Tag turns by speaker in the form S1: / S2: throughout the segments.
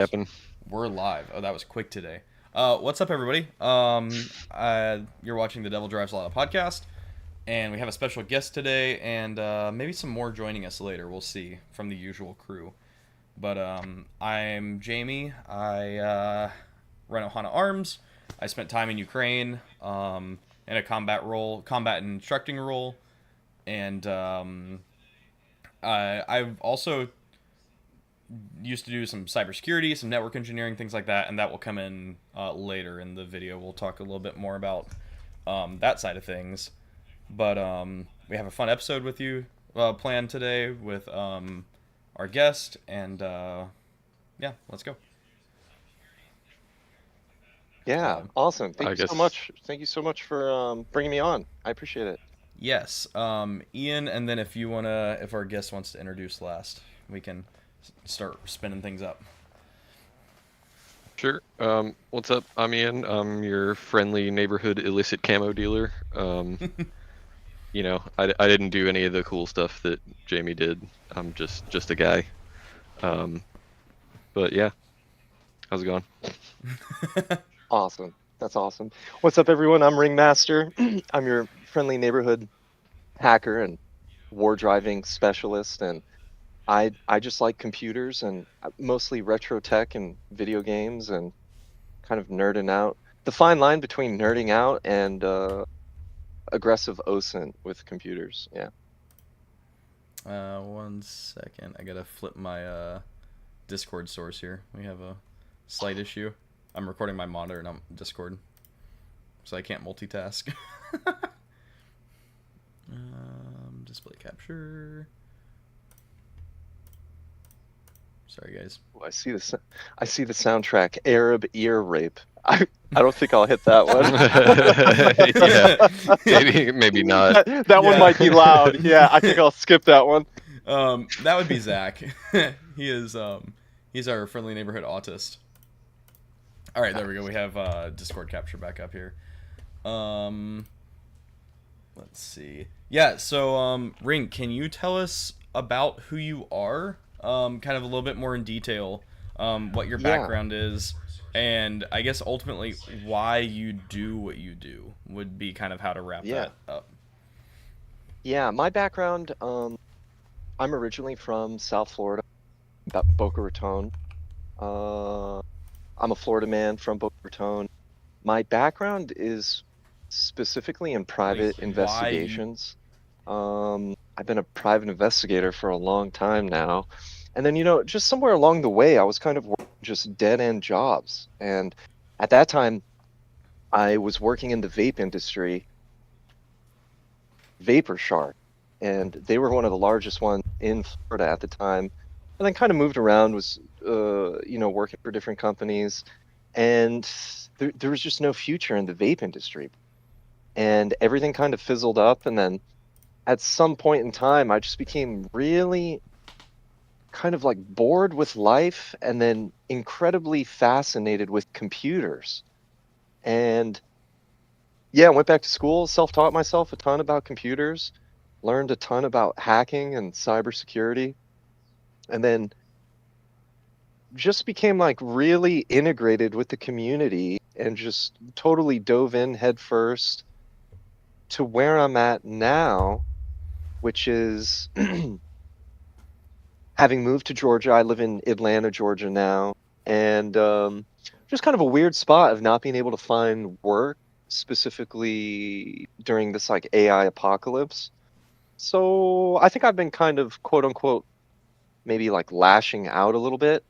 S1: Happen.
S2: We're live. Oh, that was quick today. What's up, everybody? You're watching the Devil Drives Lada podcast, and we have a special guest today, and maybe some more joining us later. We'll see from the usual crew. But I'm Jamie. I run Ohana Arms. I spent time in Ukraine in a combat and instructing role, and I've also used to do some cybersecurity, some network engineering, things like that, and that will come in later in the video. We'll talk a little bit more about that side of things. But we have a fun episode with you planned today with our guest, and yeah, let's go.
S3: Yeah, awesome.
S1: I
S3: Thank you so
S1: guess.
S3: much. Thank you so much for bringing me on. I appreciate it.
S2: Yes, Ian, and then if our guest wants to introduce last, we can start spinning things up.
S1: Sure. What's up? I'm Ian. I'm your friendly neighborhood illicit camo dealer. I didn't do any of the cool stuff that Jamie did. I'm just a guy. But yeah, how's it going?
S3: Awesome. That's awesome. What's up, everyone? I'm Ringmaster. I'm your friendly neighborhood hacker and war driving specialist, and I just like computers and mostly retro tech and video games and kind of nerding out. The fine line between nerding out and aggressive OSINT with computers. Yeah.
S2: 1 second. I gotta flip my Discord source here. We have a slight issue. I'm recording my monitor and I'm Discord, so I can't multitask. Display capture. Sorry, guys.
S3: Ooh, I see the soundtrack. Arab ear rape. I don't think I'll hit that
S1: Yeah, maybe not.
S3: That one might be loud. Yeah, I think I'll skip that one.
S2: That would be Zach. He's our friendly neighborhood autist. All right, there we go. We have Discord capture back up here. Let's see. Yeah, so Ring, can you tell us about who you are? Kind of a little bit more in detail, what your background is, and I guess ultimately why you do what you do would be kind of how to wrap that up.
S3: Yeah, my background, I'm originally from South Florida, Boca Raton. I'm a Florida man from Boca Raton. My background is specifically in private investigations. I've been a private investigator for a long time now. And then, just somewhere along the way, I was kind of working just dead-end jobs. And at that time, I was working in the vape industry, Vapor Shark, and they were one of the largest ones in Florida at the time. And then kind of moved around, was, working for different companies. And there was just no future in the vape industry. And everything kind of fizzled up. And then at some point in time, I just became really kind of like bored with life and then incredibly fascinated with computers. And yeah, I went back to school, self-taught myself a ton about computers, learned a ton about hacking and cybersecurity, and then just became like really integrated with the community and just totally dove in head first to where I'm at now, which is having moved to Georgia. I live in Atlanta, Georgia now, and just kind of a weird spot of not being able to find work, specifically during this like AI apocalypse. So I think I've been kind of quote unquote maybe like lashing out a little bit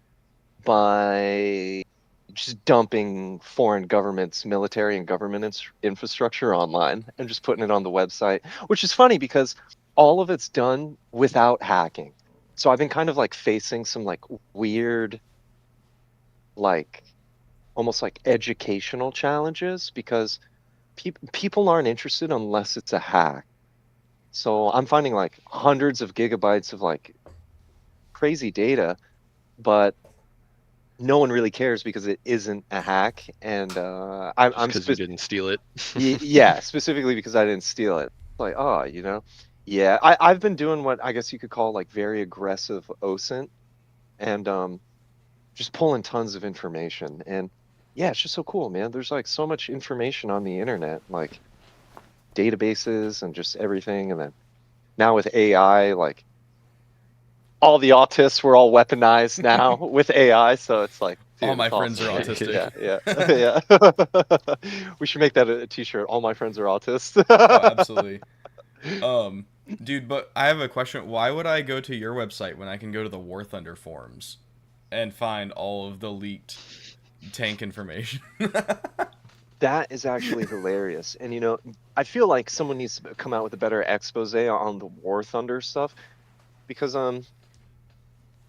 S3: by just dumping foreign governments, military and government infrastructure online and just putting it on the website, which is funny because all of it's done without hacking. So I've been kind of like facing some like weird, like almost like educational challenges because people aren't interested unless it's a hack. So I'm finding like hundreds of gigabytes of like crazy data, but no one really cares because it isn't a hack. And I'm
S1: because you didn't steal it.
S3: yeah, specifically because I didn't steal it. Like, yeah, I've been doing what I guess you could call like very aggressive OSINT, and just pulling tons of information. And yeah, it's just so cool, man. There's like so much information on the internet, like databases and just everything. And then now with AI, like all the autists were all weaponized now with AI. So it's like, dude,
S2: All my
S3: it's
S2: friends are
S3: awesome.
S2: autistic.
S3: Yeah. We should make that a t-shirt. All my friends are autists.
S2: Oh, absolutely. Dude, but I have a question. Why would I go to your website when I can go to the War Thunder forums and find all of the leaked tank information?
S3: That is actually hilarious. And you know, I feel like someone needs to come out with a better expose on the War Thunder stuff because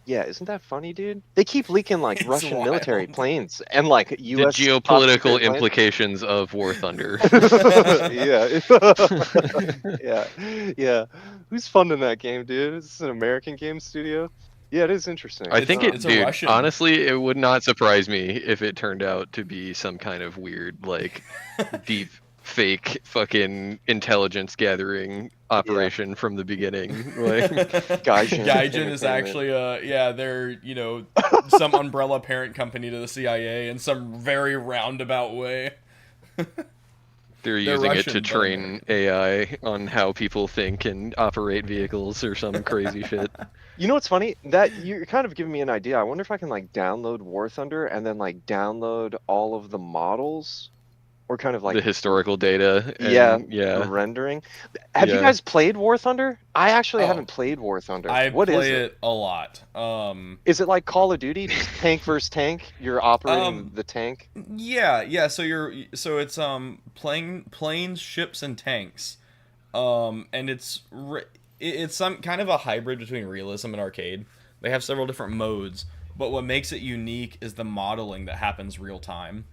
S3: yeah, isn't that funny, dude? They keep leaking like
S2: It's
S3: Russian military
S2: wild.
S3: planes and like
S1: The
S3: US top
S1: geopolitical
S3: secret planes.
S1: implications of War Thunder.
S3: Yeah. Yeah. Who's funding that game, dude? Is this an American game studio? Yeah, it is interesting.
S1: I think
S2: It's a
S1: dude,
S2: Russian.
S1: honestly, it would not surprise me if it turned out to be some kind of weird, like, deep fake fucking intelligence gathering operation from the beginning. Like,
S3: Gaijin
S2: Gaijin is
S3: Entertainment.
S2: actually they're some umbrella parent company to the CIA in some very roundabout way.
S1: they're using
S2: Russian,
S1: it to
S2: but
S1: train AI on how people think and operate vehicles or some crazy shit.
S3: You know what's funny? That you're kind of giving me an idea. I wonder if I can like download War Thunder and then like download all of the models or kind of like
S1: The historical data. And,
S3: the rendering. Have you
S1: Yeah.
S3: guys played War Thunder? I actually
S2: Oh.
S3: haven't played War Thunder.
S2: I
S3: What is
S2: play
S3: it?
S2: it a lot.
S3: Is it like Call of Duty, just tank versus tank? You're operating the tank.
S2: Yeah. So it's planes, ships, and tanks. And it's some kind of a hybrid between realism and arcade. They have several different modes, but what makes it unique is the modeling that happens real time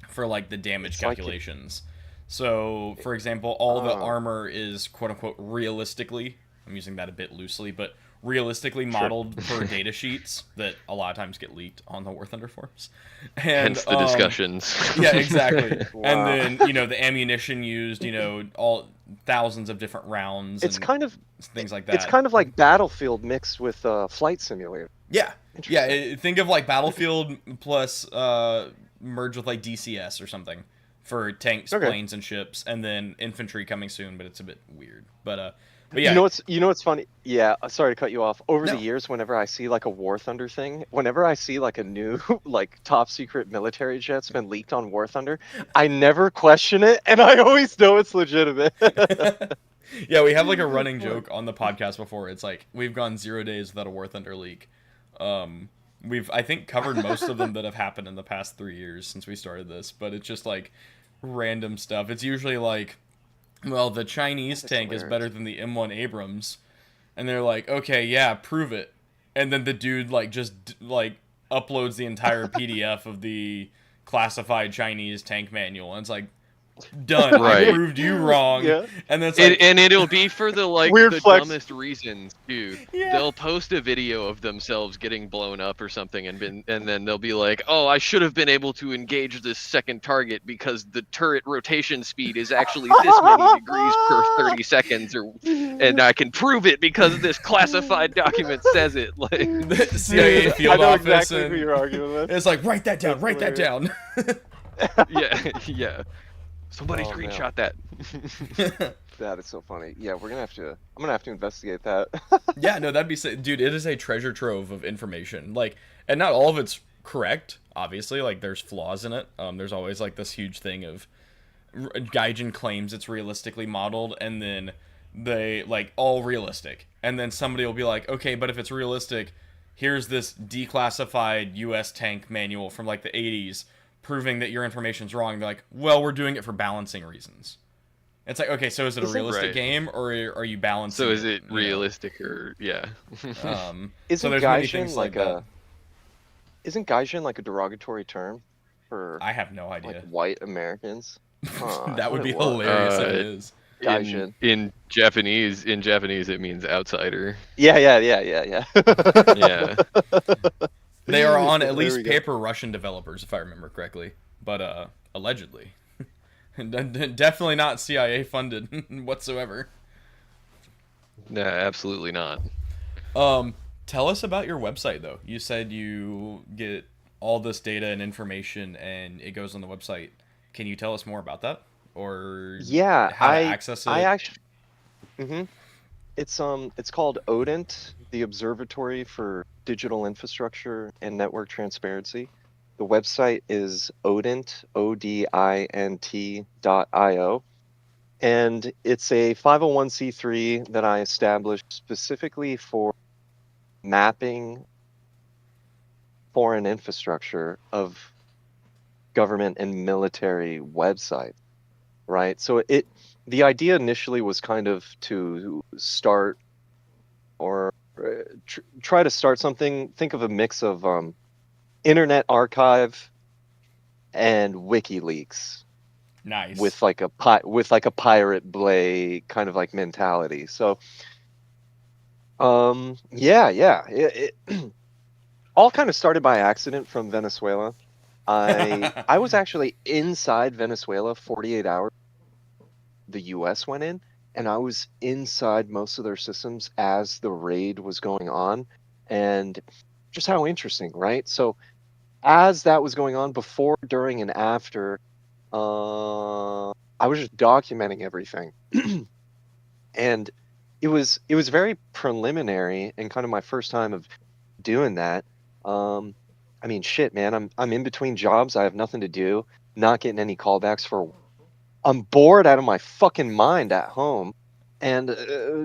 S2: for like the damage
S3: It's like
S2: calculations. So, for example, all the armor is quote unquote realistically, I'm using that a bit loosely, but realistically modeled per data sheets that a lot of times get leaked on the War Thunder forums. And
S1: hence the discussions.
S2: yeah, exactly.
S3: Wow.
S2: And then, the ammunition used, all thousands of different rounds
S3: It's
S2: and
S3: kind of
S2: things like that.
S3: It's kind of like Battlefield mixed with Flight Simulator.
S2: Yeah.
S3: Interesting.
S2: Think of like Battlefield plus merge with like DCS or something for tanks,
S3: Okay.
S2: planes, and ships, and then infantry coming soon, but it's a bit weird. But yeah.
S3: You know what's funny? Yeah, sorry to cut you off. Over
S2: No.
S3: the years, whenever I see like a War Thunder thing, whenever I see like a new like top secret military jet's been leaked on War Thunder, I never question it, and I always know it's legitimate.
S2: Yeah, we have like a running joke on the podcast before. It's like we've gone 0 days without a War Thunder leak. We've I think covered most of them that have happened in the past 3 years since we started this, but it's just like random stuff. It's usually like, well, the Chinese
S3: That's
S2: tank is
S3: hilarious.
S2: better than the M1 Abrams, and they're like, okay, yeah, prove it. And then the dude like just like uploads the entire PDF of the classified Chinese tank manual, and it's like, done.
S1: Right.
S2: I proved you wrong.
S3: Yeah.
S2: And then it's like,
S1: And it'll be for the
S3: Weird
S1: the
S3: flex.
S1: dumbest reasons too.
S2: Yeah.
S1: They'll post a video of themselves getting blown up or something, and then they'll be like, "Oh, I should have been able to engage this second target because the turret rotation speed is actually this many degrees per 30 seconds, and I can prove it because this classified document says it." Like,
S2: the CIA
S3: I
S2: field
S3: know
S2: office,
S3: exactly who
S2: and
S3: you're arguing with.
S2: it's like, write that down,
S3: That's
S2: write that down.
S1: yeah. Somebody
S3: Oh, man.
S1: screenshot that.
S3: That is so funny. Yeah, I'm gonna have to investigate that.
S2: Yeah, no, that'd be dude. It is a treasure trove of information. Like, and not all of it's correct. Obviously, like there's flaws in it. There's always like this huge thing of Gaijin claims it's realistically modeled, and then they like all realistic, and then somebody will be like, okay, but if it's realistic, here's this declassified U.S. tank manual from like the 80s proving that your information's wrong. They're like, well, we're doing it for balancing reasons. It's like, okay, so is it a
S3: Isn't-
S2: realistic
S1: Right.
S2: game, or are you balancing?
S1: So is it
S2: you know?
S1: realistic or yeah?
S2: So
S3: Isn't
S2: there's many
S3: Gaijin
S2: things
S3: like
S2: that.
S3: Isn't Gaijin like a derogatory term for
S2: I have no idea.
S3: like white Americans? Huh,
S2: That would
S3: I
S2: be
S3: thought it was.
S2: hilarious if it
S1: Uh,
S2: is.
S3: Gaijin.
S1: in Japanese, it means outsider.
S3: Yeah.
S1: Yeah.
S2: They are on
S3: There
S2: at least
S3: we go.
S2: paper Russian developers, if I remember correctly, but allegedly, definitely not CIA funded whatsoever.
S1: Nah, absolutely not.
S2: Tell us about your website though. You said you get all this data and information, and it goes on the website. Can you tell us more about that, or
S3: Yeah,
S2: how to access
S3: I
S2: it?
S3: actually, hmm it's called ODINT, the Observatory for Digital Infrastructure and Network Transparency. The website is odint, ODINT.io. And it's a 501c3 that I established specifically for mapping foreign infrastructure of government and military websites, right? So the idea initially was kind of to start or try to start something. Think of a mix of Internet Archive and WikiLeaks
S2: Nice.
S3: with like a Pirate Bay kind of like mentality. So yeah, it all kind of started by accident from Venezuela. I was actually inside Venezuela 48 hours the US went in, and I was inside most of their systems as the raid was going on. And just how interesting, right? So as that was going on, before, during, and after, I was just documenting everything. And it was very preliminary and kind of my first time of doing that. Um, I mean, shit, man, I'm in between jobs. I have nothing to do, not getting any callbacks for. I'm bored out of my fucking mind at home, and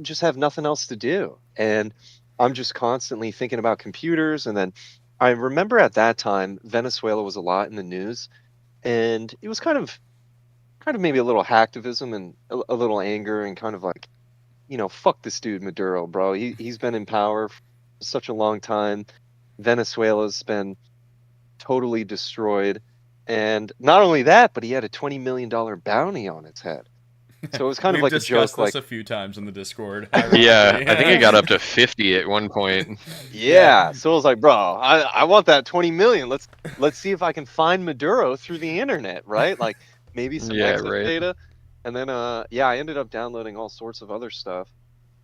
S3: just have nothing else to do. And I'm just constantly thinking about computers. And then I remember at that time, Venezuela was a lot in the news, and it was kind of maybe a little hacktivism and a little anger and kind of like, fuck this dude Maduro, bro. He's been in power for such a long time. Venezuela's been totally destroyed. And not only that, but he had a $20 million bounty on its head. So it was kind of
S2: We've
S3: like a
S2: discussed
S3: joke,
S2: this
S3: like,
S2: a few times in the Discord.
S1: Yeah,
S2: Ironically.
S1: I think it got up to 50 at one point.
S2: Yeah.
S3: yeah. So I was like, bro, I want that 20 million. Let's see if I can find Maduro through the internet, right? Like maybe some
S1: Yeah,
S3: access
S1: right.
S3: data. And then yeah, I ended up downloading all sorts of other stuff.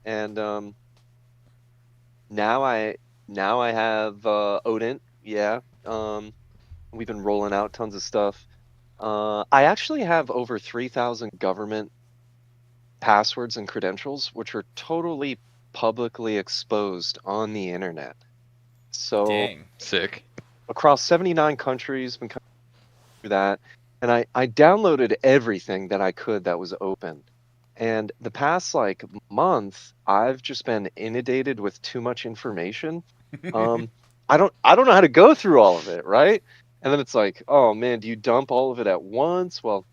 S3: And now I have Odin. Yeah. We've been rolling out tons of stuff. I actually have over 3,000 government passwords and credentials, which are totally publicly exposed on the internet. So
S2: Dang.
S1: Sick.
S3: across 79 countries, been coming through that, and I downloaded everything that I could that was open. And the past like month, I've just been inundated with too much information. Um, I don't know how to go through all of it, right? And then it's like, oh man, do you dump all of it at once? Well,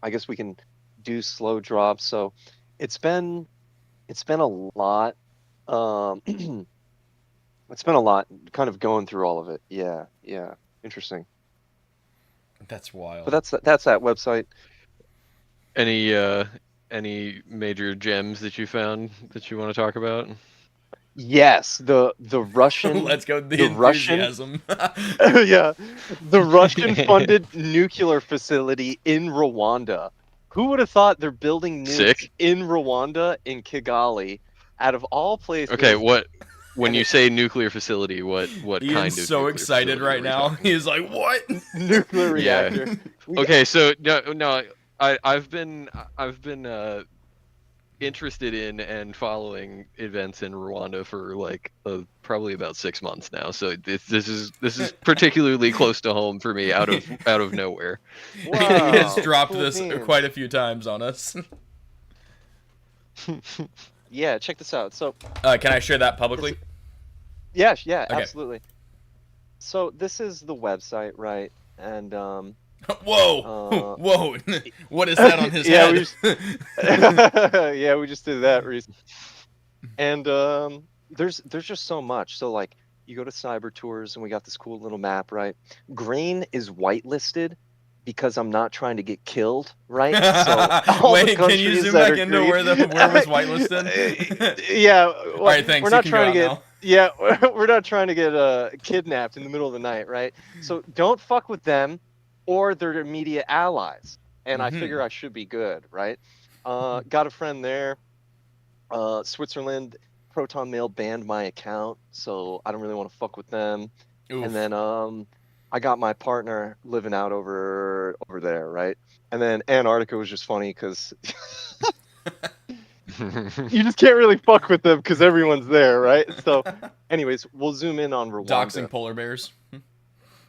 S3: I guess we can do slow drops. So it's been it's been a lot. Um, it's been a lot kind of going through all of it. Yeah, yeah. Interesting.
S2: That's
S3: But
S2: wild.
S3: that's that website.
S1: Any major gems that you found that you want to talk about?
S3: Yes, the Russian
S2: Let's go with the
S3: the Russian
S2: enthusiasm.
S3: yeah, the Russian funded nuclear facility in Rwanda. Who would have thought they're building nukes
S1: Sick.
S3: in Rwanda in Kigali out of all
S1: Okay,
S3: places?
S1: when
S3: And
S1: you
S3: it
S1: say nuclear facility, what
S2: Ian's
S1: kind of
S2: so
S1: nuclear
S2: excited
S1: facility are
S2: right
S1: we
S2: now.
S1: talking?
S2: He's like, "What?"
S3: nuclear
S1: Yeah.
S3: reactor. We got,
S1: Okay, so no, I've been interested in and following events in Rwanda for like probably about 6 months now. So this is particularly close to home for me out of nowhere.
S2: Ian's
S3: wow,
S2: dropped
S3: cool
S2: this quite a
S3: beans.
S2: few times on us.
S3: Yeah, check this out. So
S2: Can I share that
S3: this,
S2: publicly?
S3: yeah,
S2: Okay.
S3: absolutely. So this is the website, right? And
S2: Whoa,
S3: uh,
S2: whoa! What is that on his
S3: yeah, we
S2: head?
S3: just yeah, we just did that recently. And there's just so much. So like you go to cyber tours and we got this cool little map, right? Green is whitelisted because I'm not trying to get killed, right? So all the
S2: Wait, can you
S3: countries
S2: zoom
S3: that
S2: back
S3: are
S2: into
S3: green,
S2: where it was whitelisted?
S3: yeah,
S2: All right,
S3: we're
S2: thanks. You
S3: not
S2: can go
S3: trying to
S2: out
S3: get
S2: now.
S3: yeah, we're not trying to get kidnapped in the middle of the night, right? So don't fuck with them or their immediate allies. And I
S2: Mm-hmm.
S3: figure I should be good, right? Got a friend there. Switzerland, Proton Mail banned my account, so I don't really want to fuck with them. And
S2: Oof.
S3: then I got my partner living out over there, right? And then Antarctica was just funny because you just can't really fuck with them because everyone's there, right? So, anyways, we'll zoom in on
S2: Doxing
S3: Rwanda.
S2: polar bears.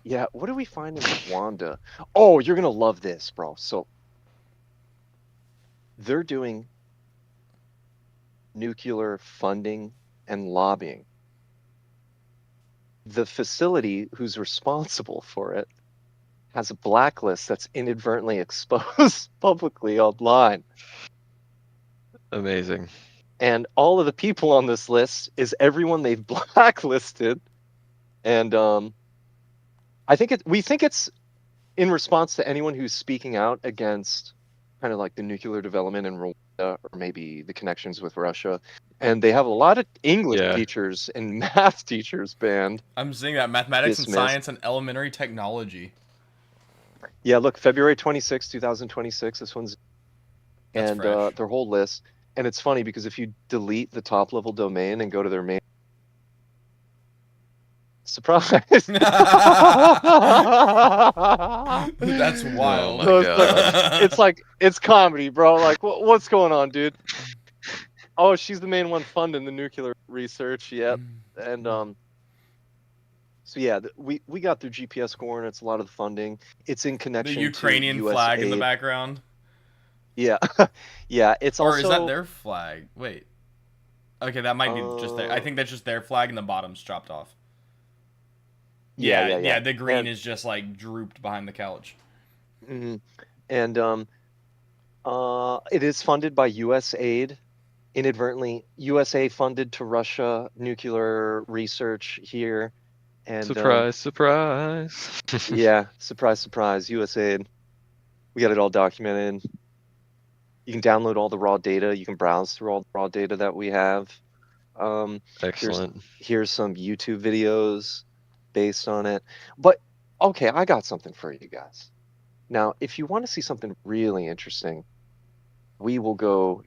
S3: Yeah, what do we find in Rwanda? Oh, you're gonna love this, bro. So they're doing nuclear funding and lobbying. The facility who's responsible for it has a blacklist that's inadvertently exposed publicly online.
S1: Amazing.
S3: And all of the people on this list is everyone they've blacklisted. And we think it's in response to anyone who's speaking out against kind of like the nuclear development in Rwanda or maybe the connections with Russia. And they have a lot of English
S1: Yeah.
S3: teachers and math teachers banned.
S2: I'm seeing that mathematics and
S3: Dismissed.
S2: science and elementary technology.
S3: Yeah, look, February 26, 2026, this one's
S2: That's
S3: and
S2: fresh.
S3: their whole list. And it's funny because if you delete the top level domain and go to their main surprise.
S2: That's
S1: Oh
S2: wild.
S1: my
S3: No,
S1: god.
S3: it's comedy, bro. Like what's going on, dude? Oh, she's the main one funding the nuclear research. Yep. And so yeah, we got their GPS coordinates, a lot of the funding. It's in
S2: The
S3: connection
S2: Ukrainian
S3: to US
S2: flag in the
S3: aid.
S2: background.
S3: Yeah. Yeah, it's
S2: Or
S3: also
S2: is that their flag? Wait. Okay, that might be just their. I think that's just their flag and the bottom's chopped off.
S3: Yeah.
S2: The green
S3: And-
S2: is just like drooped behind the couch.
S3: Mhm. And it is funded by US aid. Inadvertently, USA funded to Russia nuclear research here. And
S1: Surprise, surprise.
S3: yeah, surprise, surprise, US aid. We got it all documented. You can download all the raw data. You can browse through all the raw data that we have.
S1: Excellent.
S3: Here's some YouTube videos based on it. But okay, I got something for you guys. Now, if you want to see something really interesting, we will go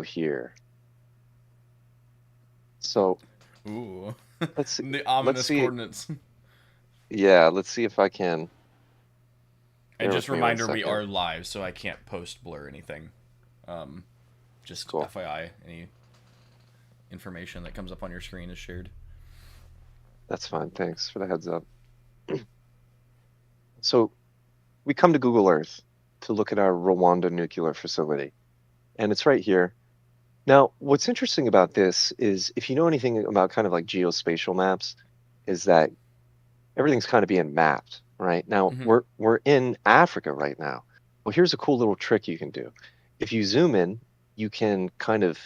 S3: here. So
S2: Ooh.
S3: let's see.
S2: The ominous
S3: see.
S2: coordinates.
S3: Yeah, let's see if I can.
S2: And
S3: Bear
S2: just
S3: with me one
S2: reminder, we
S3: second.
S2: are live, so I can't post blur anything. Just
S3: Cool.
S2: FYI, any information that comes up on your screen is shared.
S3: That's fine. Thanks for the heads up. So we come to Google Earth to look at our Rwanda nuclear facility, and it's right here. Now, what's interesting about this is if you know anything about kind of like geospatial maps, is that everything's kind of being mapped, right? Now,
S2: Mhm.
S3: we're in Africa right now. Well, here's a cool little trick you can do. If you zoom in, you can kind of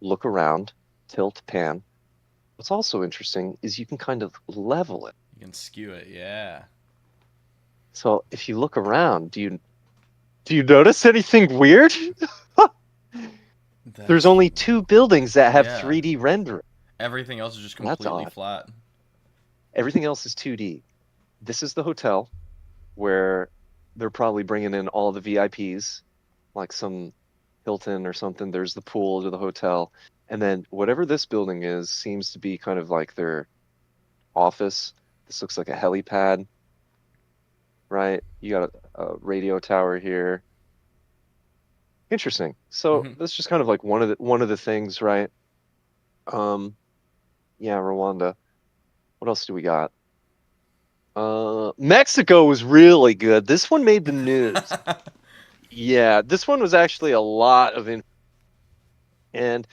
S3: look around, tilt, pan. What's also interesting is you can kind of level it.
S2: You can skew it, yeah.
S3: So if you look around, do you notice anything weird? There's only 2 buildings that have
S2: Yeah.
S3: 3D rendering.
S2: Everything else is just
S3: That's
S2: completely
S3: odd.
S2: flat.
S3: Everything else is 2D. This is the hotel where they're probably bringing in all the VIPs, like some Hilton or something. There's the pool to the hotel. And then whatever this building is seems to be kind of like their office. This looks like a helipad, right? You got a radio tower here. Interesting. So
S2: Mhm.
S3: that's just kind of like one of the things, right? Yeah, Rwanda. What else do we got? Mexico was really good. This one made the news. Yeah, this one was actually a lot of and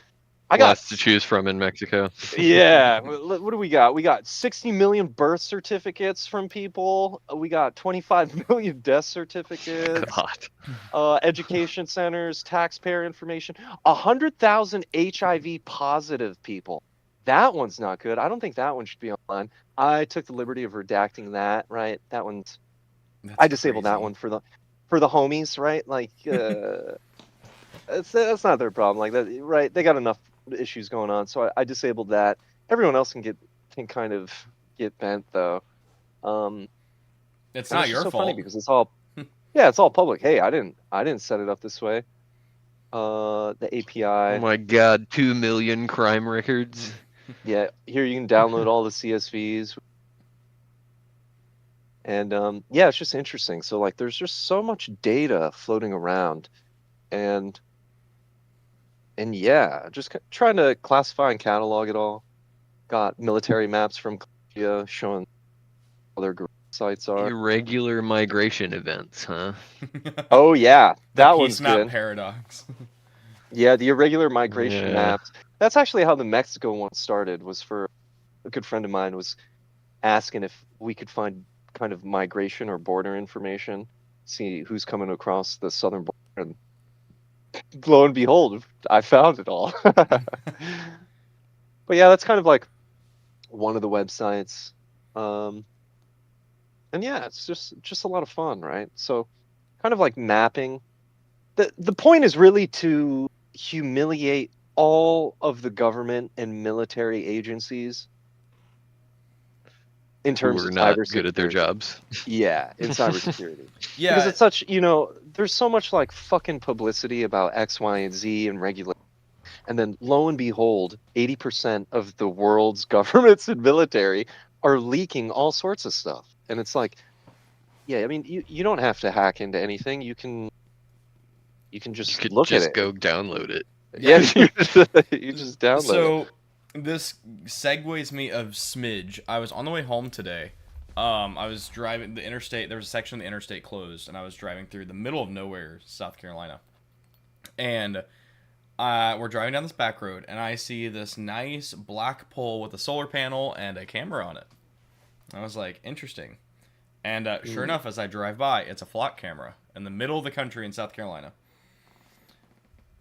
S3: I got
S1: Lots to choose from in Mexico.
S3: yeah. What do we got? We got 60 million birth certificates from people. We got 25 million death certificates.
S1: God.
S3: Education centers, taxpayer information. 100,000 HIV positive people. That one's not good. I don't think that one should be online. I took the liberty of redacting that. Right, that one's. I disabled that one for the homies. Right, like that's not their problem. Like that, right? They got enough issues going on, so I disabled that. Everyone else can kind of get bent though.
S2: It's
S3: And
S2: not
S3: just
S2: your
S3: so
S2: fault.
S3: funny because it's all yeah, it's all public. Hey, I didn't set it up this way. The API.
S1: Oh my god, 2 million crime records.
S3: Yeah, here you can download all the CSVs. And yeah, it's just interesting. So like, there's just so much data floating around, and yeah, just trying to classify and catalog it all. Got military maps from Colombia showing all their sites are.
S1: Irregular migration events, huh?
S3: Oh yeah,
S2: The
S3: that
S2: peace
S3: one's
S2: map
S3: good.
S2: paradox.
S3: Yeah, the irregular migration
S1: Yeah.
S3: maps. That's actually how the Mexico one started. Was for a good friend of mine was asking if we could find kind of migration or border information, see who's coming across the southern border, and lo and behold, I found it all. But yeah, that's kind of like one of the websites. Um, and yeah, it's just a lot of fun, right? So kind of like mapping. The point is really to humiliate all of the government and military agencies in
S1: Who
S3: terms
S1: are
S3: of
S1: not good at their
S3: cybersecurity.
S1: jobs.
S3: Yeah, in cybersecurity. Because
S2: Yeah,
S3: it's such, there's so much like fucking publicity about X, Y, and Z and regulation. And then lo and behold, 80% of the world's governments and military are leaking all sorts of stuff. And it's like, yeah, I mean, you don't have to hack into anything. You can
S1: You
S3: just
S1: could
S3: look at
S1: just
S3: it.
S1: go download it.
S3: Yeah,
S2: yeah.
S3: you just download it.
S2: So this segues me of smidge. I was on the way home today. I was driving the interstate. There was a section of the interstate closed, and I was driving through the middle of nowhere, South Carolina. And we're driving down this back road, and I see this nice black pole with a solar panel and a camera on it. I was like, interesting. And sure enough, as I drive by, it's a flock camera in the middle of the country in South Carolina.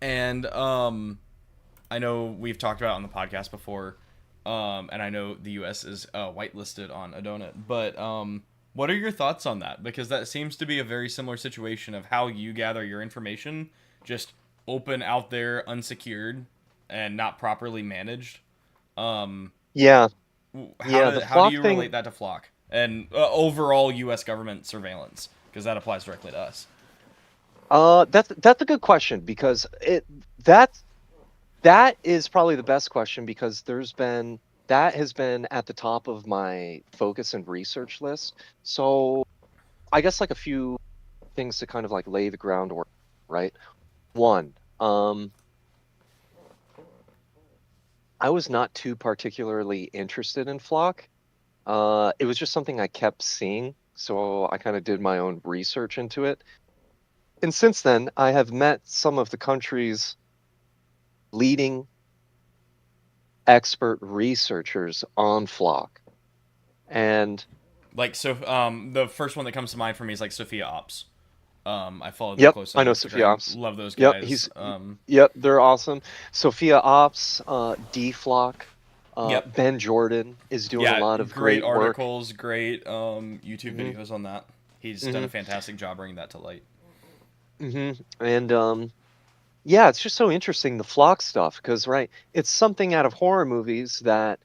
S2: And I know we've talked about it on the podcast before, and I know the U.S. is whitelisted on Adonit, but what are your thoughts on that? Because that seems to be a very similar situation of how you gather your information, just open out there, unsecured, and not properly managed.
S3: Yeah,
S2: How
S3: yeah,
S2: do
S3: the
S2: how do
S3: flock
S2: you
S3: thing.
S2: relate that to Flock and overall U.S. government surveillance? Because that applies directly to us.
S3: That's a good question because that is probably the best question because that has been at the top of my focus and research list. So I guess like a few things to kind of like lay the groundwork, right? One, I was not too particularly interested in Flock. It was just something I kept seeing, so I kind of did my own research into it. And since then, I have met some of the country's leading expert researchers on Flock. And
S2: Like so, the first one that comes to mind for me is like Sophia Ops. I follow them
S3: yep,
S2: closely
S3: I
S2: on
S3: know Sophia
S2: Instagram.
S3: Ops.
S2: Love those
S3: Yep,
S2: guys.
S3: yep, they're awesome. Sophia Ops, D Flock,
S2: Yep.
S3: Ben Jordan is doing a
S2: Yeah,
S3: lot of
S2: great
S3: great work.
S2: articles, great YouTube
S3: Hmm.
S2: videos on that. He's done a
S3: Hmm.
S2: fantastic job bringing that to light.
S3: Hmm. And yeah, it's just so interesting the Flock stuff because right, it's something out of horror movies that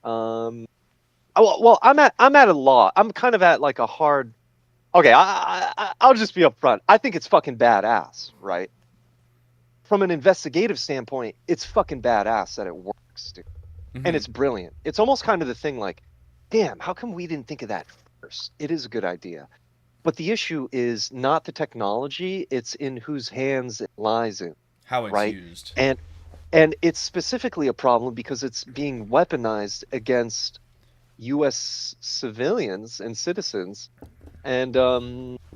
S3: well, I'm at a law. I'm kind of at like a hard. Okay, I'll just be upfront. I think it's fucking badass, right? From an investigative standpoint, it's fucking badass that it works, dude. And
S2: Hmm.
S3: it's brilliant. It's almost kind of the thing like, damn, how come we didn't think of that first? It is a good idea. But the issue is not the technology, it's in whose hands it lies in,
S2: How it's
S3: right?
S2: used.
S3: And and it's specifically a problem because it's being weaponized against US civilians and citizens, and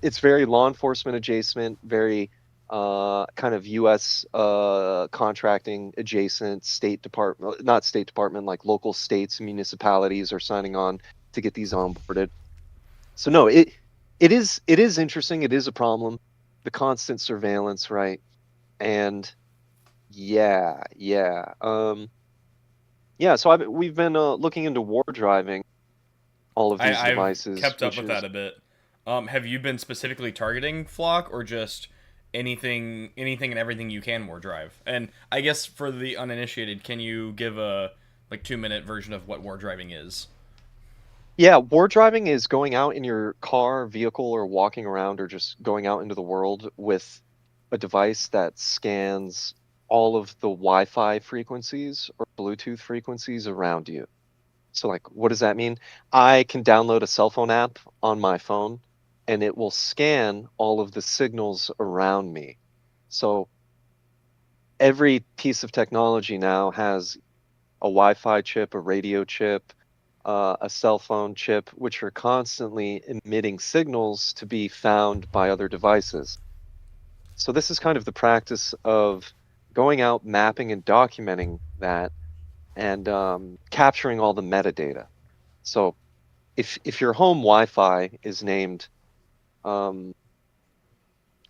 S3: it's very law enforcement adjacent, very kind of U.S. Contracting adjacent, State Department, not State Department, like local states and municipalities are signing on to get these onboarded. So no, it is interesting. It is a problem, the constant surveillance, right? And yeah. So we've been looking into war driving all of these
S2: I've
S3: devices,
S2: kept up
S3: which
S2: with that
S3: is
S2: a bit. Have you been specifically targeting Flock or just anything and everything you can war drive? And I guess for the uninitiated, can you give a like 2 minute version of what war driving is?
S3: yeah, war driving is going out in your car, vehicle, or walking around, or just going out into the world with a device that scans all of the Wi-Fi frequencies or Bluetooth frequencies around you. So like, what does that mean? I can download a cell phone app on my phone, and it will scan all of the signals around me. So every piece of technology now has a Wi-Fi chip, a radio chip, a cell phone chip, which are constantly emitting signals to be found by other devices. So this is kind of the practice of going out, mapping and documenting that, and capturing all the metadata. So if your home Wi-Fi is named, um,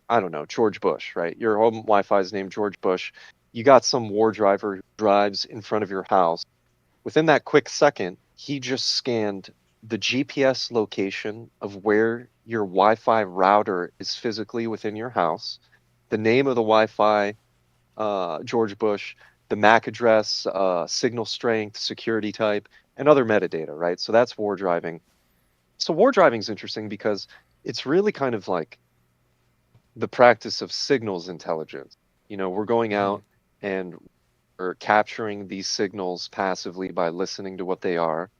S3: I don't know, George Bush, right? Your home Wi-Fi is named George Bush. You got some war driver who drives in front of your house. Within that quick second, he just scanned the GPS location of where your Wi-Fi router is physically within your house, the name of the Wi-Fi, George Bush, the MAC address, signal strength, security type, and other metadata, right? So that's war driving. So war driving is interesting because it's really kind of like the practice of signals intelligence. We're going
S2: Hmm.
S3: out and we're capturing these signals passively by listening to what they are,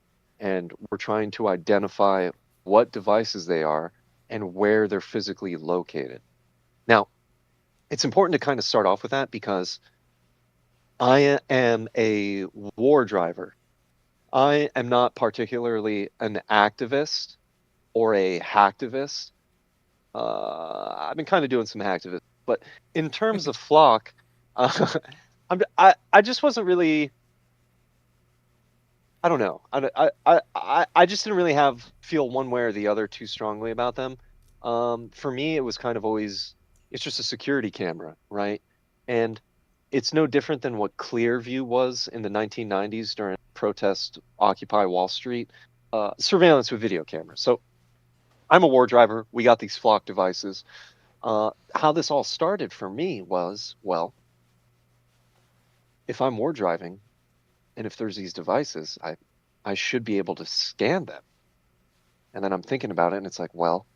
S3: and we're trying to identify what devices they are and where they're physically located. Now, it's important to kind of start off with that because I am a war driver. I am not particularly an activist or a hacktivist. I've been kind of doing some hacktivism, but in terms of Flock, uh, I just wasn't really. I don't know. I just didn't really feel one way or the other too strongly about them. For me, it was kind of always it's just a security camera, right? And it's no different than what Clearview was in the 1990s during protest Occupy Wall Street, surveillance with video cameras. So I'm a war driver. We got these flock devices. How this all started for me was, well, if I'm war driving and if there's these devices, I should be able to scan them. And then I'm thinking about it, and it's like, well,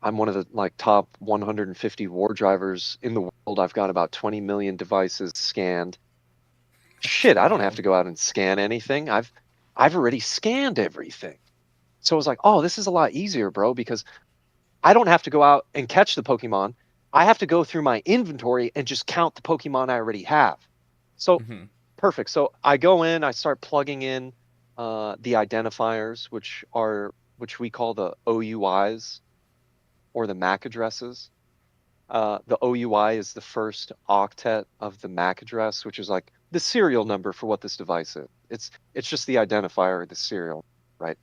S3: I'm one of the like top 150 war drivers in the world. I've got about 20 million devices scanned.
S2: That's
S3: Shit, I don't have
S2: wild.
S3: to go out and scan anything. I've already scanned everything. So I was like, oh, this is a lot easier, bro, because I don't have to go out and catch the Pokemon. I have to go through my inventory and just count the Pokemon I already have. So
S2: Hmm.
S3: perfect. So I go in, I start plugging in the identifiers, which we call the OUIs or the MAC addresses. The OUI is the first octet of the MAC address, which is like the serial number for what this device is. It's just the identifier, the serial, right?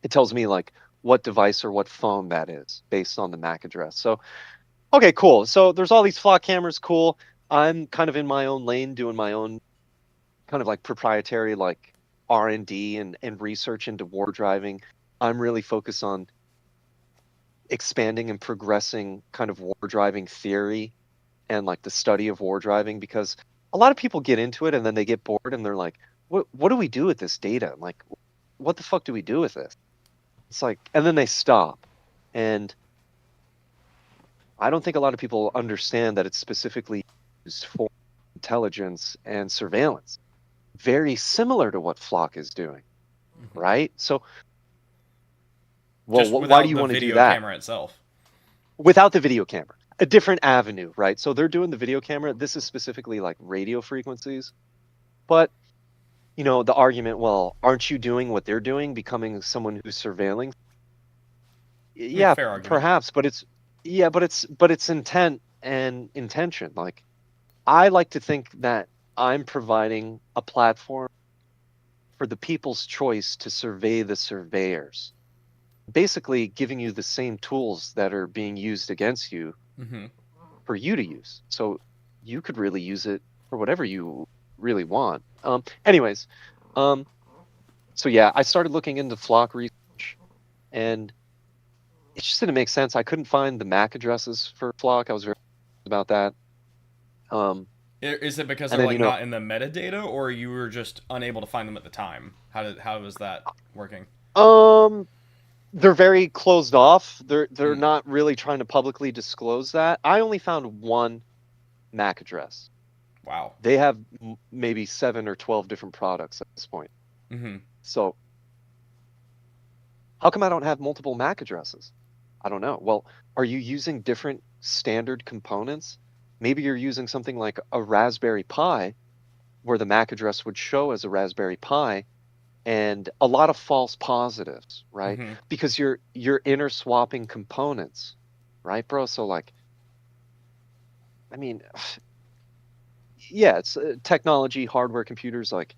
S3: It tells me like what device or what phone that is based on the MAC address. So okay, cool. So there's all these flock cameras, cool. I'm kind of in my own lane doing my own kind of like proprietary like R&D and research into war driving. I'm really focused on expanding and progressing kind of war driving theory and like the study of war driving because a lot of people get into it and then they get bored and they're like, what do we do with this data? Like, what the fuck do we do with this? It's like, and then they stop. And I don't think a lot of people understand that it's specifically used for intelligence and surveillance, very similar to what Flock is doing,
S2: Hmm.
S3: right? So, well,
S2: Just
S3: why do
S2: without
S3: you
S2: the
S3: want to do
S2: video
S3: that
S2: camera itself.
S3: without the video camera? A different avenue, right? So they're doing the video camera. This is specifically like radio frequencies, but the argument, well, aren't you doing what they're doing, becoming someone who's surveilling?
S2: I mean,
S3: Yeah,
S2: fair argument.
S3: perhaps, but it's intent and intention. Like I like to think that I'm providing a platform for the people's choice to survey the surveyors, basically giving you the same tools that are being used against you
S2: Hmm.
S3: for you to use. So you could really use it for whatever you really want. Anyways, um, so yeah, I started looking into flock research, and it just didn't make sense. I couldn't find the MAC addresses for flock. I was very about that. Um,
S2: Is it because
S3: and
S2: they're
S3: then
S2: like not in the metadata, or you were just unable to find them at the time? How was that working?
S3: um, they're very closed off. They're
S2: Mm.
S3: not really trying to publicly disclose that. I only found one MAC address.
S2: Wow.
S3: They have maybe 7 or 12 different products at this point.
S2: Mm-hmm.
S3: So how come I don't have multiple MAC addresses? I don't know. Well, are you using different standard components? Maybe you're using something like a Raspberry Pi, where the MAC address would show as a Raspberry Pi, and a lot of false positives, right?
S2: Mm-hmm.
S3: Because you're interswapping components, right, bro? So like, I mean, yeah, it's technology, hardware, computers. Like,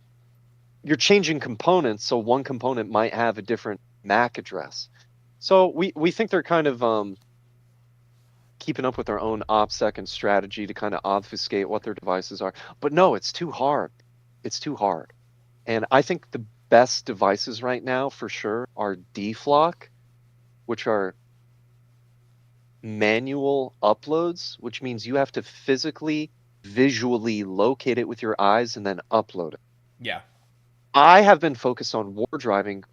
S3: you're changing components, so one component might have a different MAC address. So we think they're kind of keeping up with their own OPSEC and strategy to kind of obfuscate what their devices are. But no, it's too hard. It's too hard. And I think the best devices right now for sure are DFlock, which are manual uploads, which means you have to physically, visually locate it with your eyes and then upload it.
S2: Yeah.
S3: I have been focused on war driving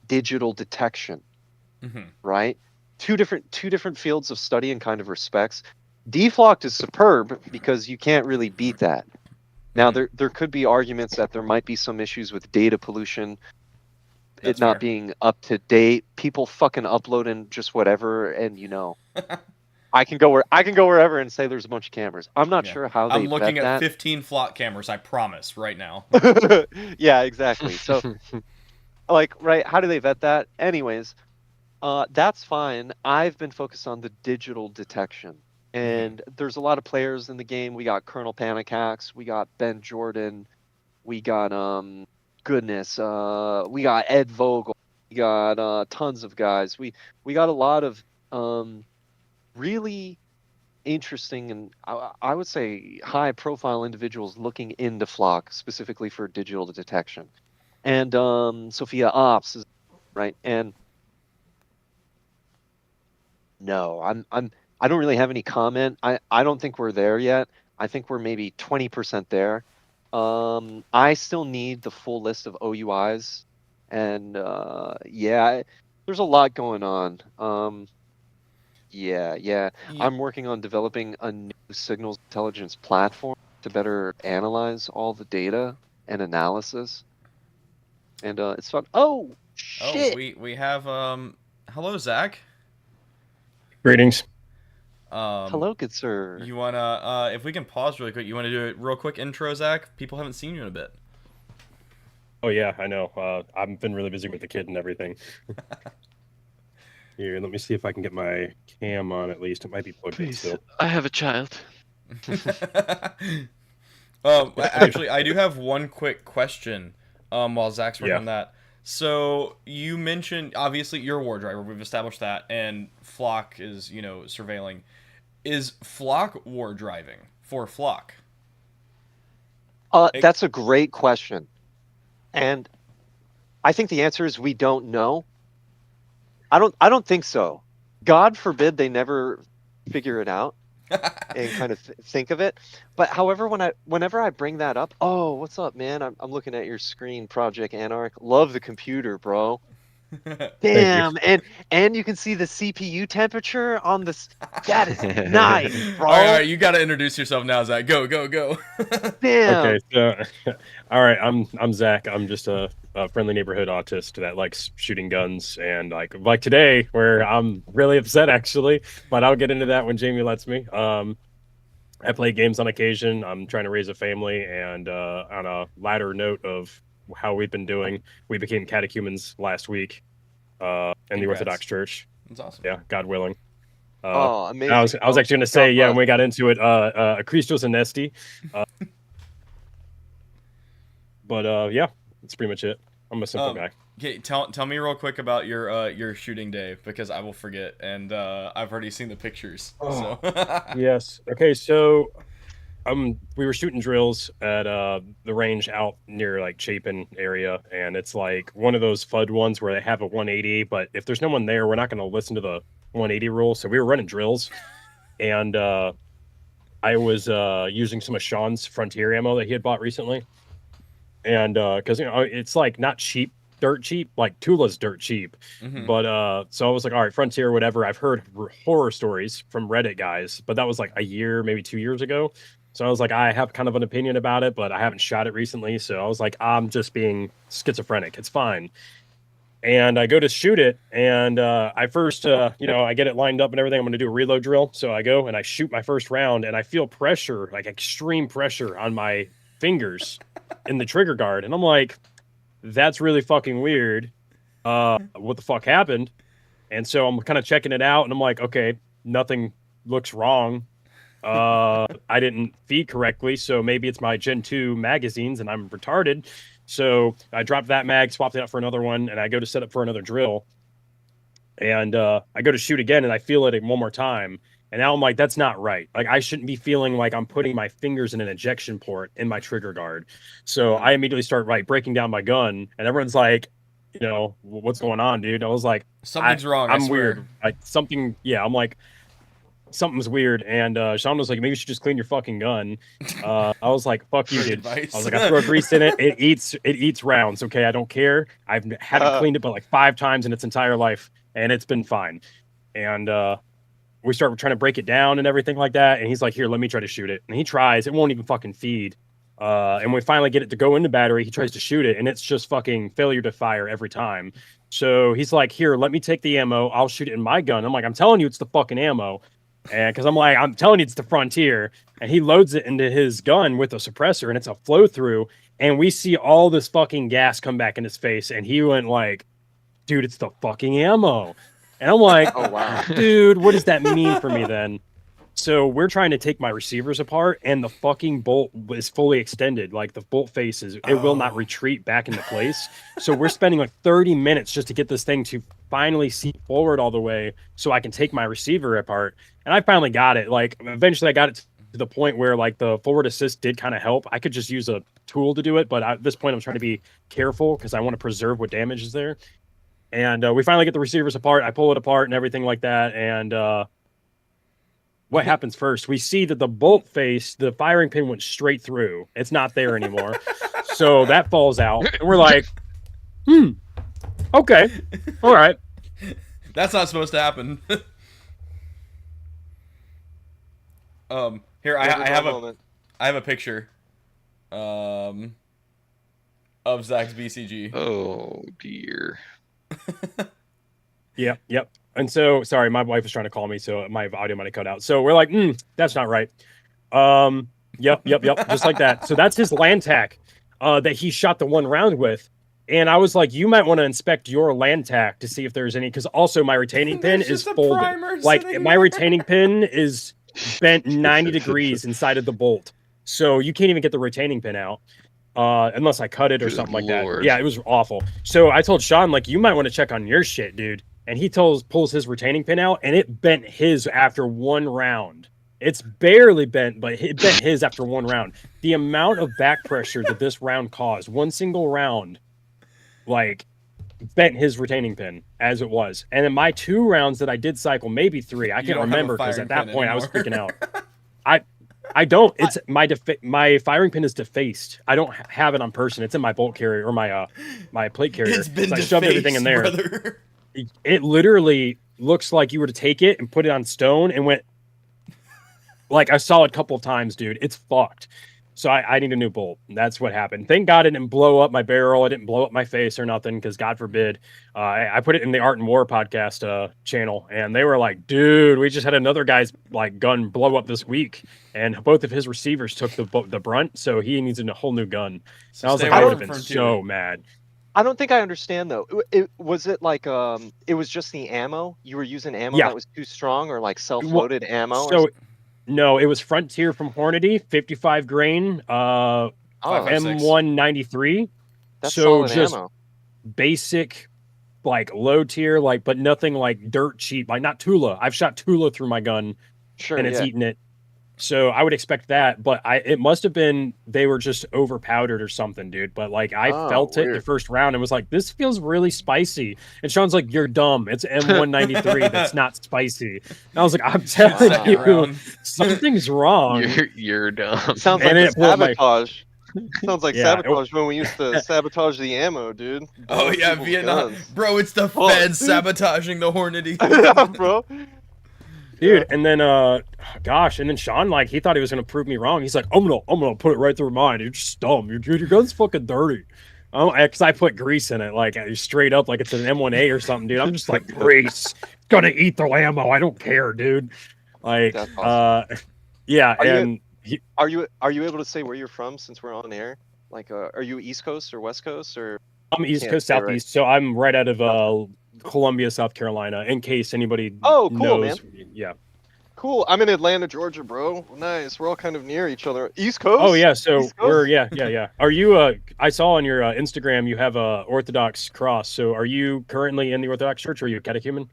S3: digital detection,
S2: Mm-hmm.
S3: right? Two different fields of study in kind of respects. Deflocked is superb because you can't really beat that. Now
S2: Mm-hmm.
S3: there could be arguments that there might be some issues with data pollution,
S2: That's
S3: it not
S2: fair.
S3: being up to date, people fucking uploading just whatever, and I can go wherever and say there's a bunch of cameras. I'm not
S2: Yeah.
S3: sure how they
S2: I'm looking
S3: vet
S2: at
S3: that.
S2: 15 flock cameras, I promise, right now.
S3: Yeah, exactly. So like, right, how do they vet that? Anyways, that's fine. I've been focused on the digital detection.
S2: Mm-hmm.
S3: And there's a lot of players in the game. We got Colonel Panic Hacks, we got Ben Jordan, we got goodness, we got Ed Vogel, we got tons of guys. We got a lot of really interesting and I would say high profile individuals looking into Flock specifically for digital detection. And Sophia Ops is right. And no, I don't really have any comment. I don't think we're there yet. I think we're maybe 20% there. I still need the full list of OUIs, and yeah, there's a lot going on. Yeah.
S2: You,
S3: I'm working on developing a new signals intelligence platform to better analyze all the data and analysis, and it's fun. Oh
S2: oh,
S3: shit!
S2: we have hello, Zach.
S4: Greetings.
S2: Um,
S3: Hello, good sir.
S2: you wanna if we can pause really quick, you wanna do a real quick intro, Zach? People haven't seen you in a bit.
S4: Oh yeah, I know. I've been really busy with the kid and everything. Here, let me see if I can get my cam on at least. It might be plugged in
S1: Please,
S4: still.
S1: I have a child.
S2: Actually, I do have one quick question. While Zach's working
S4: Yeah.
S2: on that. So you mentioned obviously you're a war driver. We've established that, and Flock is surveilling. Is Flock war driving for Flock? It,
S3: That's a great question, and I think the answer is we don't know. I don't think so. God forbid they never figure it out and kind of think of it. But however, whenever I bring that up, oh, what's up, man? I'm looking at your screen, Project Anarch. Love the computer, bro.
S4: Thank you.
S3: Damn, and you can see the CPU temperature on this. That is nice,
S2: all right,
S3: bro.
S2: you got to introduce yourself now, Zach. Go.
S3: Damn.
S4: Okay, so all right, I'm Zach. I'm just a friendly neighborhood autist that likes shooting guns, and like today, where I'm really upset actually, but I'll get into that when Jamie lets me. I play games on occasion. I'm trying to raise a family, and on a latter note of how we've been doing, we became catechumens last week in the
S2: Congrats.
S4: Orthodox Church.
S2: That's awesome.
S4: Yeah, God willing.
S3: Oh, amazing.
S4: I was actually going to say,
S3: God
S4: yeah, when
S3: bless.
S4: we got into it, Christos and Nesti. But yeah, that's pretty much it. I'm a simple guy.
S2: Okay, tell me real quick about your shooting day because I will forget, and I've already seen the pictures. So
S4: Yes. Okay, so we were shooting drills at the range out near like Chapin area, and it's like one of those FUD ones where they have a 180, but if there's no one there, we're not going to listen to the 180 rule. So we were running drills, and I was using some of Sean's Frontier ammo that he had bought recently, and because it's like not cheap, dirt cheap, like Tula's dirt cheap.
S2: Mhm.
S4: But so I was like, all right, Frontier, whatever. I've heard horror stories from Reddit guys, but that was like a year, maybe 2 years ago. So I was like, I have kind of an opinion about it, but I haven't shot it recently. So I was like, I'm just being schizophrenic. It's fine. And I go to shoot it, and I first, I get it lined up and everything. I'm going to do a reload drill. So I go and I shoot my first round, and I feel pressure, like extreme pressure on my fingers in the trigger guard. And I'm like, that's really fucking weird. What the fuck happened? And so I'm kind of checking it out, and I'm like, okay, nothing looks wrong. I didn't feed correctly, so maybe it's my Gen 2 magazines and I'm retarded. So I dropped that mag, swapped it out for another one, and I go to set up for another drill. And I go to shoot again, and I feel it one more time. And now I'm like, that's not right. Like, I shouldn't be feeling like I'm putting my fingers in an ejection port in my trigger guard. So I immediately start breaking down my gun, and everyone's like, what's going on, dude? I was like,
S2: Something's wrong.
S4: I'm
S2: I swear.
S4: weird. Like something, yeah. I'm like, something's weird. And Sean was like, maybe you should just clean your fucking gun. I was like, fuck you,
S2: Great
S4: dude.
S2: advice.
S4: I was like, I throw grease in it. It eats rounds. Okay, I don't care. I haven't cleaned it but like 5 times in its entire life, and it's been fine. And we start trying to break it down and everything like that. And he's like, here, let me try to shoot it. And he tries. It won't even fucking feed. And we finally get it to go into battery. He tries to shoot it, and it's just fucking failure to fire every time. So he's like, here, let me take the ammo. I'll shoot it in my gun. I'm like, I'm telling you, it's the fucking ammo. And because I'm like, I'm telling you, it's the Frontier. And he loads it into his gun with a suppressor, and it's a flow through. And we see all this fucking gas come back in his face. And he went like, dude, it's the fucking ammo. And I'm like,
S3: Oh, wow.
S4: dude, what does that mean for me then? So we're trying to take my receivers apart, and the fucking bolt is fully extended. Like the bolt face it will not retreat back into place. So we're spending like 30 minutes just to get this thing to finally seat forward all the way so I can take my receiver apart. And I finally got it. Like eventually I got it to the point where like the forward assist did kind of help. I could just use a tool to do it, but at this point I'm trying to be careful because I want to preserve what damage is there. And we finally get the receivers apart. I pull it apart and everything like that. And what happens first? We see that the bolt face, the firing pin went straight through. It's not there anymore. So that falls out. And we're like, okay, all right.
S2: That's not supposed to happen. Here I have a picture of Zach's BCG.
S1: Oh dear.
S4: Yep. And so, sorry, my wife was trying to call me, so my audio might have cut out. So we're like, that's not right. Yep, just like that. So that's his land tack that he shot the one round with. And I was like, you might want to inspect your land tack to see if there's any, because also my retaining pin is folded. Like my retaining pin is bent 90 degrees inside of the bolt. So you can't even get the retaining pin out. Unless I cut it or something like that. Yeah, it was awful. So I told Sean, like, you might want to check on your shit, dude. And he pulls his retaining pin out, and it bent his after one round. It's barely bent, but it bent his after one round. The amount of back pressure that this round caused, one single round, like, bent his retaining pin as it was. And then my 2 rounds that I did cycle, maybe 3, I can't remember because at that point I was freaking out. I don't. It's my firing pin is defaced. I don't have it on person. It's in my bolt carrier or my plate carrier.
S2: It's been
S4: I shoved everything in there.
S2: Brother.
S4: It literally looks like you were to take it and put it on stone and went like a solid couple of times, dude. It's fucked. So I need a new bolt. That's what happened. Thank God it didn't blow up my barrel. It didn't blow up my face or nothing because God forbid. I put it in the Art and War podcast channel, and they were like, dude, we just had another guy's like gun blow up this week, and both of his receivers took the brunt, so he needs a whole new gun. So I was like, I would have been so mad.
S3: I don't think I understand though. Was it like it was just the ammo? You were using ammo that was too strong, or like self-loaded ammo?
S4: So no, it was Frontier from Hornady, 55 grain, M193.
S3: That's
S4: so
S3: solid
S4: just
S3: ammo.
S4: Basic, like low tier, like but nothing like dirt cheap, like not Tula. I've shot Tula through my gun, and it's eaten it. So I would expect that, but it must have been they were just over powdered or something, dude. But like I felt it the first round and was like, this feels really spicy. And Sean's like, you're dumb. It's M193. That's not spicy. And I was like, I'm telling you, something's wrong.
S1: You're dumb.
S3: Sounds like sabotage. Sounds like sabotage when we used to sabotage the ammo, dude.
S2: Oh yeah, Vietnam, bro. It's the feds sabotaging the Hornady,
S3: yeah, bro.
S4: Dude, and then gosh, and then Sean, like, he thought he was gonna prove me wrong. He's like, I'm gonna put it right through mine. You're just dumb. Your gun's fucking dirty. Because I put grease in it, like straight up, like it's an M1A or something, dude. I'm just like, grease, gonna eat the ammo. I don't care, dude. Like,
S3: That's awesome.
S4: yeah,
S3: Are you-
S4: and
S3: Are you able to say where you're from since we're on air? Like, are you East Coast or West Coast or?
S4: I'm East
S3: Can't
S4: Coast,
S3: say, right?
S4: Southeast, so I'm right out of Columbia, South Carolina. In case anybody
S3: Oh, cool,
S4: knows, yeah.
S3: Cool. I'm in Atlanta, Georgia, bro. Nice. We're all kind of near each other. East Coast.
S4: Oh yeah, so
S3: East Coast?
S4: we're yeah. Are you? I saw on your Instagram you have a Orthodox cross. So are you currently in the Orthodox Church, or are you a catechumen?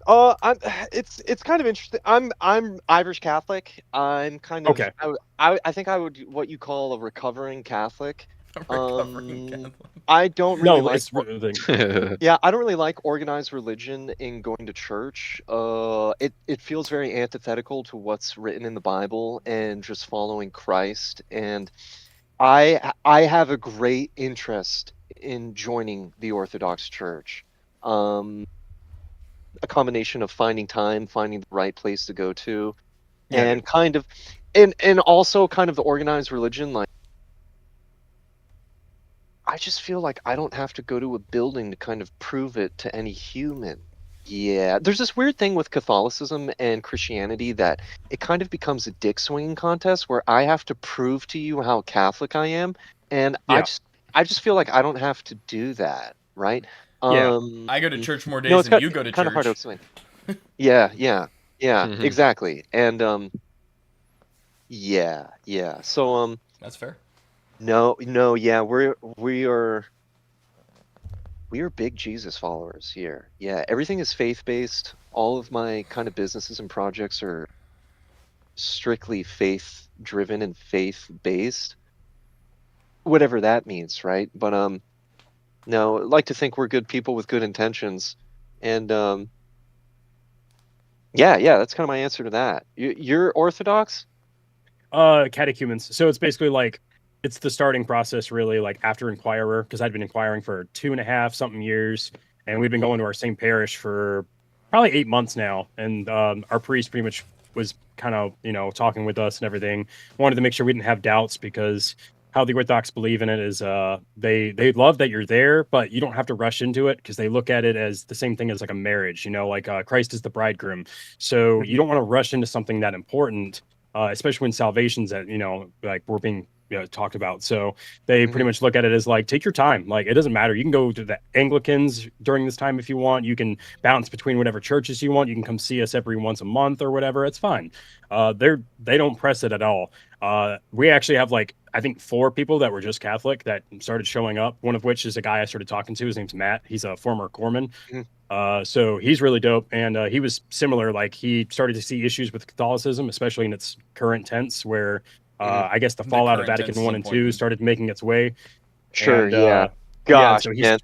S3: It's kind of interesting. I'm Irish Catholic. I'm kind of
S4: Okay.
S3: I think I would what you call a recovering Catholic.
S2: Recovering Catholic.
S3: I don't really
S4: No,
S3: like.
S4: it's the thing.
S3: Yeah, I don't really like organized religion in going to church. It feels very antithetical to what's written in the Bible and just following Christ. And I have a great interest in joining the Orthodox Church. A combination of finding time, finding the right place to go to,
S4: Yeah,
S3: and kind of, and also kind of the organized religion. Like, I just feel like I don't have to go to a building to kind of prove it to any human. Yeah, there's this weird thing with Catholicism and Christianity that it kind of becomes a dick swinging contest where I have to prove to you how Catholic I am, and
S4: Yeah.
S3: I just feel like I don't have to do that, right?
S4: Yeah.
S2: I go to church more days
S3: No, it's
S2: than
S3: kind,
S2: you go to
S3: kind of hard to
S2: church.
S3: explain. Yeah,
S1: Mhm.
S3: exactly. And yeah. So
S2: That's fair.
S3: no, yeah, we are big Jesus followers here. Yeah, everything is faith-based. All of my kind of businesses and projects are strictly faith-driven and faith-based. Whatever that means, right? But no, I like to think we're good people with good intentions. And yeah, that's kind of my answer to that. You're Orthodox?
S4: Catechumens. So it's basically like it's the starting process, really, like after Inquirer, because I'd been inquiring for 2.5 something years, and we've been going to our same parish for probably 8 months now. And our priest pretty much was kind of talking with us and everything. Wanted to make sure we didn't have doubts, because how the Orthodox believe in it is they love that you're there, but you don't have to rush into it, because they look at it as the same thing as like a marriage. Like Christ is the bridegroom, so you don't want to rush into something that important. Especially when salvation's at, like we're being talked about. So they pretty much look at it as like, take your time. Like, it doesn't matter. You can go to the Anglicans during this time if you want. You can bounce between whatever churches you want. You can come see us every once a month or whatever. It's fine. They don't press it at all. We actually have like, I think 4 people that were just Catholic that started showing up. One of which is a guy I started talking to. His name's Matt. He's a former corpsman. So he's really dope. And he was similar. Like, he started to see issues with Catholicism, especially in its current tense, where I guess the fallout of
S2: current tense
S4: Vatican
S2: is
S4: I and II
S2: important.
S4: started making its way.
S3: Sure,
S4: And,
S3: yeah. Gosh,
S4: so he's,
S3: man.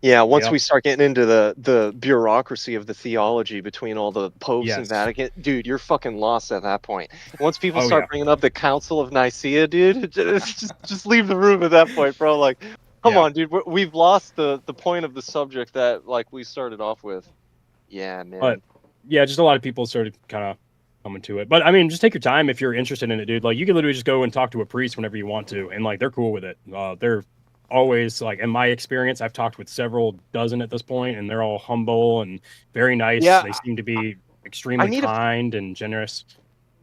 S3: Yeah, once
S4: Yep.
S3: we start getting into the bureaucracy of the theology between all the popes and
S4: Yes.
S3: Vatican, dude, you're fucking lost at that point. Once people
S4: Oh,
S3: start
S4: yeah.
S3: bringing up the Council of Nicaea, dude, just leave the room at that point, bro. Like, come
S4: Yeah.
S3: on, dude, we've lost the point of the subject that like we started off with. Yeah, man.
S4: But yeah, just a lot of people started kind of coming to it. But I mean, just take your time if you're interested in it, dude. Like, you can literally just go and talk to a priest whenever you want to, and like they're cool with it. They're always, like, in my experience, I've talked with several dozen at this point, and they're all humble and very nice.
S3: Yeah,
S4: They seem to be extremely
S3: need a-
S4: kind and generous.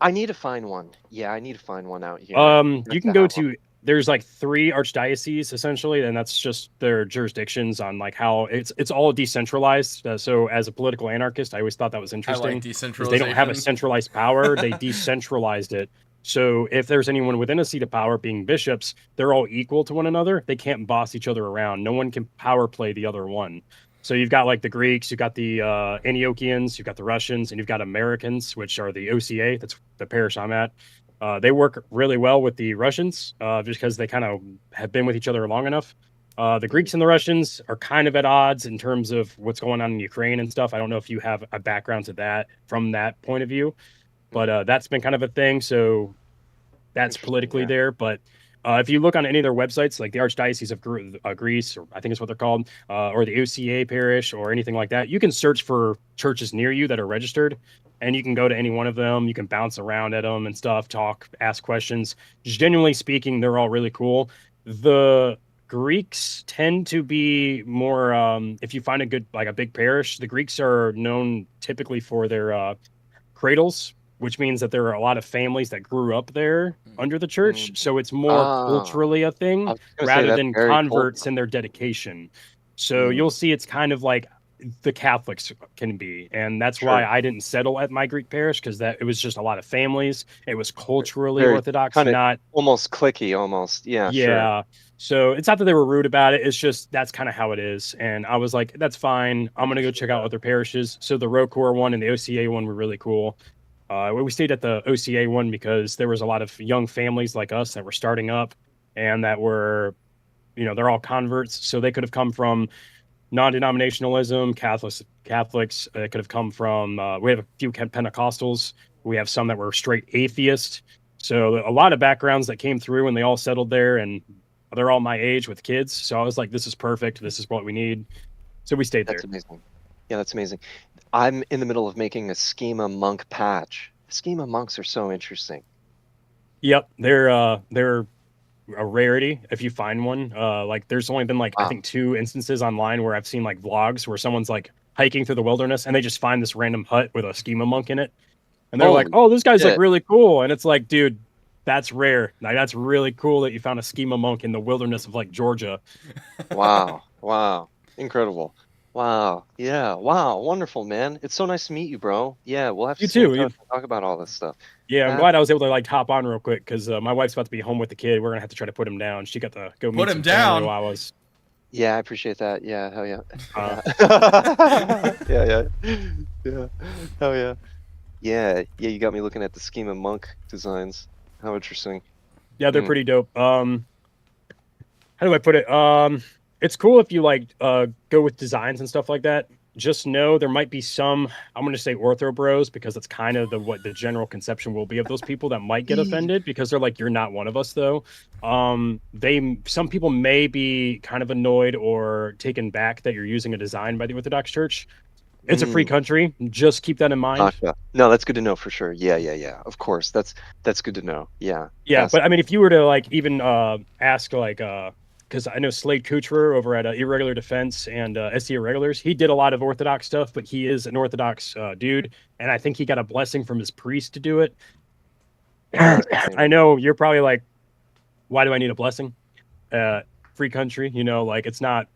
S3: I need to find one. Yeah, I need to find one out here.
S4: You can go to, there's like 3 archdioceses essentially, and that's just their jurisdictions on like how it's all decentralized. So as a political anarchist, I always thought that was
S2: I
S4: interesting.
S2: like
S4: 'Cause
S2: decentralization.
S4: they don't have a centralized power, they decentralized it. So if there's anyone within a seat of power, being bishops, they're all equal to one another. They can't boss each other around. No one can power play the other one. So you've got like the Greeks, you've got the Antiochians, you've got the Russians, and you've got Americans, which are the OCA. That's the parish I'm at. They work really well with the Russians, just because they kind of have been with each other long enough. The Greeks and the Russians are kind of at odds in terms of what's going on in Ukraine and stuff. I don't know if you have a background to that from that point of view, but that's been kind of a thing. So that's politically there. But If you look on any of their websites, like the Archdiocese of Greece, or I think is what they're called, or the OCA parish, or anything like that, you can search for churches near you that are registered, and you can go to any one of them. You can bounce around at them and stuff, talk, ask questions. Genuinely speaking, they're all really cool. The Greeks tend to be more, if you find a good, like a big parish, the Greeks are known typically for their cradles, which means that there are a lot of families that grew up there under the church.
S3: Mm.
S4: So it's more
S3: Ah,
S4: culturally a
S3: I
S4: thing
S3: was gonna say
S4: rather
S3: that's
S4: than
S3: very
S4: converts
S3: cultural.
S4: and their dedication. So
S3: Mm,
S4: you'll see it's kind of like the Catholics can be. And that's why
S3: sure.
S4: I didn't settle at my Greek parish, because that it was just a lot of families. It was culturally
S3: Very
S4: Orthodox,
S3: kind of
S4: not
S3: almost clicky, almost. Yeah, sure.
S4: yeah. So it's not that they were rude about it. It's just that's kind of how it is. And I was like, that's fine.
S3: I
S4: I'm gonna go
S3: appreciate
S4: check out
S3: that.
S4: other parishes. So the Rocor one and the OCA one were really cool. We stayed at the OCA one because there was a lot of young families like us that were starting up and that were, they're all converts. So they could have come from non-denominationalism, Catholics. It could have come from. We have a few Pentecostals. We have some that were straight atheist. So a lot of backgrounds that came through, and they all settled there, and they're all my age with kids. So I was like, this is perfect. This is what we need. So we stayed
S3: That's
S4: there.
S3: amazing. Yeah, that's amazing. I'm in the middle of making a schema monk patch. Schema monks are so interesting.
S4: Yep, they're a rarity if you find one. Like there's only been like I
S3: Wow.
S4: think 2 instances online where I've seen like vlogs where someone's like hiking through the wilderness and they just find this random hut with a schema monk in it. And they're like,
S3: Holy
S4: "Oh, this guy's like
S3: shit.
S4: really cool." And it's like, dude, that's rare. Like that's really cool that you found a schema monk in the wilderness of like Georgia.
S3: Wow. Wow. Incredible. Wow. Yeah. Wow. Wonderful, man. It's so nice to meet you, bro. Yeah, we'll have to
S4: You
S3: stay in
S4: too.
S3: touch and talk about all this stuff.
S4: Yeah, I'm
S3: That,
S4: glad I was able to like hop on real quick because my wife's about to be home with the kid. We're gonna have to try to put him down. She got to go
S2: Put
S4: meet
S2: him
S4: some family
S2: down.
S4: while I was.
S3: yeah, I appreciate that. Yeah, hell yeah.
S4: Uh,
S3: Yeah. Yeah, yeah. Yeah. Hell yeah. Yeah. Yeah, you got me looking at the schema monk designs. How interesting.
S4: yeah, they're
S3: Hmm.
S4: pretty dope. How do I put it? It's cool if you like go with designs and stuff like that. Just know there might be some, I'm going to say ortho bros, because that's kind of what the general conception will be of those people that might get offended because they're like, you're not one of us though. Some people may be kind of annoyed or taken back that you're using a design by the Orthodox Church. It's a free
S3: Mm.
S4: country. Just keep that in mind.
S3: Gotcha. No, that's good to know for sure. Yeah, yeah, yeah. Of course. That's good to know. Yeah.
S4: Yeah, but I mean, if you were to like even ask like because I know Slade Kucherer over at Irregular Defense and SC Irregulars, he did a lot of Orthodox stuff, but he is an Orthodox dude, and I think he got a blessing from his priest to do it.
S3: That's
S4: I
S3: fascinating.
S4: know you're probably like, why do I need a blessing? Free country, like it's not,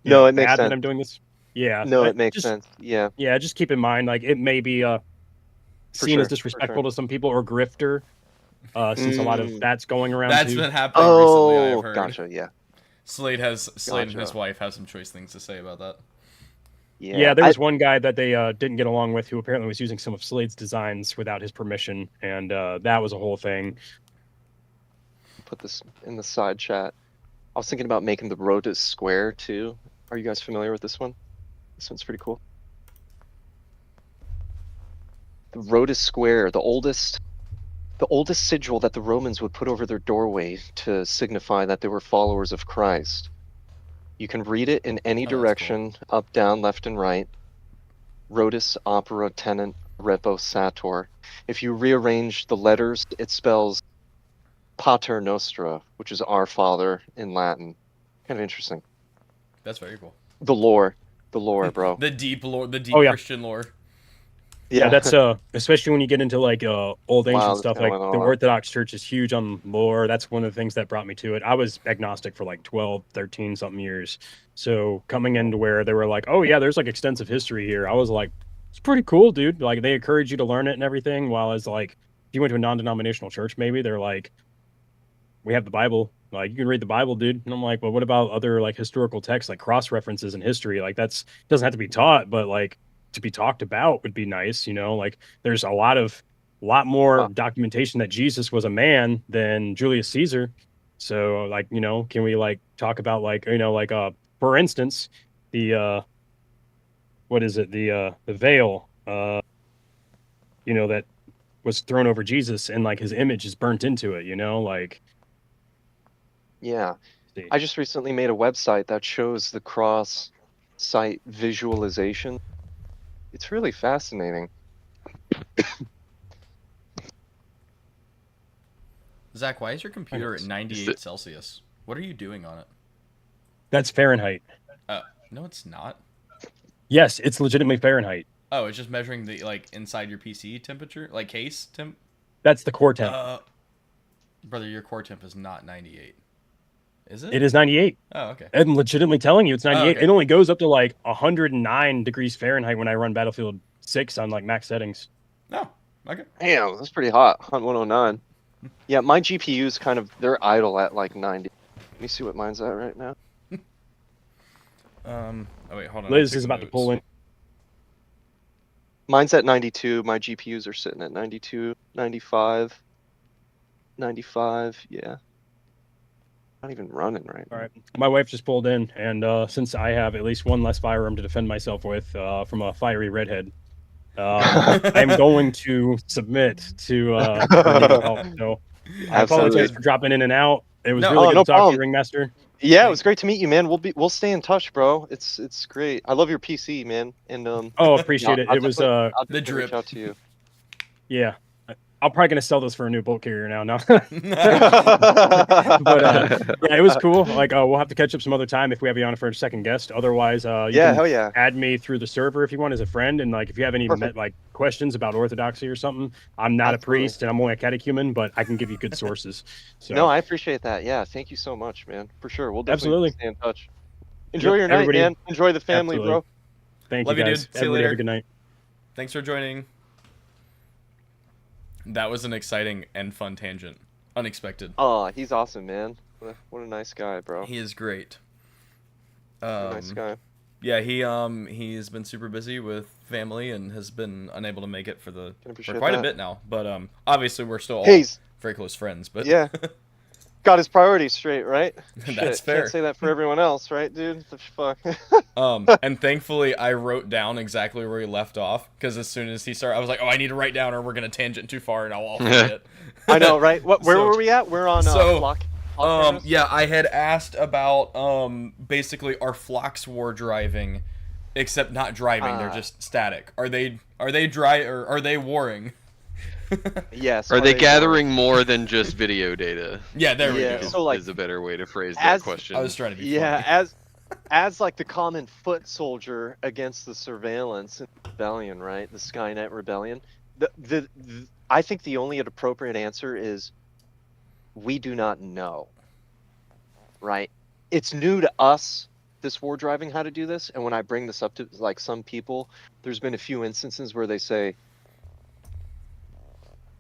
S3: No, it makes
S4: bad that
S3: sense.
S4: I'm doing this. Yeah,
S3: No,
S4: but
S3: it makes sense. Yeah,
S4: just keep in mind like it may be
S3: for
S4: seen as
S3: sure. For
S4: disrespectful
S3: sure.
S4: to some people or grifter, since a lot of
S3: Mm.
S4: that's going around
S2: That's
S4: too.
S2: been happening recently, I have
S3: Oh,
S2: heard.
S3: gotcha. Yeah.
S2: Slade and his
S3: Gotcha.
S2: wife have some choice things to say about that.
S3: Yeah.
S4: Yeah, there was one guy that they didn't get along with who apparently was using some of Slade's designs without his permission, and that was a whole thing.
S3: Put this in the side chat. I was thinking about making the Rhoda square too. Are you guys familiar with this one? This one's pretty cool. The Rhoda square, the oldest sigil that the Romans would put over their doorway to signify that they were followers of Christ. You can read it in any
S2: Oh, that's cool.
S3: direction, up, down, left, and right. Rhodus, opera, tenant, repo, sator. If you rearrange the letters, it spells Pater Nostra, which is Our Father in Latin. Kind of interesting.
S2: That's very cool.
S3: The lore, bro.
S2: The deep lore, the deep
S4: Oh, yeah.
S2: Christian lore.
S4: Yeah, that's especially when you get into like old ancient
S3: Wow, that's
S4: stuff.
S3: kinda
S4: Like
S3: went
S4: the
S3: on.
S4: Orthodox Church is huge on lore. That's one of the things that brought me to it. I was agnostic for like 12, 13 something years. So coming into where they were like, oh yeah, there's like extensive history here. I was like, it's pretty cool, dude. Like they encourage you to learn it and everything. While as like if you went to a non-denominational church, maybe they're like, we have the Bible. Like you can read the Bible, dude. And I'm like, well, what about other like historical texts, like cross references in history? Like doesn't have to be taught, but like to be talked about would be nice. Like there's a lot more documentation that Jesus was a man than Julius Caesar. So like, can we like talk about like, for instance, the what is it? The veil, that was thrown over Jesus and like his image is burnt into it, like
S3: Yeah.
S4: See.
S3: I just recently made a website that shows the cross-site visualization. It's really fascinating.
S2: Zach, why is your computer at
S4: Is
S2: 98 Celsius? What are you doing on it?
S4: That's Fahrenheit.
S2: No, it's not.
S4: Yes, it's legitimately Fahrenheit.
S2: Oh, it's just measuring the like inside your PC temperature, like case temp.
S4: That's the core temp.
S2: Brother, your core temp is not 98. Is it?
S4: It is 98.
S2: Oh, okay.
S4: I'm legitimately telling you it's 98.
S2: okay.
S4: It only goes up to like 109 degrees Fahrenheit when I run Battlefield 6 on like max settings.
S2: No. Okay.
S3: Damn, that's pretty hot on 109. Yeah, my GPU's kind of, they're idle at like 90. Let me see what mine's at right now.
S2: Oh wait, hold on.
S4: Liz is about to pull in.
S3: Mine's at 92. My GPUs are sitting at 92, 95, 95. Yeah. Not even running right now.
S4: All right. My wife just pulled in, and since I have at least one less firearm to defend myself with from a fiery redhead, I'm going to submit to her need of help. So I apologize for dropping in and out. It was really good to talk to you, Ringmaster.
S3: Yeah, it was great to meet you, man. We'll stay in touch, bro. It's great. I love your PC, man. And
S4: appreciate it. It was
S3: I'll
S2: the drip.
S3: reach out to you.
S4: Yeah. I'm probably gonna sell this for a new bolt carrier now. No, but yeah, it was cool. Like, we'll have to catch up some other time if we have you on for a second guest. Otherwise, you can
S3: hell yeah.
S4: add me through the server if you want as a friend. And like, if you have any like questions about orthodoxy or something, I'm not a priest and I'm only a catechumen, but I can give you good sources. So.
S3: No, I appreciate that. Yeah, thank you so much, man. For sure, we'll definitely stay in touch. Enjoy your night, man. Enjoy the family, bro.
S4: Thank
S2: Love
S4: you, guys.
S2: Dude. See you later.
S4: Have a good night.
S2: Thanks for joining. That was an exciting and fun tangent. Unexpected.
S3: Oh, he's awesome, man. What a nice guy, bro.
S2: He is great.
S3: Nice guy.
S2: Yeah, he's been super busy with family and has been unable to make it for quite a bit now. But obviously we're still all very close friends. But
S3: yeah, got his priorities straight, right?
S2: That's fair.
S3: Can't say that for everyone else, right, dude? The fuck.
S2: And thankfully I wrote down exactly where he left off, because as soon as he started, I was like, oh, I need to write down or we're gonna tangent too far and I'll forget.
S3: I know, right? Where were we at? We're on Flock.
S2: Yeah, I had asked about basically are flocks war driving, except not driving, they're just static. Are they dry or are they warring?
S3: Yes.
S1: Are they gathering more than just video data?
S2: Yeah, there we go.
S3: So, like,
S1: is a better way to phrase that question.
S2: I was trying to be funny.
S3: as like the common foot soldier against the surveillance and rebellion, right? The Skynet rebellion. I think the only appropriate answer is we do not know. Right? It's new to us, this war driving, how to do this, and when I bring this up to like some people, there's been a few instances where they say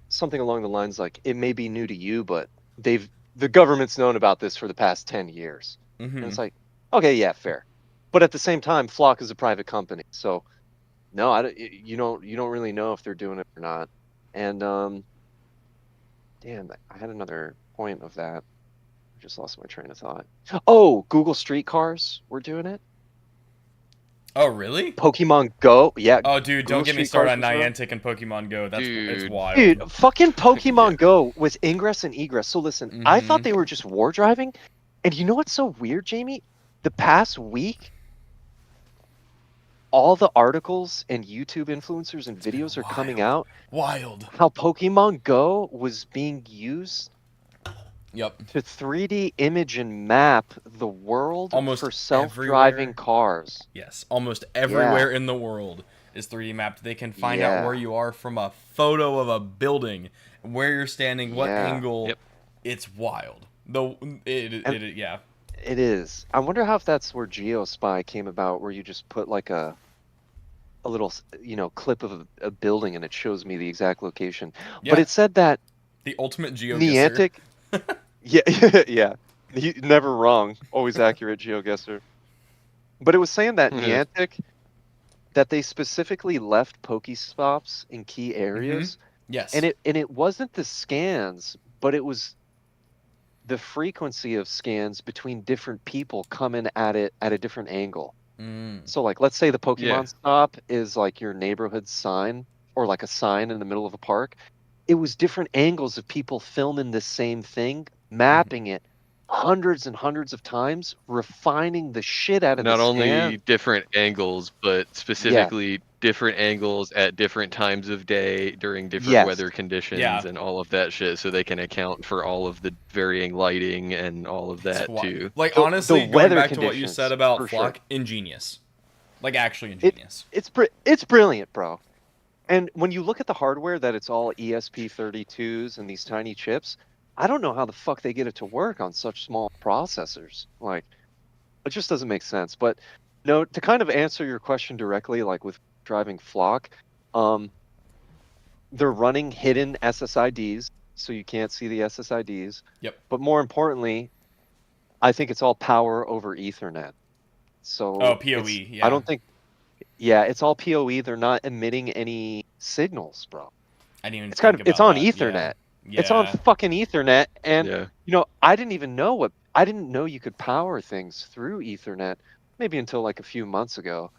S3: something along the lines like, it may be new to you, but the government's known about this for the past 10 years.
S2: Mm-hmm.
S3: And it's like, okay, yeah, fair. But at the same time, Flock is a private company, so no, you don't really know if they're doing it or not. And damn, I had another point of that. I just lost my train of thought. Oh, Google Streetcars, we're doing it.
S2: Oh, really?
S3: Pokemon Go, yeah.
S2: Oh, dude, don't get me started on Niantic and Pokemon Go. It's wild.
S3: Dude, fucking Pokemon Go with ingress and egress. So listen, I thought they were just war driving, and you know what's so weird, Jamie? The past week, all the articles and YouTube influencers and videos are coming out.
S2: Wild.
S3: How Pokemon Go was being used.
S2: Yep.
S3: To 3D image and map the world
S2: almost
S3: for self-driving cars.
S2: Yes, almost everywhere in the world is 3D mapped. They can find out where you are from a photo of a building, where you're standing, what angle. Yep. It's wild. Yeah.
S3: It is. I wonder how if that's where GeoSpy came about, where you just put like a little, clip of a building and it shows me the exact location. Yeah. But it said that
S2: the ultimate
S3: Niantic. Yeah. Never wrong. Always accurate GeoGuessr. But it was saying that Niantic, that they specifically left Pokestops in key areas.
S2: Yes.
S3: And it wasn't the scans, but it was the frequency of scans between different people coming at it at a different angle. So like, let's say the Pokemon stop is like your neighborhood sign or like a sign in the middle of a park. It was different angles of people filming the same thing, mapping it hundreds and hundreds of times, refining the shit out of
S1: Not
S3: the
S1: only
S3: scan.
S1: different angles, but
S3: Yeah.
S1: specifically different angles at different times of day during different
S3: Yes.
S1: weather conditions
S2: Yeah.
S1: and all of that shit, so they can account for all of the varying lighting and all of
S2: It's
S1: that too.
S2: like
S3: The
S2: honestly, going
S3: weather
S2: back to what you said
S3: conditions,
S2: about
S3: for sure.
S2: flock, ingenious. Like actually ingenious.
S3: It's brilliant, bro. And when you look at the hardware, that it's all ESP32s and these tiny chips, I don't know how the fuck they get it to work on such small processors. Like, it just doesn't make sense. But no, to kind of answer your question directly, like with driving flock, they're running hidden SSIDs, so you can't see the SSIDs.
S2: Yep.
S3: But more importantly, I think it's all power over Ethernet. So
S2: Oh, PoE.
S3: it's-
S2: Yeah.
S3: I don't think. Yeah, it's all PoE. They're not emitting any signals, bro.
S2: I didn't even
S3: It's
S2: think
S3: kind of it's
S2: about
S3: on
S2: that.
S3: Ethernet.
S2: Yeah.
S3: It's on fucking Ethernet, and
S1: Yeah.
S3: you know, I didn't know you could power things through Ethernet maybe until like a few months ago.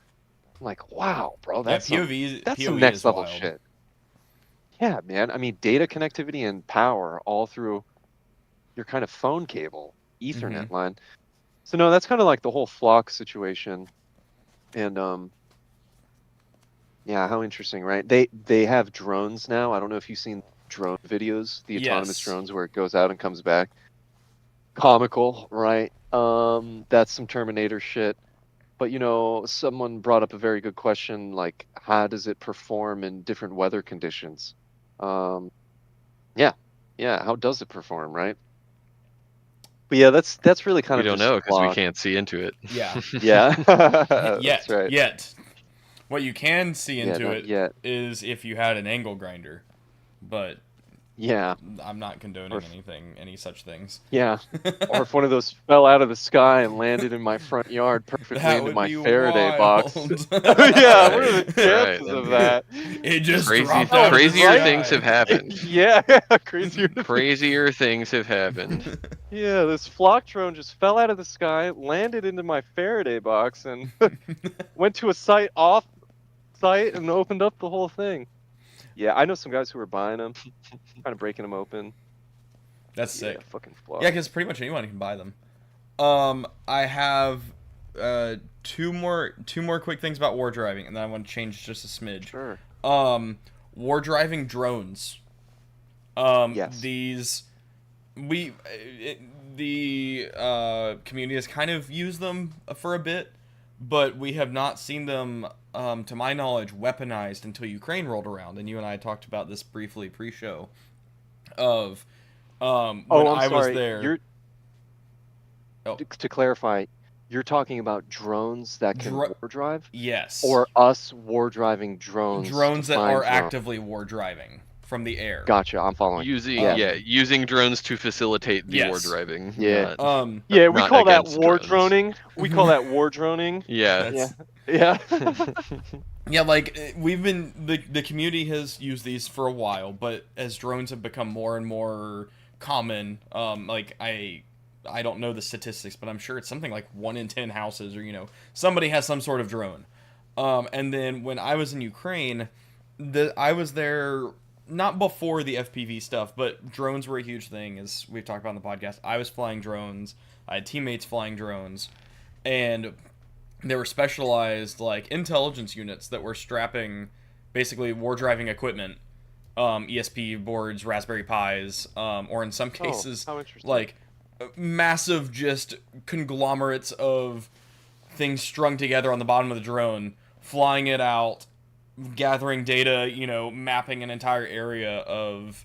S3: I'm like, wow, bro, that's some
S2: PoE
S3: next
S2: is
S3: level
S2: wild.
S3: shit. Yeah, man. I mean, data connectivity and power all through your kind of phone cable, Ethernet line. So no, that's kind of like the whole flock situation. And yeah, how interesting, right? They have drones now. I don't know if you've seen drone videos, the autonomous
S2: Yes.
S3: drones where it goes out and comes back. Comical, right? That's some Terminator shit. But you know, someone brought up a very good question, like how does it perform in different weather conditions? Yeah, how does it perform, right? But yeah, that's really kind
S1: We
S3: of
S1: don't
S3: just
S1: know because we
S3: flock.
S1: can't see into it.
S2: Yeah.
S3: Yeah, that's right.
S2: Yet. What you can see
S3: Yeah,
S2: into
S3: not
S2: it
S3: yet.
S2: is if you had an angle grinder, but
S3: Yeah,
S2: I'm not condoning
S3: Or if-
S2: any such things.
S3: yeah. Or if one of those fell out of the sky and landed in my front yard perfectly
S2: That
S3: into
S2: would
S3: my
S2: be
S3: Faraday box.
S2: wild.
S3: Yeah, what are the
S1: Right,
S3: chances of that?
S2: It just
S1: Crazy,
S2: dropped out of the
S1: crazier
S2: sky.
S1: things have happened.
S3: Yeah, crazier.
S1: Crazier things have happened.
S3: Yeah, this flock drone just fell out of the sky, landed into my Faraday box, and went to a site off site and opened up the whole thing. Yeah, I know some guys who were buying them, kind of breaking them open.
S2: That's
S3: Yeah,
S2: sick.
S3: fucking flock.
S2: Yeah, because pretty much anyone can buy them. I have two more quick things about war driving, and then I want to change just a smidge.
S3: Sure.
S2: War driving drones.
S3: Yes.
S2: The community has kind of used them for a bit, but we have not seen them, to my knowledge, weaponized until Ukraine rolled around. And you and I talked about this briefly pre-show. Of when
S3: I'm
S2: I was
S3: sorry.
S2: there.
S3: To clarify, you're talking about drones that can war drive,
S2: Yes.
S3: or us war driving drones.
S2: Drones
S3: to
S2: that
S3: find
S2: are
S3: drones?
S2: actively war driving from the air.
S3: Gotcha. I'm following.
S1: Using drones to facilitate the war
S2: Yes.
S1: driving.
S3: Yeah.
S1: not-
S3: Yeah, we
S1: not
S3: call that
S1: against
S3: war
S1: drones.
S3: droning. We call that war droning.
S1: Yeah.
S3: Yeah.
S2: Yeah, like the community has used these for a while, but as drones have become more and more common, like I don't know the statistics, but I'm sure it's something like 1 in 10 houses, or somebody has some sort of drone. And then when I was in Ukraine, I was there not before the FPV stuff, but drones were a huge thing, as we've talked about on the podcast. I was flying drones. I had teammates flying drones, and they were specialized like intelligence units that were strapping basically war driving equipment, ESP boards, Raspberry Pis, or in some cases
S3: how interesting.
S2: like massive just conglomerates of things strung together on the bottom of the drone, flying it out, gathering data, mapping an entire area of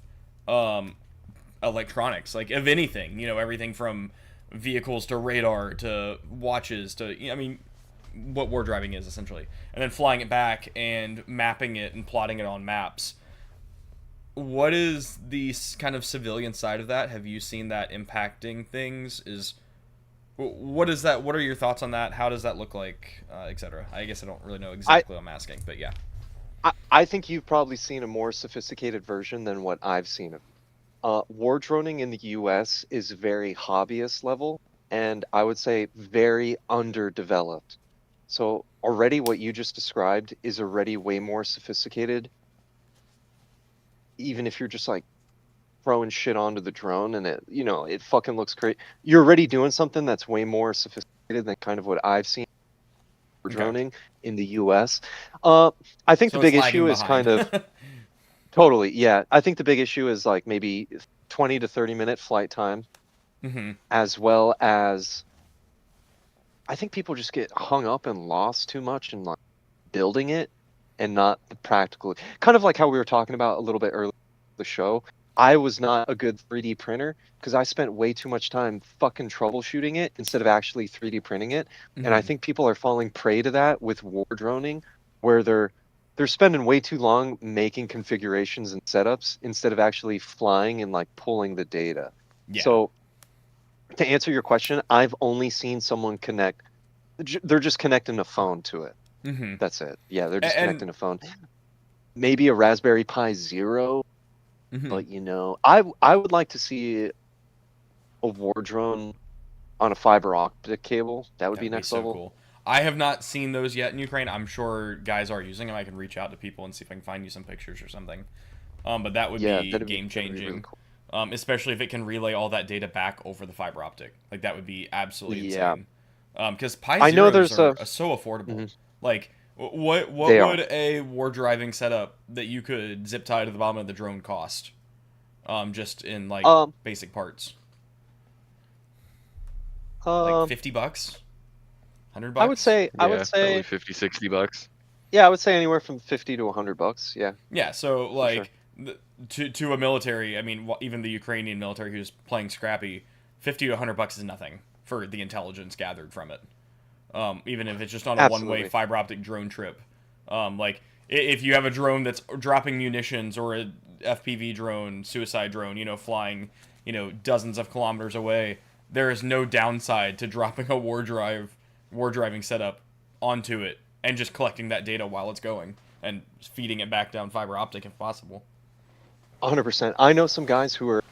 S2: electronics, like of anything, everything from vehicles to radar to watches to what war driving is essentially, and then flying it back and mapping it and plotting it on maps. What is the kind of civilian side of that? Have you seen that impacting things? What is that? What are your thoughts on that? How does that look like, etc.? I guess I don't really know exactly what I'm asking, but yeah.
S3: I think you've probably seen a more sophisticated version than what I've seen. War droning in the U.S. is very hobbyist level, and I would say very underdeveloped. So already what you just described is already way more sophisticated. Even if you're just like throwing shit onto the drone, and it fucking looks great. You're already doing something that's way more sophisticated than kind of what I've seen for
S2: Okay.
S3: droning in the U.S. I think
S2: So
S3: the
S2: it's
S3: big issue
S2: lagging
S3: is kind of
S2: behind.
S3: totally, yeah. I think the big issue is like maybe 20 to 30-minute flight time,
S2: Mm-hmm.
S3: as well as I think people just get hung up and lost too much in like building it and not the practical. Kind of like how we were talking about a little bit earlier in the show. I was not a good 3D printer because I spent way too much time fucking troubleshooting it instead of actually 3D printing it. And I
S2: Mhm.
S3: think people are falling prey to that with war droning, where they're spending way too long making configurations and setups instead of actually flying and like pulling the data.
S2: Yeah.
S3: So to answer your question, I've only seen someone connect. They're just connecting a phone to it.
S2: Mm-hmm.
S3: That's it. Yeah, they're just
S2: And
S3: connecting a phone. Maybe a Raspberry Pi Zero,
S2: mhm.
S3: but I would like to see a war drone on a fiber optic cable. That would be
S2: That'd be
S3: next
S2: so
S3: level.
S2: cool. I have not seen those yet in Ukraine. I'm sure guys are using them. I can reach out to people and see if I can find you some pictures or something. But that would
S3: Yeah,
S2: be
S3: that'd
S2: game
S3: be really
S2: changing.
S3: cool.
S2: Especially if it can relay all that data back over the fiber optic. Like that would be absolutely
S3: Yeah.
S2: insane. Because Pi
S3: I know
S2: Zeros
S3: there's
S2: are so affordable.
S3: Mhm.
S2: Like what
S3: They are.
S2: would a war driving setup that you could zip tie to the bottom of the drone cost? Just in like
S3: Um
S2: basic parts. Like
S3: um
S2: $50, $100.
S3: I would say
S1: Yeah, probably 50, $60.
S3: yeah, I would say anywhere from 50 to $100. Yeah,
S2: Yeah, so
S3: for sure.
S2: like to a military, I mean, even the Ukrainian military who's playing Scrappy, $50 to $100 is nothing for the intelligence gathered from it. Even if it's just on a one-way
S3: Absolutely.
S2: fiber optic drone trip. Like if you have a drone that's dropping munitions or a FPV drone, suicide drone, flying, dozens of kilometers away, there is no downside to dropping a war driving setup onto it and just collecting that data while it's going and feeding it back down fiber optic if possible.
S3: 100%. I know some guys who are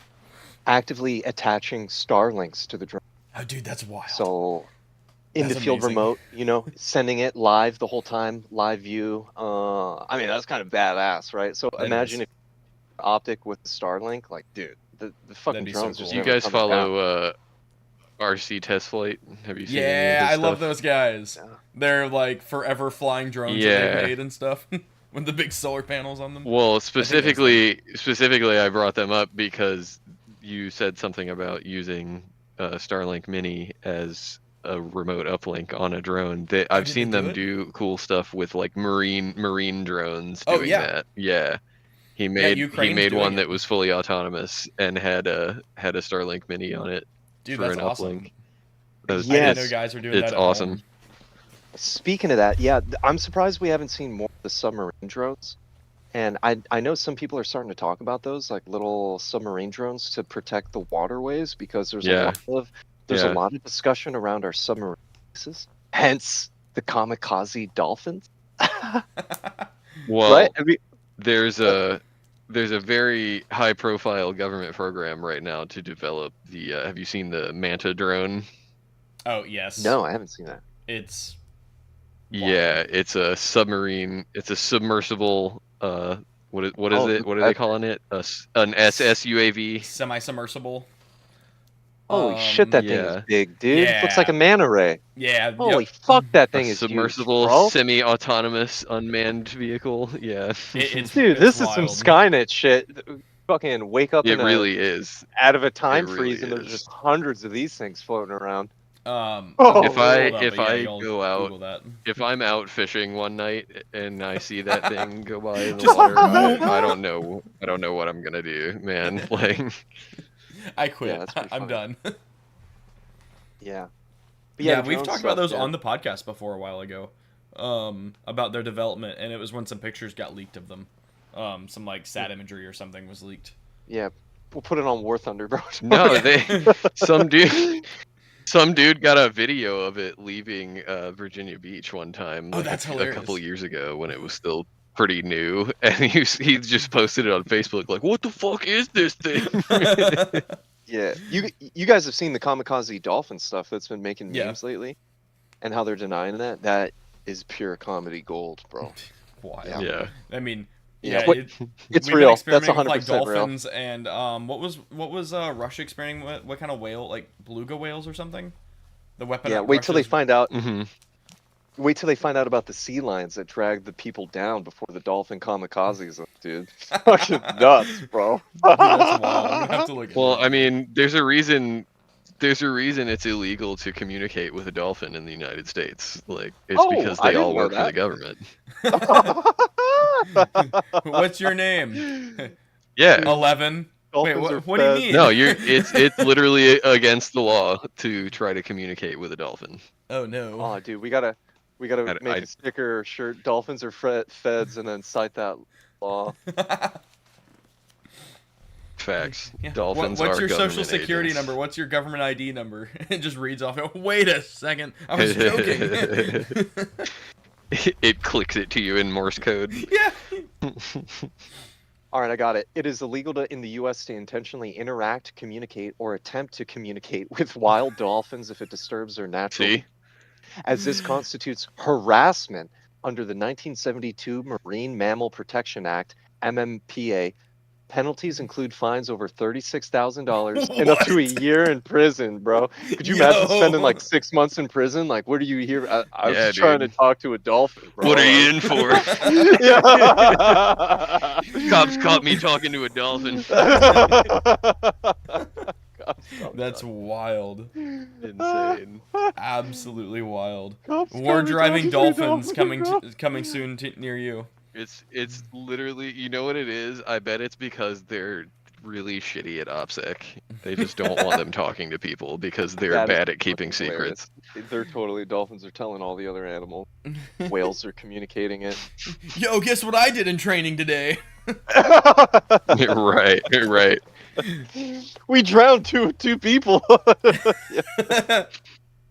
S3: actively attaching Starlinks to the drone.
S2: Oh, dude, that's wild.
S3: So in
S2: That's
S3: the field
S2: amazing.
S3: remote, sending it live the whole time, live view. I mean, that's kind of badass, right? So
S2: That
S3: imagine
S2: is.
S3: if optic with the Starlink, like, dude, the fucking
S2: Be so
S3: drones
S2: cool.
S3: just
S1: Do you
S3: never
S1: guys
S3: coming down.
S1: follow RC Test Flight? Have you seen any of
S2: Yeah,
S1: his
S2: I
S1: stuff?
S2: love those guys.
S3: Yeah.
S2: They're like forever flying drones that
S1: Yeah.
S2: they've made and stuff with the big solar panels on them.
S1: Well,
S2: think that's
S1: specifically, I brought them up because you said something about using Starlink Mini as a remote uplink on a drone. I've
S2: did
S1: seen
S2: they do
S1: them
S2: it?
S1: do cool stuff with like marine drones
S2: Oh,
S1: doing
S2: yeah.
S1: that. Yeah. He
S2: Ukraine's
S1: made
S2: doing
S1: one
S2: it.
S1: that was fully autonomous and had a Starlink Mini on it
S2: Dude,
S1: for
S2: that's
S1: an
S2: awesome.
S1: uplink. That was-
S2: I didn't
S3: Yes.
S2: know guys were doing
S1: it's
S2: that at
S1: awesome.
S2: home.
S3: Speaking of that, yeah, I'm surprised we haven't seen more of the submarine drones. And I know some people are starting to talk about those, like little submarine drones to protect the waterways, because there's
S1: Yeah.
S3: a
S1: Yeah.
S3: lot of discussion around our submarine bases. Hence the kamikaze dolphins.
S1: Well,
S3: Right? I mean,
S1: there's a very high profile government program right now to develop the have you seen the Manta drone?
S2: Oh, yes.
S3: no, I haven't seen that.
S2: It's
S1: Yeah, it's a submarine. It's a submersible. What is
S3: Oh,
S1: it? What are they calling it? An SS UAV.
S2: semi-submersible.
S3: Holy shit, that thing is
S1: yeah.
S3: big, dude. Looks like a manta ray.
S2: Yeah.
S3: Holy
S2: Yep.
S3: fuck, that
S1: A
S3: thing is huge,
S1: submersible,
S3: bro.
S1: semi-autonomous, unmanned vehicle. Yeah.
S2: It's
S3: Dude,
S2: it's
S3: this is some
S2: wild.
S3: Skynet shit. Fucking wake up
S1: It really is.
S3: out of a time
S1: really
S3: freeze, and there's
S1: is.
S3: just hundreds of these things floating around.
S2: Oh,
S1: If I-
S2: hold up,
S1: if
S2: but yeah,
S1: I
S2: you'll
S1: go out-
S2: Google that.
S1: If I'm out fishing one night and I see that thing go by in the
S2: Just-
S1: water, I don't know. I don't know what I'm gonna do, man. Like,
S2: I quit.
S3: that's pretty
S2: I'm
S3: funny.
S2: done.
S3: Yeah. But
S2: Yeah,
S3: the
S2: we've
S3: drone
S2: talked about
S3: stuff,
S2: those
S3: yeah.
S2: on the podcast before a while ago, about their development, and it was when some pictures got leaked of them. Some like sat imagery or something was leaked.
S3: Yeah, we'll put it on War Thunder, bro.
S1: no, some dude got a video of it leaving Virginia Beach one time,
S2: Oh,
S1: like
S2: that's
S1: a couple
S2: hilarious.
S1: years ago when it was still pretty new, and he just posted it on Facebook like, "What the fuck is this thing?"
S3: Yeah, you guys have seen the kamikaze dolphin stuff that's been making
S2: Yeah.
S3: memes lately, and how they're denying that. That is pure comedy gold, bro.
S2: Wild.
S3: Yeah.
S1: Yeah.
S2: I mean, Yeah,
S3: What-
S2: it,
S3: It's
S2: we've been
S3: real. That's
S2: experimenting with like
S3: 100% real.
S2: dolphins and what was Russia experimenting with? What kind of whale? Like beluga whales or something? The weapon.
S3: Yeah, wait till they
S2: Russia's...
S3: find out.
S1: Hmm.
S3: Wait till they find out about the sea lions that drag the people down before the dolphin kamikazes them, dude. Fucking nuts, bro.
S2: Dude, that's wild. I'm gonna have to look into
S1: Well,
S2: that
S1: I
S2: more.
S1: mean, there's a reason. There's a reason it's illegal to communicate with a dolphin in the United States. Like, it's
S3: Oh,
S1: because
S3: I
S1: they all
S3: didn't know
S1: work for the
S3: that.
S1: government.
S2: What's your name?
S1: Yeah.
S2: 11. Wait,
S3: Dolphins are
S2: what do you
S3: fed.
S2: mean?
S1: No, it's literally against the law to try to communicate with a dolphin.
S2: Oh no.
S3: Oh, dude, we gotta make a sticker or shirt. Dolphins are feds, and then cite that law.
S1: Facts.
S2: Yeah.
S1: Dolphins
S2: What's
S1: are
S2: your social
S1: government
S2: security
S1: agents.
S2: number? What's your government ID number? It just reads off. Wait a second. I was joking.
S1: It clicks it to you in Morse code.
S2: Yeah.
S3: All right, I got it. It is illegal in the U.S. to intentionally interact, communicate, or attempt to communicate with wild dolphins if it disturbs their natural.
S1: See?
S3: As this constitutes harassment under the 1972 Marine Mammal Protection Act, MMPA. Penalties include fines over $36,000 and up to a year in prison, bro. Could you imagine spending like 6 months in prison? Like, what are you here? I was
S1: Yeah,
S3: just trying to
S1: dude.
S3: talk to a dolphin, bro.
S1: What are you in for?
S3: Yeah.
S1: Cops caught me talking to a dolphin.
S2: That's wild.
S1: Insane.
S2: Absolutely wild.
S3: Cops
S2: War
S3: caught me
S2: driving
S3: talking to a
S2: dolphins
S3: dolphin,
S2: coming soon near you.
S1: It's literally, you know what it is? I bet it's because they're really shitty at OPSEC. They just don't want them talking to people because they're
S3: That is
S1: bad at keeping
S3: fucking hilarious.
S1: secrets.
S3: They're totally dolphins are telling all the other animals. Whales are communicating it.
S2: Yo, guess what I did in training today?
S1: Right, right.
S3: We drowned two people.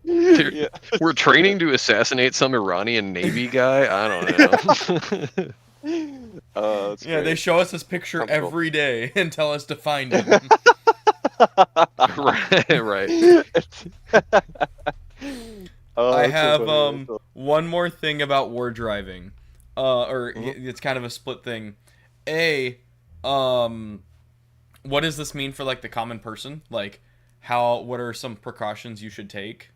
S1: Dude,
S3: Yeah.
S1: we're training to assassinate some Iranian Navy guy? I don't know.
S3: That's
S2: Yeah, they
S3: great.
S2: show us this picture
S3: Comfortable.
S2: every day and tell us to find him.
S1: Right, right.
S3: Oh,
S2: I
S3: that's so
S2: have
S3: funny.
S2: one more thing about war driving. It's kind of a split thing. What does this mean for like the common person? Like what are some precautions you should take?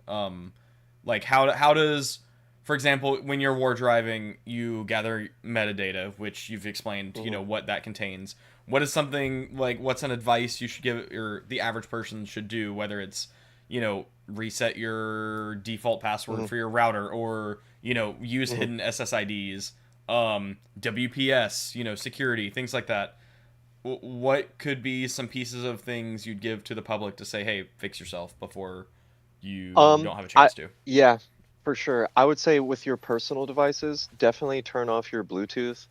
S2: Like how does, for example, when you're war driving, you gather metadata, which you've explained, you know, what that contains. What is something like, what's an advice you should give, or the average person should do, whether it's, you know, reset your default password for your router, or, you know, use hidden SSIDs, WPS, you know, security, things like that. What could be some pieces of things you'd give to the public to say, hey, fix yourself before you don't have a chance to?
S3: Yeah, for sure. I would say with your personal devices, definitely turn off your Bluetooth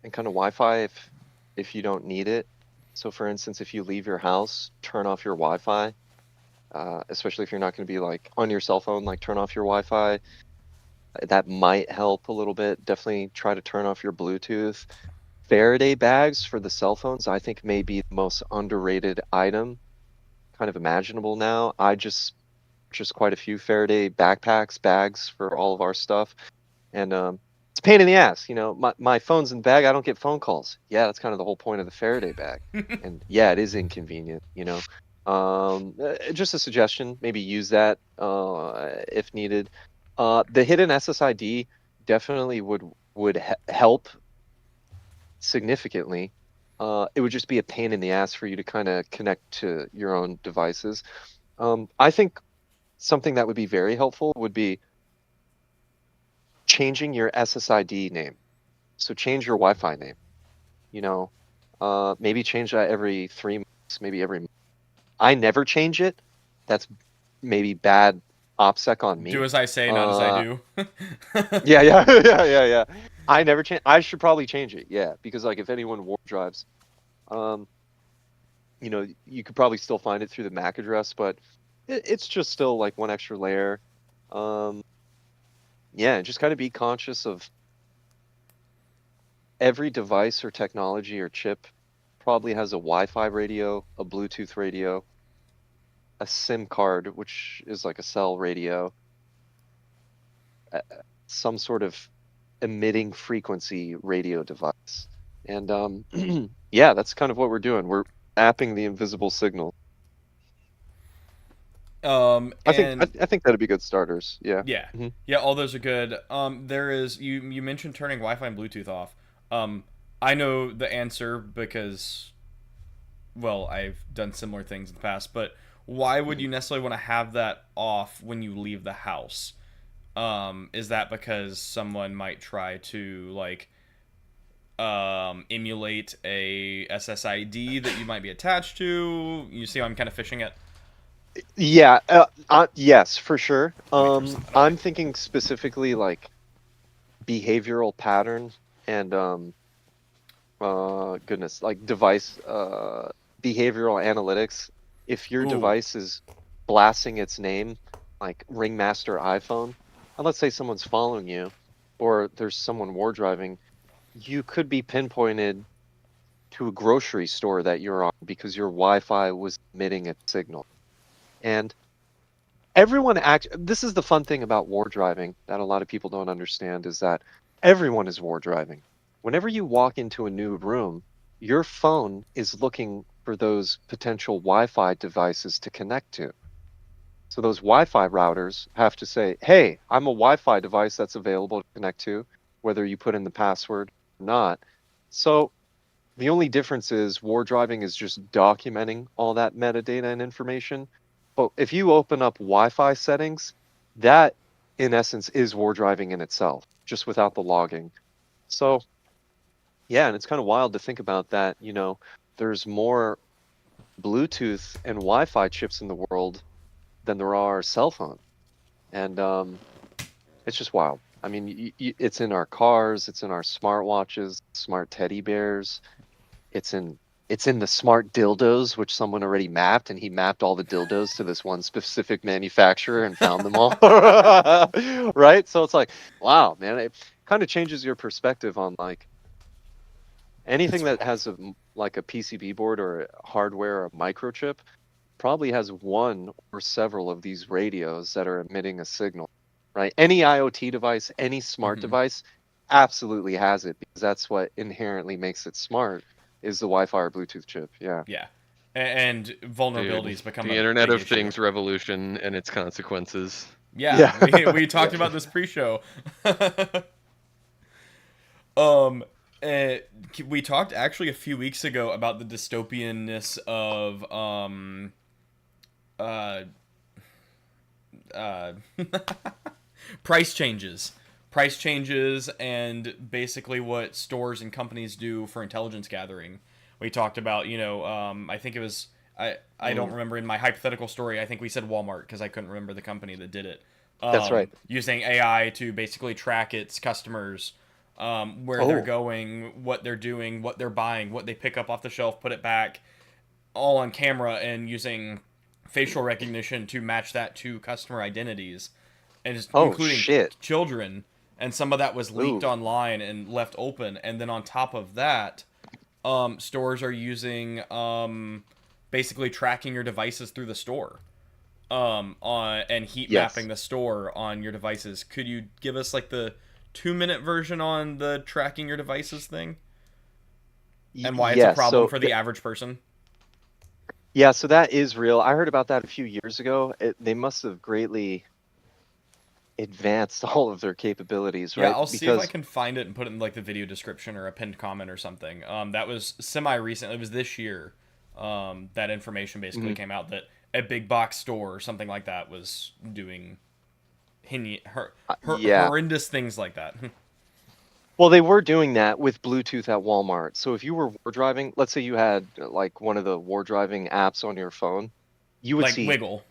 S3: and kind of Wi-Fi if you don't need it. So for instance, if you leave your house, turn off your Wi-Fi, especially if you're not going to be like on your cell phone, like turn off your Wi-Fi. That might help a little bit. Definitely try to turn off your Bluetooth. Faraday bags for the cell phones, I think, may be the most underrated item kind of imaginable now. I just quite a few Faraday bags for all of our stuff. And it's a pain in the ass. You know, my phone's in the bag. I don't get phone calls. Yeah, that's kind of the whole point of the Faraday bag. And yeah, it is inconvenient, you know. Just a suggestion, maybe use that if needed. The hidden SSID definitely would help significantly. It would just be a pain in the ass for you to kind of connect to your own devices. I think something that would be very helpful would be changing your SSID name. So change your Wi-Fi name. You know, maybe change that every 3 months, maybe every month. I never change it. That's maybe bad OPSEC on me.
S2: Do as I say, not as I do.
S3: Yeah. I never change. I should probably change it. Yeah, because like if anyone war drives, you know, you could probably still find it through the MAC address, but it's just still like one extra layer. Yeah, just kind of be conscious of every device or technology or chip probably has a Wi-Fi radio, a Bluetooth radio, a SIM card, which is like a cell radio, some sort of emitting frequency radio device. And yeah, that's kind of what we're doing. We're mapping the invisible signal.
S2: And
S3: I think that'd be good starters. Yeah.
S2: yeah,
S3: Mhm.
S2: yeah, all those are good. There is you mentioned turning Wi-Fi and Bluetooth off. I know the answer because, well, I've done similar things in the past. But why would
S3: Mhm.
S2: you necessarily want to have that off when you leave the house? Is that because someone might try to like emulate a SSID that you might be attached to? You see how I'm kind of fishing it?
S3: Yeah, yes, for sure.
S2: Let me throw something away.
S3: I'm thinking specifically like behavioral pattern and goodness, like device behavioral analytics. If your
S2: Ooh.
S3: device is blasting its name, like ringmaster iPhone, and let's say someone's following you, or there's someone war driving, you could be pinpointed to a grocery store that you're on because your Wi-Fi was emitting a signal. And this is the fun thing about war driving that a lot of people don't understand is that everyone is war driving. Whenever you walk into a new room, your phone is looking for those potential Wi-Fi devices to connect to. So those Wi-Fi routers have to say, "Hey, I'm a Wi-Fi device that's available to connect to, whether you put in the password or not." So the only difference is war driving is just documenting all that metadata and information. But if you open up Wi-Fi settings, that in essence is war driving in itself, just without the logging. So yeah, and it's kind of wild to think about that, there's more Bluetooth and Wi-Fi chips in the world than there are cell phones. And it's just wild. I mean, it's in our cars, it's in our smartwatches, smart teddy bears. It's in the smart dildos, which someone already mapped, and he mapped all the dildos to this one specific manufacturer and found them all. Right? So it's like, wow, man, it kind of changes your perspective on like anything
S4: It's
S3: that has like a PCB board or a hardware or a microchip probably has one or several of these radios that are emitting a signal, right? Any IoT device, any smart
S2: Mm-hmm.
S3: device absolutely has it because that's what inherently makes it smart is the Wi-Fi or Bluetooth chip. Yeah.
S2: Yeah, and
S1: Dude,
S2: vulnerabilities become
S1: the
S2: a
S1: Internet
S2: big
S1: of
S2: issue.
S1: Things revolution and its consequences.
S2: Yeah,
S3: Yeah.
S2: we talked
S3: Yeah.
S2: about this pre-show. um, uh, we talked actually a few weeks ago about the dystopianness of uh, uh, price changes, and basically what stores and companies do for intelligence gathering. We talked about, I think it was I don't
S3: Mm,
S2: remember in my hypothetical story. I think we said Walmart because I couldn't remember the company that did it.
S3: that's right.
S2: Using AI to basically track its customers, where they're
S3: Oh,
S2: going, what they're doing, what they're buying, what they pick up off the shelf, put it back, all on camera, and using facial recognition to match that to customer identities, and just
S3: oh
S2: including
S3: shit.
S2: children. And some of that was leaked
S3: Ooh,
S2: online and left open. And then on top of that, stores are using basically tracking your devices through the store, on and heat mapping
S3: yes.
S2: the store on your devices. Could you give us like the 2-minute version on the tracking your devices thing and why it's a
S3: Yes.
S2: problem for the average person?
S3: Yeah, so that is real. I heard about that a few years ago. They must have greatly advanced all of their capabilities,
S2: Yeah,
S3: right?
S2: I'll see if I
S3: Because
S2: can find it and put it in like the video description or a pinned comment or something. That was semi recent. It was this year. That information basically
S3: mhm,
S2: came out that a big box store or something like that was doing
S3: yeah.
S2: horrendous things like that.
S3: Well, they were doing that with Bluetooth at Walmart. So if you were war driving, let's say you had like one of the war driving apps on your phone, you would
S2: Like
S3: see,
S2: Wiggle.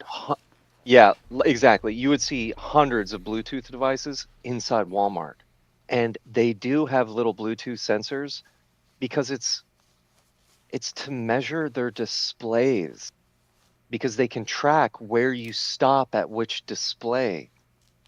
S3: yeah, exactly. You would see hundreds of Bluetooth devices inside Walmart. And they do have little Bluetooth sensors because it's to measure their displays because they can track where you stop at which display.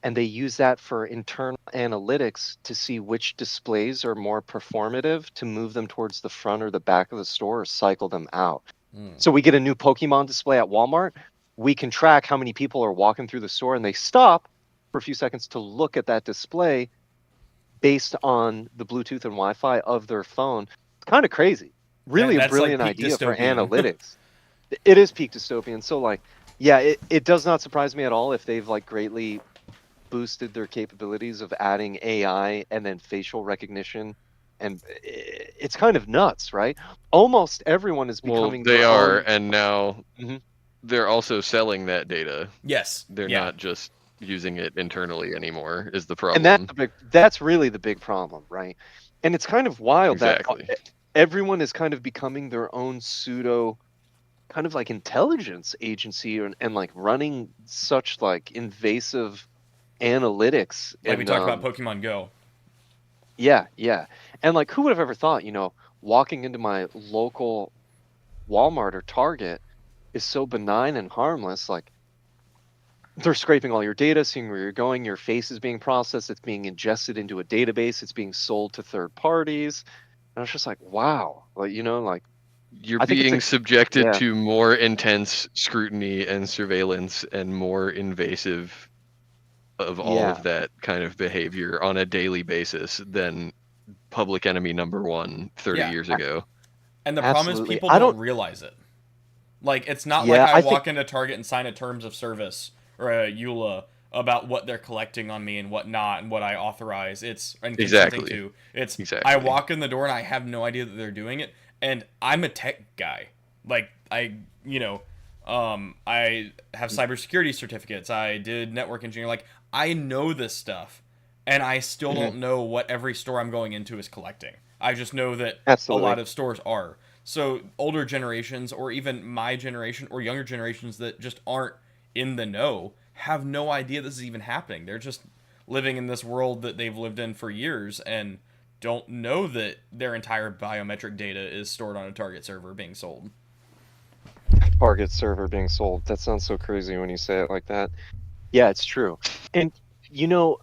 S3: And they use that for internal analytics to see which displays are more performative to move them towards the front or the back of the store or cycle them out.
S2: Mm.
S3: So we get a new Pokemon display at Walmart. We can track how many people are walking through the store and they stop for a few seconds to look at that display based on the Bluetooth and Wi-Fi of their phone. kind of crazy. Really a
S2: that's like
S3: brilliant
S2: peak
S3: idea for
S2: dystopian.
S3: analytics. It is peak dystopian. So like, yeah, it does not surprise me at all if they've like greatly boosted their capabilities of adding AI and then facial recognition. And it's kind of nuts, right? Almost everyone is
S1: Well,
S3: becoming
S1: they
S3: their
S1: are,
S3: own.
S1: and now
S3: Mhm.
S1: they're also selling that data.
S2: Yes.
S1: They're
S2: yeah.
S1: not just using it internally anymore, is the
S3: And that's
S1: problem.
S3: that's really the big problem, right? And it's kind of wild that
S1: Exactly.
S3: everyone is kind of becoming their own pseudo kind of like intelligence agency and like running such like invasive analytics
S2: Like we
S3: and
S2: talked about Pokemon Go.
S3: yeah. And like who would have ever thought, walking into my local Walmart or Target is so benign and harmless. Like they're scraping all your data, seeing where you're going, your face is being processed, it's being ingested into a database, it's being sold to third parties. And I was just like, wow. Like, like
S1: You're
S3: I think it's
S1: being subjected
S3: yeah.
S1: to more intense scrutiny and surveillance and more invasive of all
S3: Yeah,
S1: of that kind of behavior on a daily basis than public enemy number one 30
S2: Yeah.
S1: years ago.
S2: And the problem is
S3: absolutely.
S2: people
S3: I
S2: don't
S3: don't
S2: realize it. Like, it's not like
S3: yeah,
S2: I
S3: I think
S2: walk into Target and sign a terms of service or a EULA about what they're collecting on me and what not and what I authorize. It's and consenting
S1: Exactly.
S2: to. It's I
S1: Exactly.
S2: walk in the door and I have no idea that they're doing it. And I'm a tech guy. Like I have cybersecurity certificates. I did network engineering. Like I know this stuff, and I still don't know what every store I'm going into is collecting. I just know that a
S3: absolutely.
S2: lot of stores are. So older generations, or even my generation, or younger generations that just aren't in the know, have no idea this is even happening. They're just living in this world that they've lived in for years and don't know that their entire biometric data is stored on a Target server being sold.
S3: Target server being sold. That sounds so crazy when you say it like that. Yeah, it's true. And you know,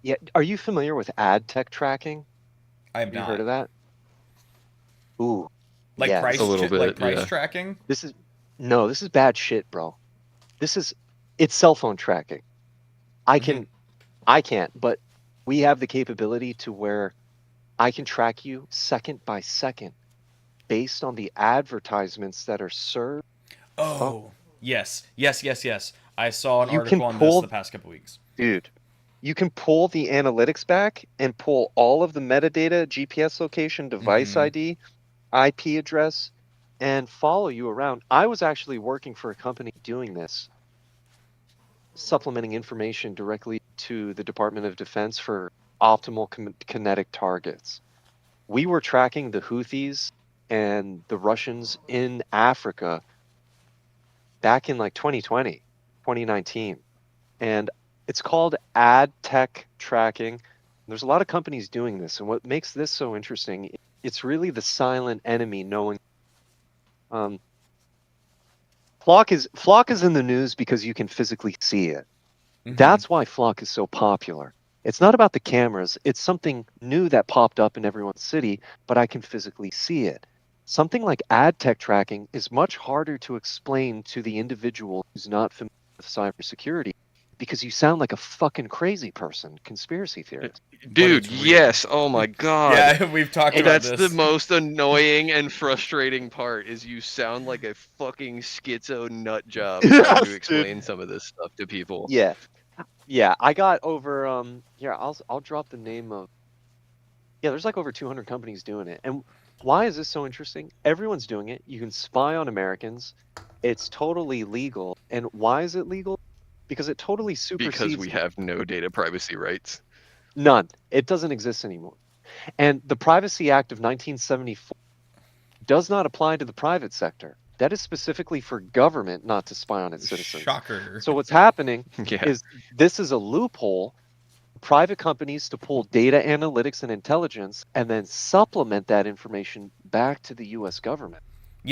S3: yeah, are you familiar with ad tech tracking?
S2: I am
S3: Have you heard
S2: not.
S3: of that? Ooh,
S2: Like
S3: yeah.
S1: A little
S2: like
S1: bit,
S2: price
S1: yeah.
S2: tracking.
S3: This is no, this is bad shit, bro. It's cell phone tracking. I can I can't, but we have the capability to where I can track you second by second based on the advertisements that are served.
S2: Oh, yes. I saw an
S3: You can
S2: article on this the
S3: pull,
S2: past couple weeks.
S3: dude, you can pull the analytics back and pull all of the metadata, GPS location, device
S2: Mm-hmm.
S3: ID, IP address, and follow you around. I was actually working for a company doing this, supplementing information directly to the Department of Defense for optimal kinetic targets. We were tracking the Houthis and the Russians in Africa back in like 2020, 2019. And it's called ad tech tracking. There's a lot of companies doing this. And what makes this so interesting, it's really the silent enemy knowing. Flock is in the news because you can physically see it.
S2: Mm-hmm.
S3: That's why Flock is so popular. It's not about the cameras. It's something new that popped up in everyone's city, but I can physically see it. Something like ad tech tracking is much harder to explain to the individual who's not familiar with cybersecurity because you sound like a fucking crazy person, conspiracy theorist.
S1: Dude,
S2: it's real.
S1: yes. Oh my god.
S2: Yeah, we've talked
S1: And
S2: about
S1: that's
S2: this.
S1: the most annoying and frustrating part is you sound like a fucking schizo nut job trying
S3: Yes,
S1: to
S3: dude.
S1: explain some of this stuff to people.
S3: Yeah. Yeah, I got over here, I'll drop the name of. Yeah, there's like over 200 companies doing it. And why is this so interesting? Everyone's doing it. You can spy on Americans. It's totally legal. And why is it legal? Because it totally
S1: Because
S3: supersedes
S1: we have no data privacy rights.
S3: none. It doesn't exist anymore. And the Privacy Act of 1974 does not apply to the private sector. That is specifically for government not to spy on its citizens.
S2: Shocker.
S3: So what's happening
S1: Yeah.
S3: is this is a loophole for private companies to pull data analytics and intelligence and then supplement that information back to the US government.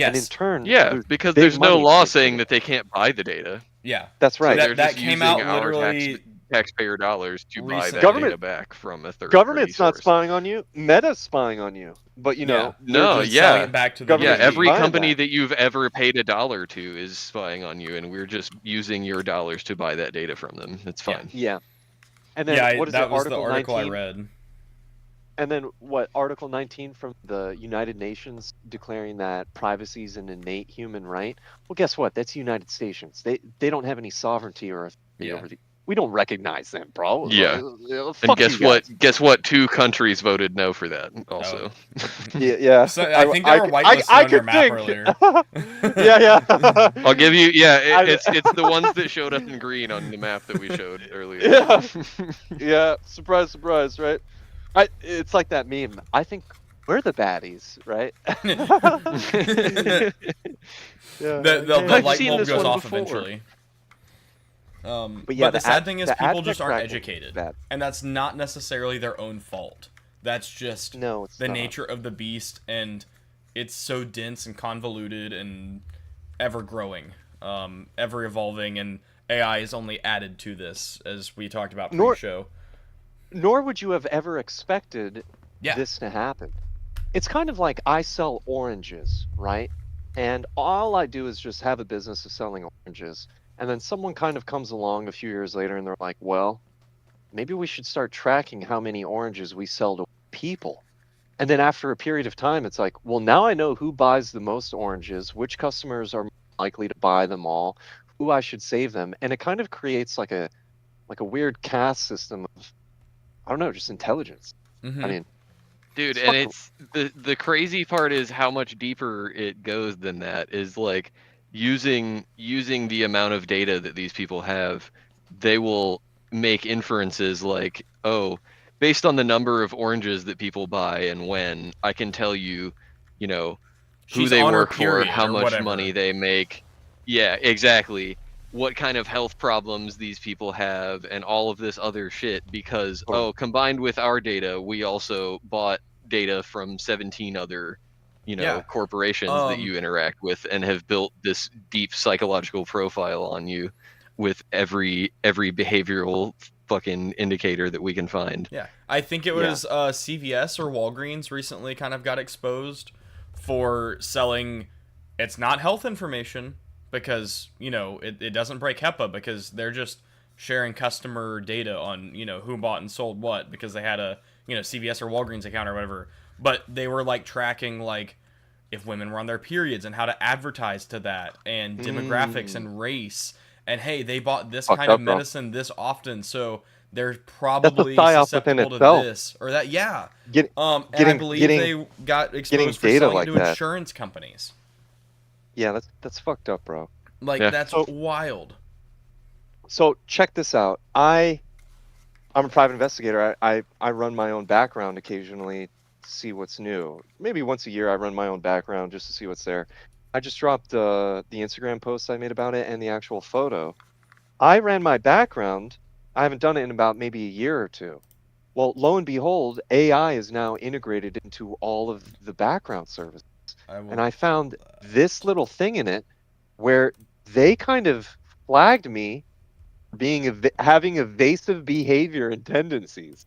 S3: And in
S2: Yes.
S3: turn,
S1: Yeah, because
S3: big
S1: there's no
S3: money
S1: law
S3: takes
S1: saying
S3: it.
S1: that they can't buy the data.
S2: Yeah.
S3: That's
S1: So
S3: right.
S1: they're
S2: That
S1: just
S2: came
S1: using
S2: out
S1: our
S2: literally
S1: taxpayer dollars to buy that
S2: recently.
S1: data
S3: Government
S1: back from a third
S3: government's
S1: party
S3: not
S1: source.
S3: spying on you. Meta's spying on you. But
S2: Yeah.
S3: they're
S1: No,
S3: just
S2: selling
S1: yeah.
S2: it back to the
S1: Yeah,
S3: government's
S2: DoD.
S1: every
S3: buying
S1: company
S3: that.
S1: that you've ever paid $1 to is spying on you, and we're just using your dollars to buy that data from them. It's
S2: Yeah.
S1: fine.
S3: Yeah. And then
S2: Yeah,
S3: what is it?
S2: that was the
S3: Article
S2: article I
S3: 19?
S2: read.
S3: And then what? Article 19 from the United Nations declaring that privacy is an innate human right. Well, guess what? That's United States. They don't have any sovereignty or authority
S2: Yeah.
S3: over the. We don't recognize them, bro.
S1: Yeah. And
S3: Fuck
S1: guess
S3: you guys.
S1: what? Guess what? 2 countries voted no for that. Also,
S3: Yeah.
S2: So I think they were whitelisted
S3: I
S2: on their
S3: could
S2: map
S3: think.
S2: earlier.
S3: Yeah.
S1: I'll give you. Yeah,
S3: I-
S1: it's the ones that showed up in green on the map that we showed earlier.
S3: Yeah. Yeah. Surprise, surprise, right? It's like that meme. I think we're the baddies, right? Yeah.
S2: The
S1: I've
S2: light
S1: seen
S2: bulb
S1: this
S2: goes
S1: one
S2: off
S1: before.
S2: eventually.
S3: But yeah,
S2: the sad thing is
S3: the
S2: people
S3: ad
S2: just
S3: tech
S2: aren't
S3: tracking is
S2: educated,
S3: bad.
S2: and that's not necessarily their own fault. That's just
S3: No, it's
S2: the
S3: not.
S2: nature of the beast, and it's so dense and convoluted and ever growing, ever evolving, and AI is only added to this, as we talked about pre-show.
S3: Nor would you have ever expected
S2: Yeah.
S3: this to happen. It's kind of like I sell oranges, right? And all I do is just have a business of selling oranges. And then someone kind of comes along a few years later and they're like, well, maybe we should start tracking how many oranges we sell to people. And then after a period of time, it's like, well, now I know who buys the most oranges, which customers are likely to buy them all, who I should save them. And it kind of creates like a weird caste system of, I don't know, just intelligence.
S2: Mhm.
S3: I mean,
S1: Dude,
S3: It's
S1: and it's the crazy part is how much deeper it goes than that. Is like using the amount of data that these people have, they will make inferences like, oh, based on the number of oranges that people buy and when, I can tell you, who
S2: She's
S1: they
S2: on her
S1: work for,
S2: period
S1: how
S2: or
S1: much
S2: whatever.
S1: money they make. Yeah, exactly. What kind of health problems these people have and all of this other shit because
S3: Totally.
S1: combined with our data, we also bought data from 17 other
S2: Yeah.
S1: corporations that you interact with and have built this deep psychological profile on you with every behavioral fucking indicator that we can find.
S2: Yeah, I think it was CVS or Walgreens recently kind of got exposed for selling. It's not health information because it doesn't break HEPA because they're just sharing customer data on who bought and sold what because they had a CVS or Walgreens account or whatever. But they were like tracking like if women were on their periods and how to advertise to that and demographics and race. And hey, they bought this
S3: Fucked
S2: kind of
S3: up, bro.
S2: medicine this often, so they're probably
S3: psyop within
S2: susceptible to
S3: itself.
S2: this or that. Yeah.
S3: Get-
S2: And I
S3: getting-
S2: believe
S3: getting-
S2: they got
S3: getting
S2: exposed for
S3: data
S2: selling
S3: like
S2: it to
S3: that.
S2: insurance companies.
S3: Yeah, that's fucked up, bro.
S2: Like
S1: Yeah.
S2: that's
S3: So-
S2: wild.
S3: So check this out. I'm a private investigator. I run my own background occasionally to see what's new. Maybe once a year I run my own background just to see what's there. I just dropped the Instagram post I made about it and the actual photo. I ran my background. I haven't done it in about maybe a year or two. Well, lo and behold, AI is now integrated into all of the background services. And I found this little thing in it where they kind of flagged me for having evasive behavior and tendencies.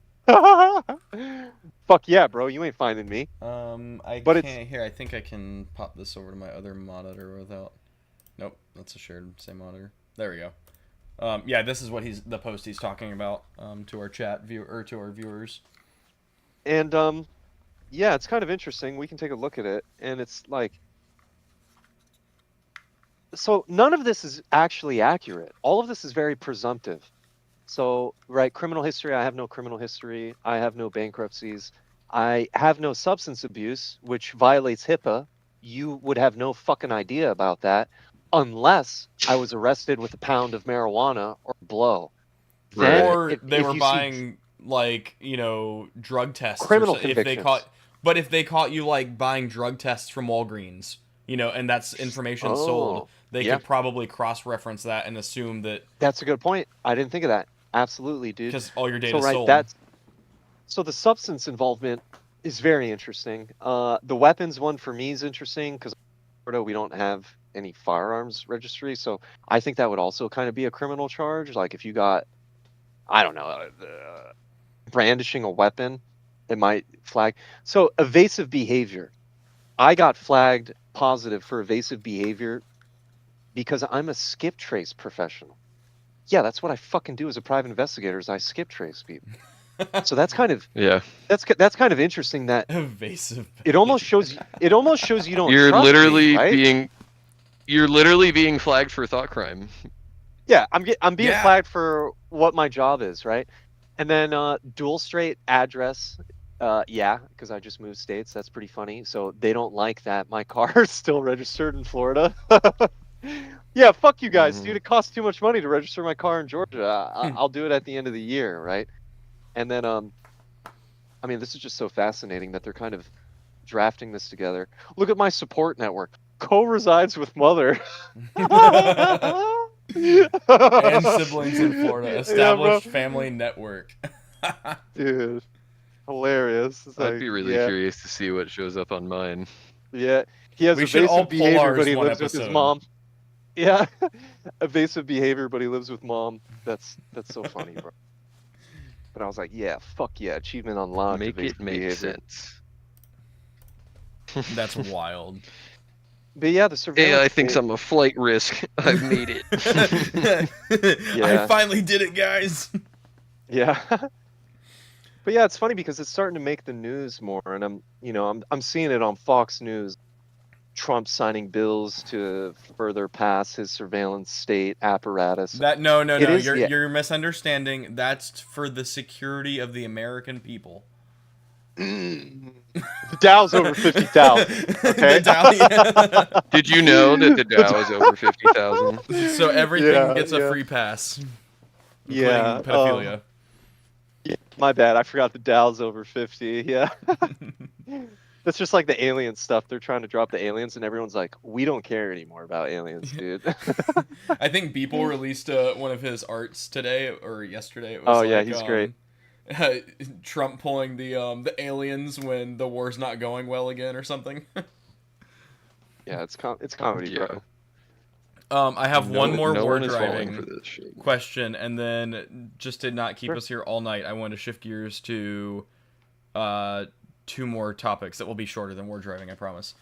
S3: Fuck yeah, bro, you ain't finding me.
S2: I
S3: But
S2: can't hear. I think I can pop this over to my other monitor without. Nope, that's a shared same monitor. There we go. Yeah, this is what the post he's talking about to our chat to our viewers.
S3: And yeah, it's kind of interesting. We can take a look at it, and it's like, so none of this is actually accurate. All of this is very presumptive. So, right, criminal history, I have no criminal history. I have no bankruptcies. I have no substance abuse, which violates HIPAA. You would have no fucking idea about that unless I was arrested with a pound of marijuana or blow. Then
S2: Or
S3: if
S2: they were
S3: you see
S2: buying like drug tests.
S3: Criminal
S2: if they
S3: convictions.
S2: caught you like buying drug tests from Walgreens, and that's information sold, they
S3: yeah.
S2: could probably cross-reference that and assume that
S3: That's a good point. I didn't think of that. Absolutely, dude.
S2: because all your data
S3: So right,
S2: sold.
S3: so the substance involvement is very interesting. The weapons one for me is interesting because we don't have any firearms registry, so I think that would also kind of be a criminal charge. Like if you got, I don't know, brandishing a weapon, it might flag. So evasive behavior. I got flagged positive for evasive behavior because I'm a skip trace professional. Yeah, that's what I fucking do as a private investigator is I skip trace people. So that's kind of
S1: Yeah.
S3: that's kind of interesting that
S2: Evasive.
S3: it almost shows you don't
S1: You're
S3: trust me,
S1: literally
S3: right?
S1: being flagged for thought crime.
S3: Yeah, I'm being
S2: Yeah.
S3: flagged for what my job is, right? And then dual straight address. Yeah, because I just moved states. That's pretty funny. So they don't like that my car is still registered in Florida. Yeah, fuck you guys, dude.
S1: Mhm.
S3: It costs too much money to register my car in Georgia.
S2: Hmm.
S3: I'll do it at the end of the year, right? And then I mean, this is just so fascinating that they're kind of drafting this together. Look at my support network. Co-resides with mother.
S2: And siblings in Florida.
S3: Yeah, bro.
S2: Established family network.
S3: Dude, hilarious. It's
S1: I'd
S3: like,
S1: be really
S3: yeah,
S1: curious to see what shows up on mine.
S3: yeah. He has
S2: We should all
S3: evasive
S2: pull
S3: behavior, but
S2: ours
S3: he
S2: one
S3: lives with his
S2: episode.
S3: mom. Yeah, evasive behavior, but he lives with mom. That's so funny, bro. But I was like, yeah, fuck yeah, achievement unlocked.
S1: Make it
S3: evasive
S1: make
S3: behavior.
S1: sense.
S2: That's wild.
S3: But yeah, the surveillance.
S1: AI thinks
S3: state-
S1: I'm a flight risk. I've made it.
S2: I
S3: Yeah.
S2: finally did it, guys.
S3: Yeah. But yeah, it's funny because it's starting to make the news more, and I'm seeing it on Fox News. Trump signing bills to further pass his surveillance state apparatus.
S2: No,
S3: It is,
S2: you're
S3: yeah.
S2: you're misunderstanding. That's for the security of the American people.
S3: The Dow's over 50,000. Okay.
S2: The Dow, yeah.
S1: Did you know that the Dow is over 50,000?
S2: So everything
S3: Yeah,
S2: gets a
S3: yeah.
S2: free pass, including
S3: Yeah,
S2: pedophilia.
S3: Yeah, my bad. I forgot the Dow's over 50. Yeah. That's just like the alien stuff. They're trying to drop the aliens, and everyone's like, we don't care anymore about aliens, dude.
S2: I think Beeple released one of his arts today or yesterday. It was
S3: Oh,
S2: like,
S3: yeah, he's great.
S2: Trump pulling the aliens when the war's not going well again or something.
S3: Yeah, it's comedy,
S1: Yeah.
S3: bro.
S2: I have one more
S1: no
S2: war
S1: one is falling
S2: driving
S1: for this shit.
S2: question, and then just to not keep
S3: Sure.
S2: us here all night, I want to shift gears to two more topics that will be shorter than war driving, I promise.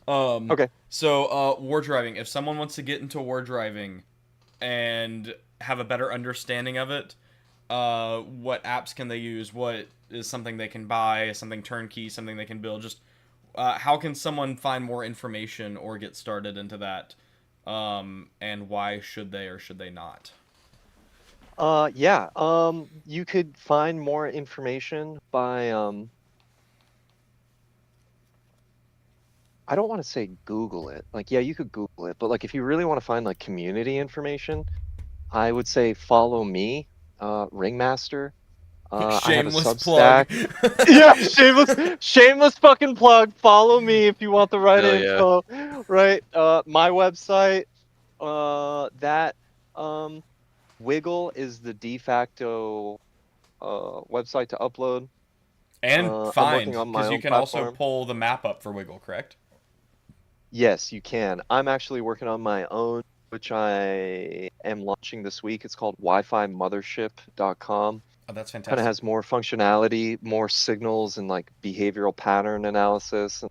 S3: Okay.
S2: So, war driving. If someone wants to get into war driving and have a better understanding of it, what apps can they use? What is something they can buy? Something turnkey? Something they can build? Just how can someone find more information or get started into that? And why should they or should they not?
S3: Yeah. You could find more information by I don't want to say Google it. Like, yeah, you could Google it, but like if you really want to find like community information, I would say follow me, Ringmaster. I have a
S2: Shameless plug.
S3: Substack. Yeah, shameless fucking plug. Follow me if you want the right
S1: Hell yeah.
S3: info. Right. My website, that Wiggle is the de facto website to upload.
S2: And
S3: I'm
S2: find,
S3: working on my
S2: because you
S3: own
S2: can also
S3: platform.
S2: pull the map up for Wiggle, correct?
S3: Yes, you can. I'm actually working on my own, which I am launching this week. It's called WiFiMothership.com.
S2: Oh, that's
S3: Kind of
S2: fantastic.
S3: has more functionality, more signals, and like behavioral pattern analysis, and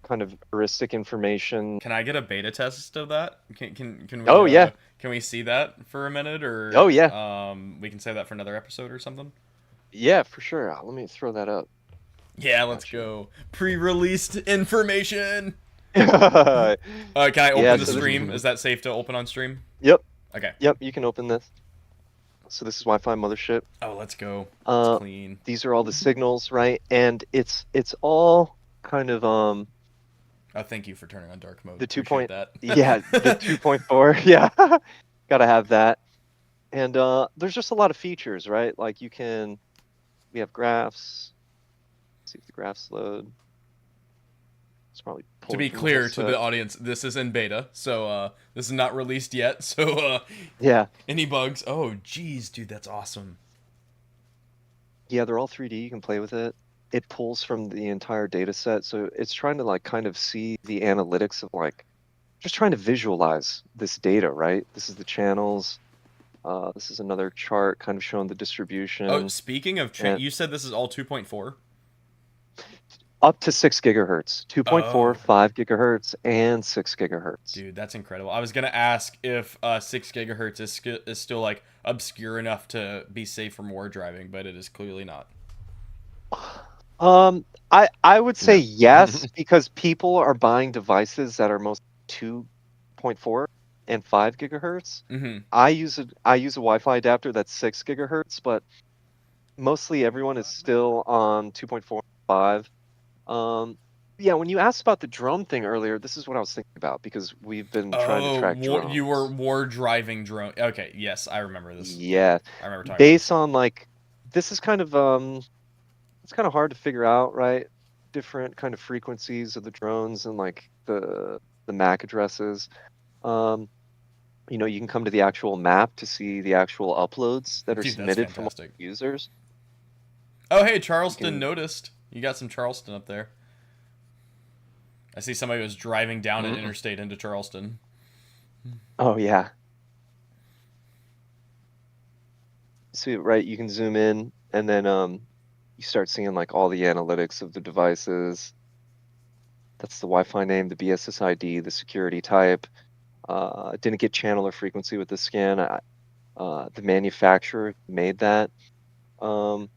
S3: kind of heuristic information.
S2: Can I get a beta test of that? Can we?
S3: Oh, yeah.
S2: Can we see that for a minute, or?
S3: Oh, yeah.
S2: We can save that for another episode or something.
S3: Yeah, for sure. Let me throw that up.
S2: Yeah, let's
S3: Gotcha.
S2: go. Pre-released information.
S3: Yep,
S2: Can I open
S3: Yeah,
S2: the
S3: so this-
S2: stream? Is that safe to open on stream?
S3: Yep.
S2: Okay.
S3: you can open this. So this is Wi-Fi Mothership.
S2: Oh, let's go. It's
S3: Uh,
S2: clean.
S3: these are all the signals, right? And it's all kind of
S2: Oh, thank you for turning on dark mode.
S3: the 2
S2: Appreciate
S3: point-
S2: that.
S3: yeah, the 2.4. Yeah. Gotta have that. And there's just a lot of features, right? Like we have graphs. Let's see if the graphs load. It's probably
S2: To
S3: pulling
S2: be
S3: from
S2: clear
S3: test
S2: to
S3: set.
S2: the audience, this is in beta, so this is not released yet. So
S3: Yeah.
S2: any bugs? Oh, geez, dude, that's awesome.
S3: Yeah, they're all 3D. You can play with it. It pulls from the entire data set. So it's trying to like kind of see the analytics of like just trying to visualize this data, right? This is the channels. This is another chart kind of showing the distribution.
S2: Oh, speaking of,
S3: Yeah.
S2: you said this is all 2.4?
S3: Up to 6 gigahertz, 2.4,
S2: Oh.
S3: 5 gigahertz, and 6 gigahertz.
S2: Dude, that's incredible. I was gonna ask if 6 gigahertz is still like obscure enough to be safe from war driving, but it is clearly not.
S3: I would say
S1: No.
S3: yes, because people are buying devices that are most 2.4 and 5 gigahertz.
S2: Mm-hmm.
S3: I use a Wi-Fi adapter that's 6 gigahertz, but mostly everyone is still on 2.4 and 5. Yeah, when you asked about the drone thing earlier, this is what I was thinking about because we've been trying to
S2: Oh,
S3: track drones.
S2: you were war driving drone. Okay, yes, I remember this.
S3: Yeah,
S2: I remember talking
S3: based on like this is kind of it's kind of hard to figure out, right? Different kind of frequencies of the drones and like the MAC addresses. You know, you can come to the actual map to see the actual uploads that are
S2: Dude, that's
S3: submitted from
S2: fantastic.
S3: users.
S2: Oh, hey, Charleston
S3: can-
S2: noticed. You got some Charleston up there. I see somebody was driving down an
S3: Mhm.
S2: interstate into Charleston.
S3: Oh yeah. See, right, you can zoom in and then you start seeing like all the analytics of the devices. That's the Wi-Fi name, the BSSID, the security type. Didn't get channel or frequency with the scan. The manufacturer made that. So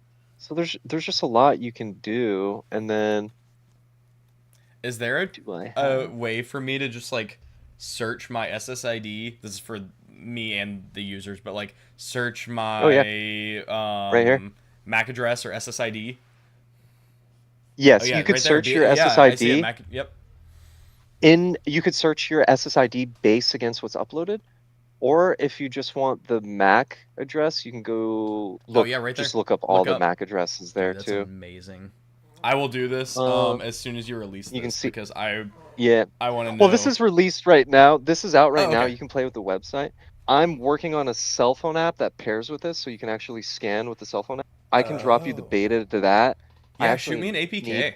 S3: there's just a lot you can do, and then
S2: Is there
S3: do I
S2: a
S3: have?
S2: way for me to just like search my SSID? This is for me and the users, but like search my
S3: Oh yeah, right here.
S2: MAC address or SSID. Oh
S3: Yes,
S2: yeah,
S3: you could
S2: right there.
S3: search your
S2: Yeah, I see it.
S3: SSID
S2: MAC. Yep.
S3: you could search your SSID base against what's uploaded, or if you just want the MAC address, you can go
S2: Oh yeah, right there.
S3: just look up all
S2: Look
S3: the
S2: up.
S3: MAC addresses there
S2: Dude, that's
S3: too.
S2: amazing. I will do this
S3: Um,
S2: as soon as you release
S3: you can
S2: this
S3: see,
S2: because I
S3: yeah.
S2: want to know.
S3: Well, this is released right now. This is out right
S2: Oh,
S3: now.
S2: okay.
S3: You can play with the website. I'm working on a cell phone app that pairs with this, so you can actually scan with the cell phone app. I can drop you the
S2: Oh.
S3: beta to that. I
S2: Yeah, shoot me
S3: actually
S2: an APK.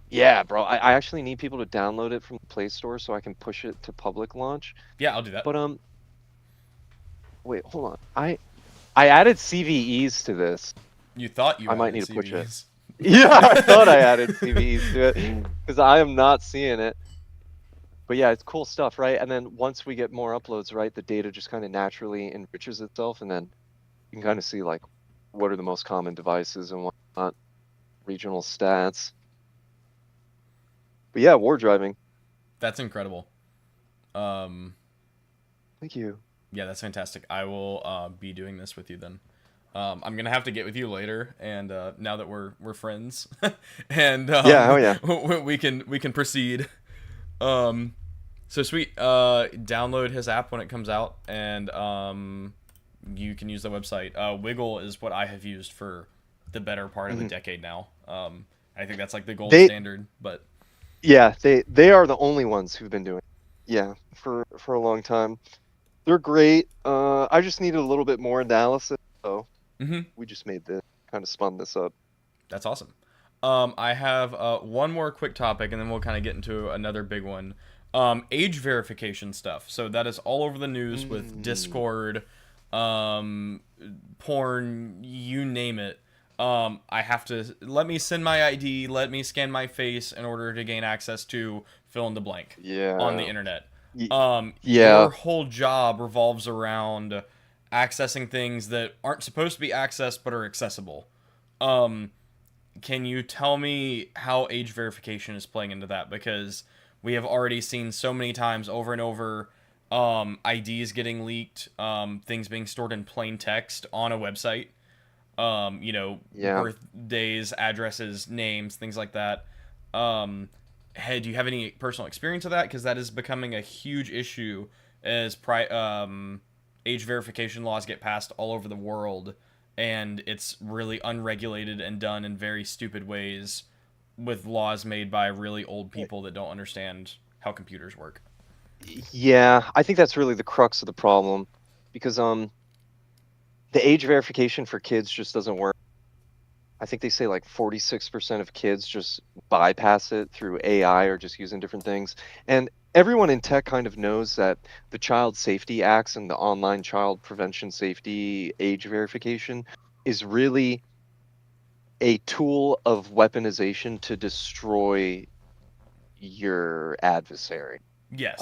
S3: yeah, bro. I actually need people to download it from the Play Store so I can push it to public launch.
S2: Yeah, I'll do that.
S3: But wait, hold on. I added CVEs to this.
S2: You thought you
S3: I might
S2: added
S3: need to push it.
S2: CVs.
S3: Yeah, I thought I added CVEs to it because I am not seeing it. But yeah, it's cool stuff, right? And then once we get more uploads, right, the data just kind of naturally enriches itself, and then you can kind of see like what are the most common devices and whatnot, regional stats. But yeah, war driving.
S2: That's incredible.
S3: Thank you.
S2: Yeah, that's fantastic. I will be doing this with you then. I'm gonna have to get with you later, and now that we're friends, and
S3: Yeah, oh yeah.
S2: we can proceed. So sweet. Download his app when it comes out, and you can use the website. Wiggle is what I have used for the better part of a decade now. I think that's like the gold standard, but
S3: yeah, they are the only ones who've been doing it. Yeah, for a long time. They're great. I just needed a little bit more analysis, so we just made this, kind of spun this up.
S2: That's awesome. I have one more quick topic, and then we'll kind of get into another big one. Age verification stuff. So that is all over the news with Discord, porn, you name it. I have to let me send my ID, let me scan my face in order to gain access to fill in the blank on the internet.
S3: Yeah.
S2: Your whole job revolves around accessing things that aren't supposed to be accessed but are accessible. Can you tell me how age verification is playing into that? Because we have already seen so many times over and over IDs getting leaked, things being stored in plain text on a website. Birthdays, addresses, names, things like that. Hey, do you have any personal experience of that? Because that is becoming a huge issue as age verification laws get passed all over the world, and it's really unregulated and done in very stupid ways with laws made by really old people that don't understand how computers work.
S3: Yeah, I think that's really the crux of the problem, because the age verification for kids just doesn't work. I think they say like 46% of kids just bypass it through AI or just using different things. And everyone in tech kind of knows that the Child Safety Acts and the Online Child Prevention Safety Age Verification is really a tool of weaponization to destroy your adversary.
S2: Yes.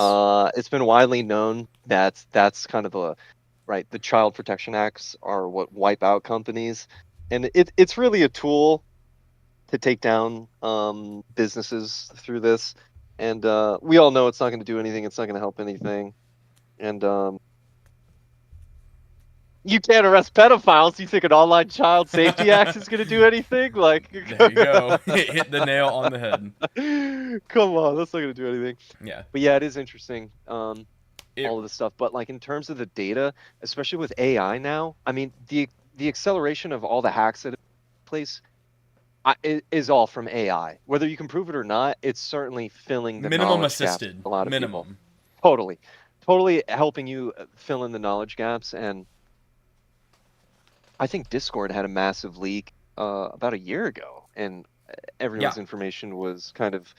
S3: It's been widely known that that's kind of the Child Protection Acts are what wipe out companies, and it's really a tool to take down businesses through this. And we all know it's not going to do anything. It's not going to help anything. And you can't arrest pedophiles. You think an online child safety act is going to do anything? Like,
S2: There you go. Hit the nail on the head.
S3: come on, that's not going to do anything.
S2: Yeah.
S3: But yeah, it is interesting.
S2: It-
S3: all of this stuff. But like in terms of the data, especially with AI now, I mean the acceleration of all the hacks that take place is all from AI. Whether you can prove it or not, it's certainly filling the
S2: minimum
S3: knowledge gaps
S2: assisted.
S3: with a lot of
S2: Minimum.
S3: people. Totally helping you fill in the knowledge gaps. And I think Discord had a massive leak about a year ago, and everyone's information was kind of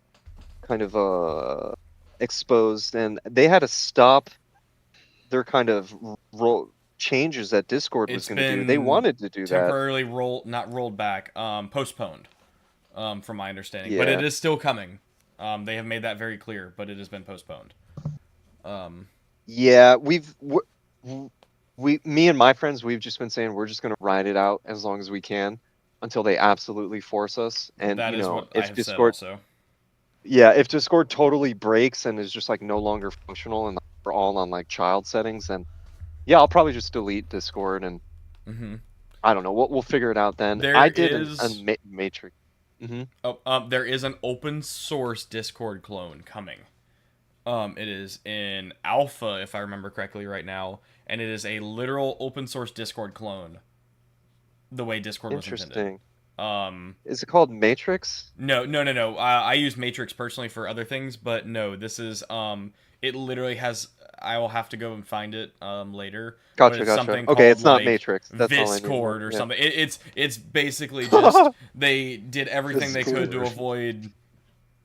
S3: exposed, and they had to stop their kind of changes that Discord was going to do. They wanted to do
S2: temporarily not rolled back, postponed, from my understanding. But it is still coming. They have made that very clear, but it has been postponed.
S3: Yeah, me and my friends, we've just been saying we're just going to ride it out as long as we can until they absolutely force us. And
S2: that
S3: you
S2: is
S3: know,
S2: what I
S3: if
S2: have
S3: Discord,
S2: said also.
S3: yeah, if Discord totally breaks and is just like no longer functional and we're all on like child settings, then yeah, I'll probably just delete Discord and I don't know. We'll figure it out then. I did a Matrix.
S2: There is an open source Discord clone coming. It is in alpha, if I remember correctly, right now, and it is a literal open source Discord clone. The way Discord was intended.
S3: Is it called Matrix?
S2: No. I use Matrix personally for other things, but no, this is it literally has. I will have to go and find it later.
S3: Gotcha. Okay, it's not
S2: like
S3: Matrix. That's all I need.
S2: Discord or something. It's basically just they did everything they could to avoid,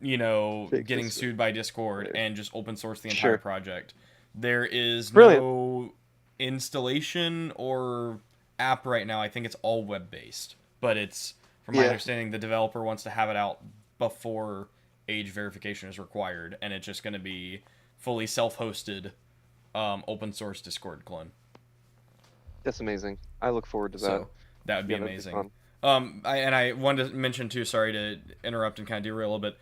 S2: getting sued by Discord and just open source the entire project. There is no installation or app right now. I think it's all web based, but it's from my understanding the developer wants to have it out before age verification is required, and it's just going to be fully self-hosted open source Discord clone.
S3: That's amazing. I look forward to that.
S2: So that would be amazing. I wanted to mention too, sorry to interrupt and kind of derail a little bit.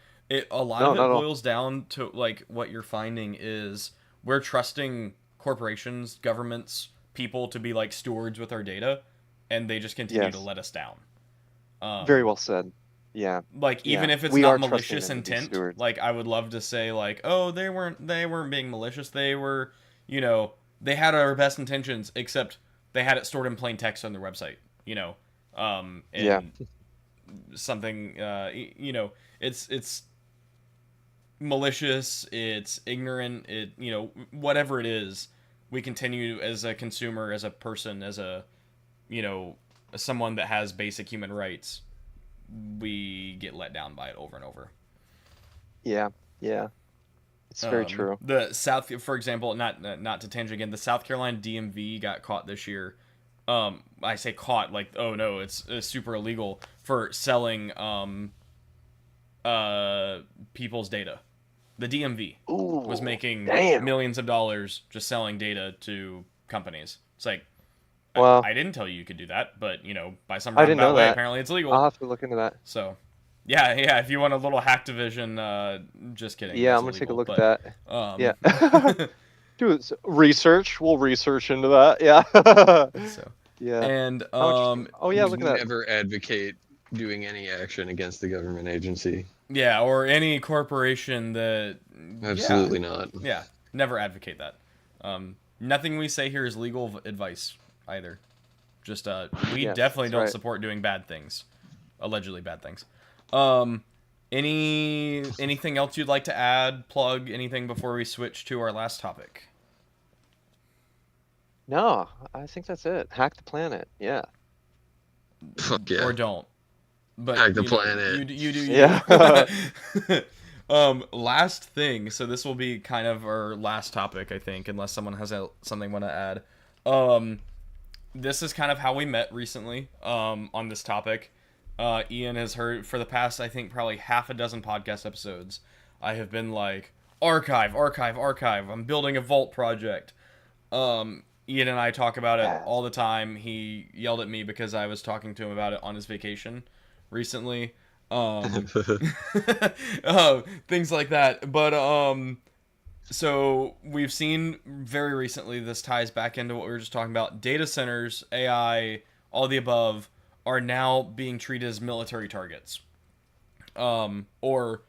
S2: A lot of it boils down to like what you're finding is we're trusting corporations, governments, people to be like stewards with our data, and they just continue to let us down.
S3: Very well said. Yeah.
S2: Like even if it's not malicious intent, like I would love to say like, oh, they weren't being malicious. They were, they had our best intentions, except they had it stored in plain text on their website, and something, it's malicious, it's ignorant, whatever it is, we continue as a consumer, as a person, as a, someone that has basic human rights, we get let down by it over and over.
S3: Yeah. It's very true.
S2: The South, for example, not to tangent again, the South Carolina DMV got caught this year. I say caught, like, oh no, it's super illegal for selling people's data. The DMV was making millions of dollars just selling data to companies. It's like, well, I didn't tell you could do that, but by some roundabout way, apparently it's legal.
S3: I'll have to look into that.
S2: So, yeah. If you want a little Hacktivision, just kidding.
S3: Yeah, I'm gonna take a look at that. Yeah. Do research. We'll research into that. Yeah.
S2: So.
S3: Yeah.
S2: And
S3: look at that.
S1: Never advocate doing any action against the government agency.
S2: Yeah, or any corporation that.
S1: Absolutely not.
S2: Yeah, never advocate that. Nothing we say here is legal advice either. Just we definitely don't support doing bad things, allegedly bad things. Anything else you'd like to add, plug anything before we switch to our last topic?
S3: No, I think that's it. Hack the planet. Yeah.
S1: Fuck yeah.
S2: Or don't. But
S1: hack the planet.
S2: You do.
S3: Yeah.
S2: Last thing. So this will be kind of our last topic, I think, unless someone has something they want to add. This is kind of how we met recently. On this topic. Ian has heard for the past, I think, probably half a dozen podcast episodes. I have been like, archive, archive, archive. I'm building a vault project. Ian and I talk about it all the time. He yelled at me because I was talking to him about it on his vacation recently. Things like that. But so we've seen very recently, this ties back into what we were just talking about. Data centers, AI, all the above are now being treated as military targets, or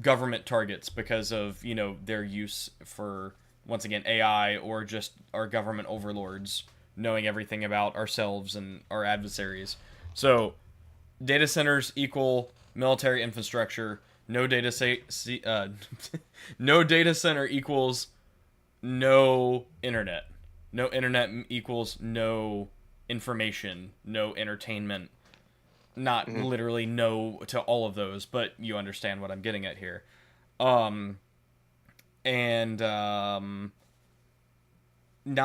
S2: government targets because of, you know, their use for, once again, AI, or just our government overlords knowing everything about ourselves and our adversaries. So data centers equal military infrastructure. No data no data center equals no internet. No internet equals no information, no entertainment. Not literally no to all of those, but you understand what I'm getting at here. Not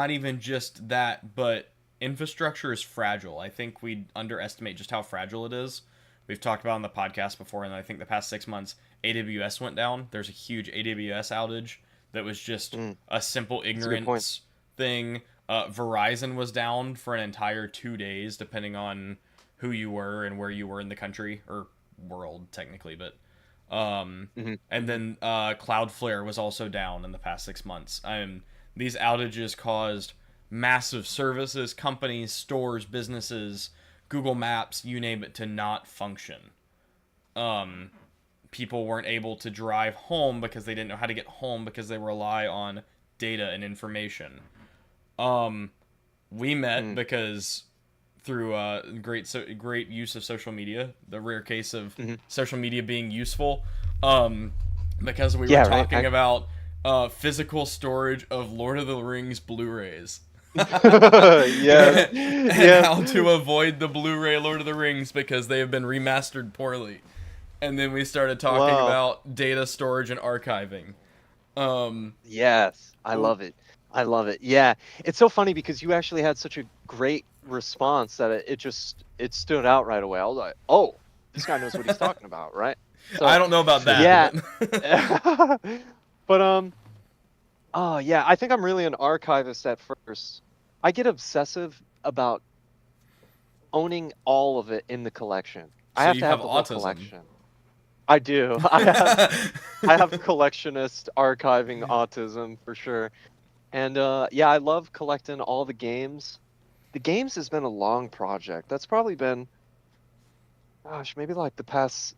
S2: even just that, but infrastructure is fragile. I think we underestimate just how fragile it is. We've talked about on the podcast before, and I think the past 6 months, AWS went down. There's a huge AWS outage that was just a simple ignorance thing. Verizon was down for an entire 2 days, depending on who you were and where you were in the country, or world, technically. But and then Cloudflare was also down in the past 6 months. These outages caused massive services, companies, stores, businesses, Google Maps, you name it, to not function. People weren't able to drive home because they didn't know how to get home because they rely on data and information. We met because through great use of social media, the rare case of social media being useful, because we were talking about physical storage of Lord of the Rings Blu-rays. And how to avoid the Blu-ray Lord of the Rings because they have been remastered poorly. And then we started talking about data storage and archiving.
S3: Yes, I love it. I love it. Yeah, it's so funny because you actually had such a great response that it stood out right away. I was like, oh, this guy knows what he's talking about, right? So,
S2: I don't know about that.
S3: Yeah. But yeah, I think I'm really an archivist at first. I get obsessive about owning all of it in the collection.
S2: So
S3: I have
S2: you
S3: to
S2: have
S3: have the whole
S2: autism.
S3: collection. I do. I have collectionist archiving autism for sure. And yeah, I love collecting all the games. The games has been a long project. That's probably been, gosh, maybe like the past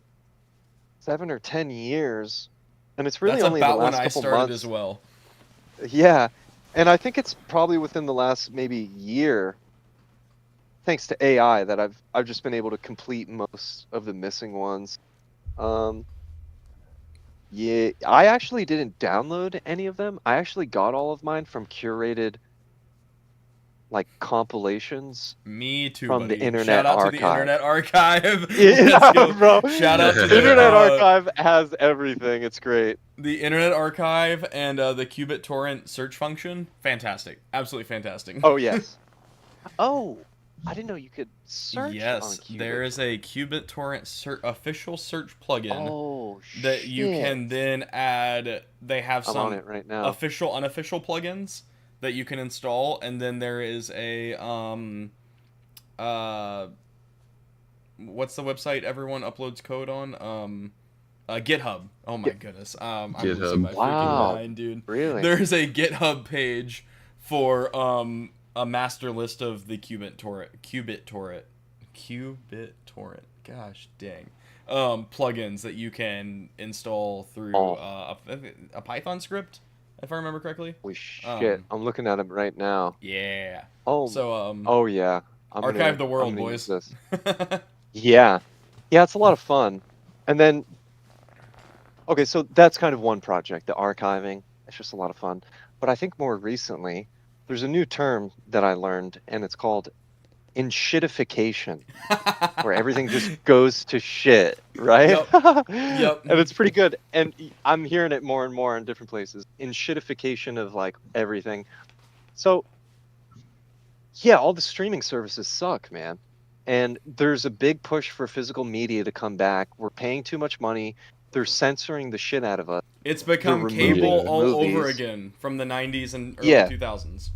S3: 7 or 10 years. And it's really
S2: That's
S3: only
S2: about
S3: the last
S2: when I
S3: couple
S2: started
S3: months.
S2: as well.
S3: Yeah. And I think it's probably within the last maybe year, thanks to AI, that I've just been able to complete most of the missing ones. Yeah, I actually didn't download any of them. I actually got all of mine from curated like compilations
S2: Me too,
S3: from
S2: buddy.
S3: the Internet
S2: Shout out
S3: Archive.
S2: to the Internet Archive.
S3: Yeah,
S2: Let's go.
S3: bro.
S2: Shout out to
S3: The Internet Archive has everything. It's great.
S2: The Internet Archive and the Qubit torrent search function. Fantastic. Absolutely fantastic.
S3: Oh yes. Oh, I didn't know you could search on
S2: Yes,
S3: Qubit.
S2: there is a Qubit torrent official search plugin
S3: Oh,
S2: that you can then add. They have
S3: I'm on
S2: some
S3: it right now.
S2: official, unofficial plugins that you can install, and then there is a what's the website everyone uploads code on? GitHub. Oh my goodness. I'm losing my freaking mind, dude.
S3: Really?
S2: There's a GitHub page for a master list of the Qubit torrent. Gosh dang. Plugins that you can install through a Python script, if I remember correctly.
S3: Holy shit! I'm looking at them right now.
S2: Yeah.
S3: Oh.
S2: So
S3: Oh yeah.
S2: archive the world,
S3: I'm gonna
S2: boys.
S3: use this. Yeah. Yeah, it's a lot of fun. And then, okay, so that's kind of one project, the archiving. It's just a lot of fun. But I think more recently, there's a new term that I learned, and it's called enshittification, where everything just goes to shit, right?
S2: Yep.
S3: And it's pretty good. And I'm hearing it more and more in different places. Enshittification of like everything. So, yeah, all the streaming services suck, man. And there's a big push for physical media to come back. We're paying too much money. They're censoring the shit out of us.
S2: It's become
S3: removing
S2: cable
S3: the
S2: all over
S3: movies.
S2: again from the 90s and early
S3: Yeah.
S2: 2000s.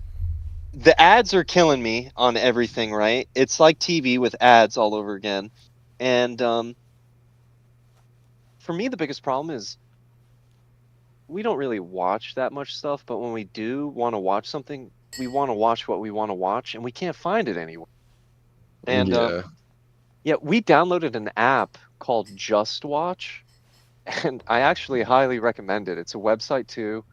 S3: The ads are killing me on everything, right? It's like TV with ads all over again. And for me, the biggest problem is we don't really watch that much stuff, but when we do want to watch something, we want to watch what we want to watch, and we can't find it anywhere. And yeah, we downloaded an app called Just Watch, and I actually highly recommend it. It's a website too.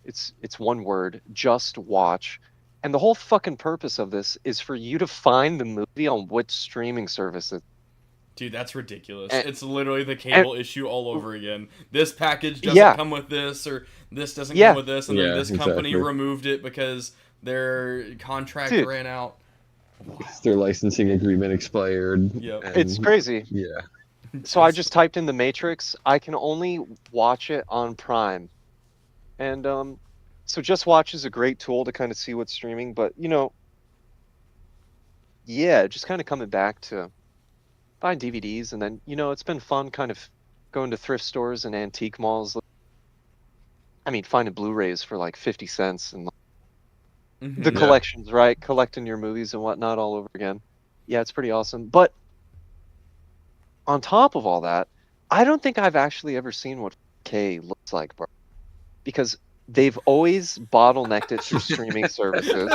S3: It's one word, Just Watch. And the whole fucking purpose of this is for you to find the movie on which streaming service it.
S2: Dude, that's ridiculous.
S3: And-
S2: It's literally the cable issue all over again. This package doesn't
S3: Yeah.
S2: come with this, or this doesn't
S3: Yeah.
S2: come with this, and then
S5: Yeah,
S2: this company
S5: exactly.
S2: removed it because their contract
S3: Dude.
S2: ran out.
S5: Their licensing agreement expired.
S2: Yep.
S5: and-
S3: It's crazy.
S5: Yeah.
S3: So I just typed in The Matrix. I can only watch it on Prime. And so Just Watch is a great tool to kind of see what's streaming, but yeah, just kind of coming back to buying DVDs, and then it's been fun kind of going to thrift stores and antique malls. I mean, finding Blu-rays for like 50 cents and
S2: Mhm.
S3: the
S5: Yeah.
S3: collections, right? Collecting your movies and whatnot all over again. Yeah, it's pretty awesome. But on top of all that, I don't think I've actually ever seen what 4K looks like, bro. Because they've always bottlenecked it through streaming services.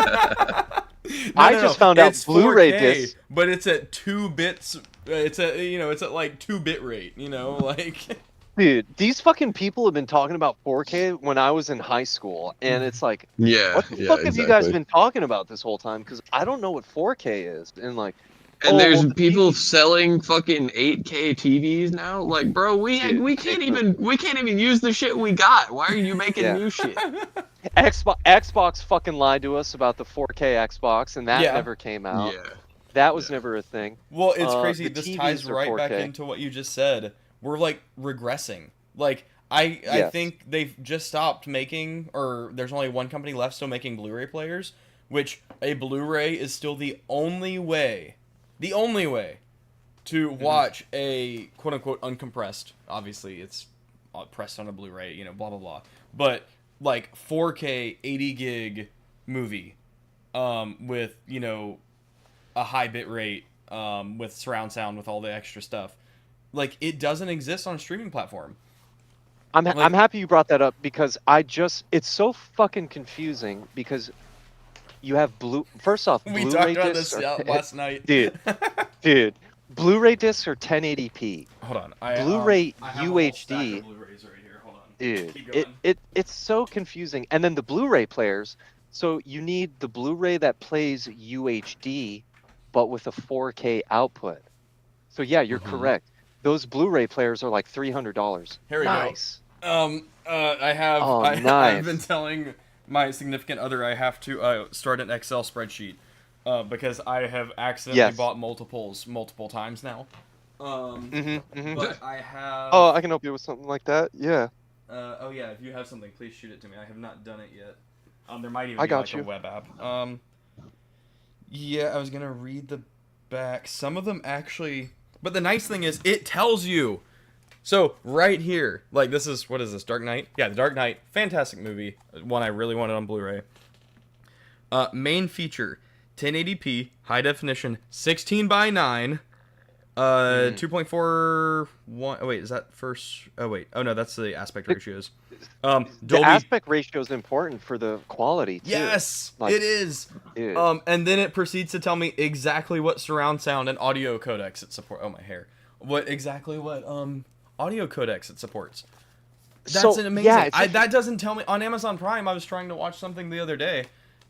S3: I just found out
S2: It's
S3: Blu-ray
S2: 4K,
S3: discs.
S2: but it's at 2 bits. It's at like 2-bit rate. Like.
S3: Dude, these fucking people have been talking about 4K when I was in high school, and it's like,
S5: Yeah.
S3: what the
S5: yeah,
S3: fuck have you guys
S5: exactly.
S3: been talking about this whole time? Because I don't know what 4K is, and like,
S5: And
S3: oh,
S5: there's
S3: well, the
S5: people
S3: TV
S5: selling fucking 8K TVs now. Like, bro,
S3: Dude,
S5: we can't even use the shit we got. Why are you making
S3: Yeah.
S5: new shit?
S3: Xbox fucking lied to us about the 4K Xbox, and that
S2: Yeah.
S3: never came out.
S5: Yeah.
S3: That was never a thing.
S2: Well, it's crazy.
S3: the
S2: This
S3: TVs
S2: ties
S3: are
S2: right back
S3: 4K.
S2: into what you just said. We're like regressing. Like I
S3: Yes.
S2: think they've just stopped making, or there's only one company left still making Blu-ray players, which a Blu-ray is still the only way to watch a quote-unquote uncompressed. Obviously, it's pressed on a Blu-ray, blah blah blah. But like 4K 80 gig movie, with a high bit rate, with surround sound, with all the extra stuff. Like, it doesn't exist on a streaming platform.
S3: I'm
S2: Like-
S3: happy you brought that up because it's so fucking confusing because you have first off,
S2: We
S3: Blu-ray
S2: talked about
S3: discs
S2: this
S3: are,
S2: last night.
S3: dude, Blu-ray discs are 1080p.
S2: Hold on.
S3: Blu-ray
S2: I have a whole stack
S3: UHD.
S2: of Blu-rays right here. Hold on.
S3: Dude,
S2: Keep going.
S3: it's so confusing. And then the Blu-ray players, so you need the Blu-ray that plays UHD, but with a 4K output. So yeah, you're correct. Those Blu-ray players are like $300.
S2: Here we
S3: nice.
S2: go. I have.
S3: Oh,
S2: I've
S3: nice.
S2: been telling my significant other I have to start an Excel spreadsheet, because I have accidentally
S3: Yes.
S2: bought multiples multiple times now.
S3: Mm-hmm.
S2: But I have.
S3: Oh, I can help you with something like that. Yeah.
S2: Oh yeah, if you have something, please shoot it to me. I have not done it yet. There might even
S3: I
S2: be
S3: got
S2: like
S3: you.
S2: a web app. Yeah, I was gonna read the back. Some of them actually, but the nice thing is it tells you. So right here, like this is, what is this? Dark Knight? Yeah, The Dark Knight, fantastic movie. One I really wanted on Blu-ray. Main feature, 1080p, high definition, 16:9. 2.41. Oh wait, is that first? Oh wait. Oh no, that's the aspect ratios.
S3: The
S2: Dolby.
S3: aspect ratio is important for the quality too.
S2: Yes,
S3: Like,
S2: it is.
S3: Dude.
S2: And then it proceeds to tell me exactly what surround sound and audio codecs it supports. Oh my hair. What audio codecs it supports. That's
S3: So,
S2: an amazing.
S3: yeah, it's
S2: That doesn't tell me on Amazon Prime. I was trying to watch something the other day.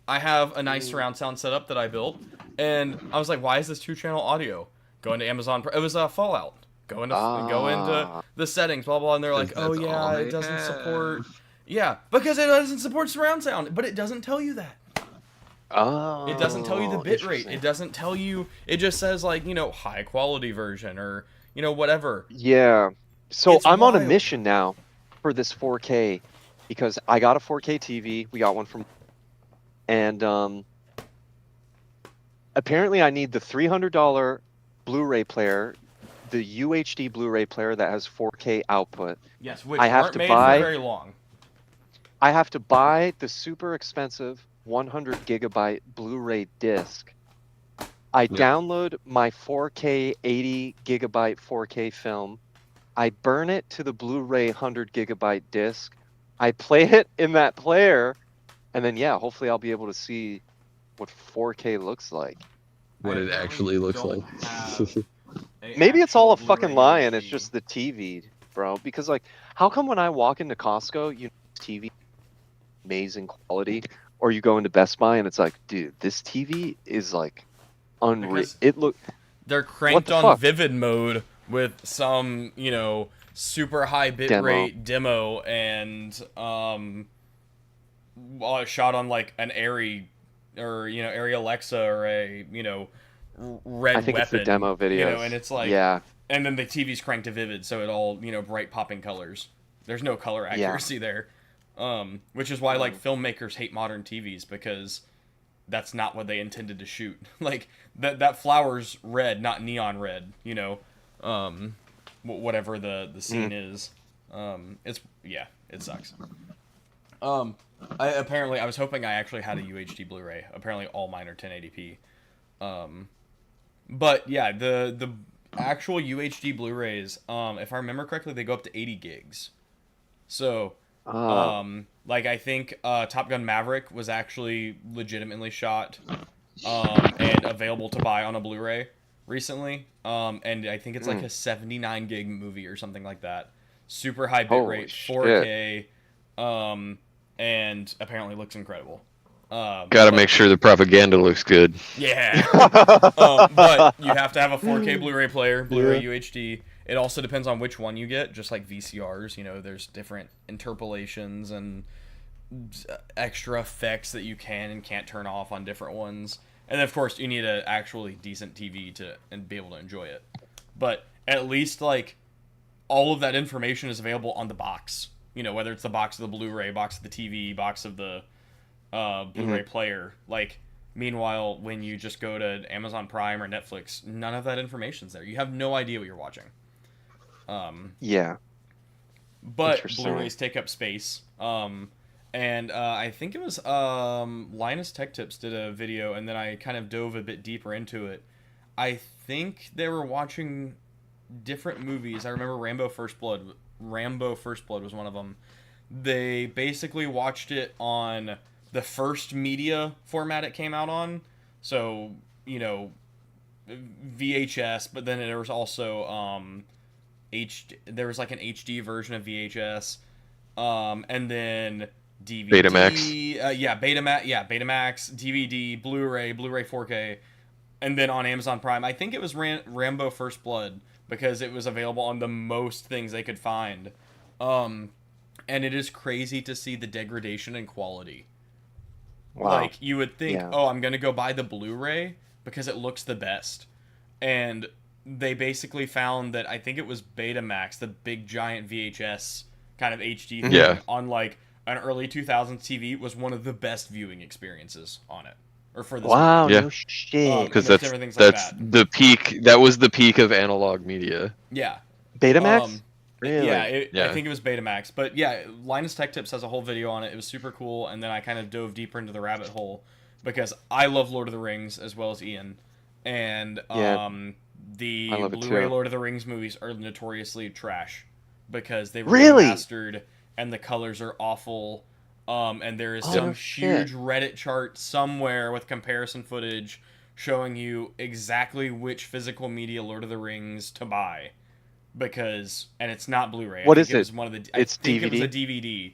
S2: I have a nice surround sound setup that I built, and I was like, "Why is this 2-channel audio?" Go into Amazon. It was Fallout. Go into the settings, blah blah, and they're like, "Oh
S5: That's
S2: yeah,
S5: all
S2: it
S5: they
S2: doesn't
S5: have.
S2: support." Yeah, because it doesn't support surround sound, but it doesn't tell you that.
S3: Oh.
S2: It doesn't tell you the bit rate.
S3: interesting.
S2: It doesn't tell you. It just says like high quality version or whatever.
S3: Yeah. So
S2: It's
S3: I'm on a
S2: wild.
S3: mission now for this 4K because I got a 4K TV. We got one from, and apparently I need the $300 Blu-ray player, the UHD Blu-ray player that has 4K output.
S2: Yes, which
S3: I have
S2: weren't
S3: to
S2: made for
S3: buy-
S2: very long.
S3: I have to buy the super expensive 100 gigabyte Blu-ray disc. I download my 4K 80 gigabyte 4K film. I burn it to the Blu-ray 100 gigabyte disc. I play it in that player, and then hopefully I'll be able to see what 4K looks like.
S5: What
S2: I
S5: it
S2: apparently
S5: actually looks
S2: don't
S5: like.
S2: have a
S3: Maybe it's all a
S2: actual
S3: fucking
S2: Blu-ray
S3: lie and it's
S2: UHD.
S3: just the TV, bro. Because like, how come when I walk into Costco, TV amazing quality, or you go into Best Buy and it's like, dude, this TV is like unreal.
S2: Because they're cranked
S3: the
S2: on
S3: fuck?
S2: vivid mode with some, super high bitrate demo and shot on like an Airy or Airy Alexa or a red
S3: I think
S2: weapon.
S3: it's the demo videos.
S2: And it's like
S3: yeah,
S2: and then the TV's cranked to vivid, so it all bright popping colors. There's no color accuracy there, which is why like filmmakers hate modern TVs, because that's not what they intended to shoot. Like that flower's red, not neon red. Whatever the scene is. It sucks. I was hoping I actually had a UHD Blu-ray. Apparently all mine are 1080p. But yeah, the actual UHD Blu-rays, if I remember correctly, they go up to 80 gigs. So, like I think Top Gun Maverick was actually legitimately shot and available to buy on a Blu-ray recently. And I think it's like a 79 gig movie or something like that. Super high bitrate, 4K, and apparently looks incredible.
S1: Gotta make sure the propaganda looks good.
S2: Yeah. But you have to have a 4K Blu-ray player, Blu-ray UHD. It also depends on which one you get, just like VCRs. There's different interpolations and extra effects that you can and can't turn off on different ones. And of course, you need an actually decent TV and be able to enjoy it. But at least like all of that information is available on the box. Whether it's the box of the Blu-ray, box of the TV, box of the Blu-ray player. Like, meanwhile, when you just go to Amazon Prime or Netflix, none of that information's there. You have no idea what you're watching.
S3: yeah.
S2: But Blu-rays take up space. And I think it was Linus Tech Tips did a video, and then I kind of dove a bit deeper into it. I think they were watching different movies. I remember Rambo First Blood was one of them. They basically watched it on the first media format it came out on. So, VHS, but then there was also there was like an HD version of VHS, and then DVD.
S1: Betamax.
S2: Betamax, DVD, Blu-ray 4K, and then on Amazon Prime. I think it was Rambo First Blood, because it was available on the most things they could find. And it is crazy to see the degradation in quality.
S3: Wow.
S2: Like, you would think, I'm going to go buy the Blu-ray because it looks the best. And they basically found that, I think it was Betamax, the big giant VHS kind of HD thing on like an early 2000s TV, was one of the best viewing experiences on it. Or for this
S3: movie.
S1: Yeah.
S3: No shit.
S1: Because that's the peak. That was the peak of analog media.
S2: Yeah.
S3: Betamax? Really?
S2: Yeah, I think it was Betamax. But yeah, Linus Tech Tips has a whole video on it. It was super cool. And then I kind of dove deeper into the rabbit hole because I love Lord of the Rings as well as Ian. And the Blu-ray Lord of the Rings movies are notoriously trash because they were remastered and the colors are awful. And there is some huge Reddit chart somewhere with comparison footage showing you exactly which physical media Lord of the Rings to buy. And it's not Blu-ray.
S3: What is it?
S2: Was one of the,
S3: it's
S2: I think
S3: DVD?
S2: it was a DVD.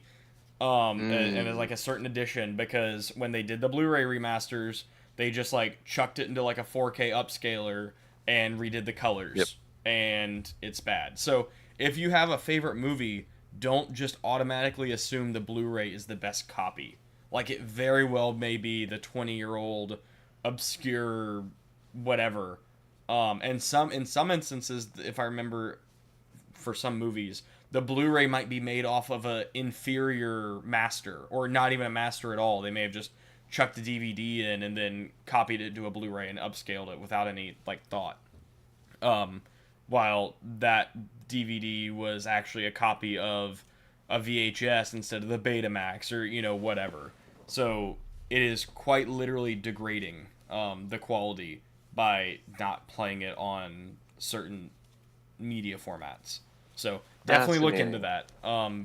S2: And it's like a certain edition, because when they did the Blu-ray remasters, they just like chucked it into like a 4K upscaler and redid the colors. And it's bad. So if you have a favorite movie, don't just automatically assume the Blu-ray is the best copy. Like, it very well may be the 20-year-old obscure whatever. And in some instances, if I remember, for some movies, the Blu-ray might be made off of a inferior master, or not even a master at all. They may have just chucked the DVD in and then copied it to a Blu-ray and upscaled it without any like thought. while that DVD was actually a copy of a VHS instead of the Betamax or whatever. So it is quite literally degrading the quality by not playing it on certain media formats. So definitely look into that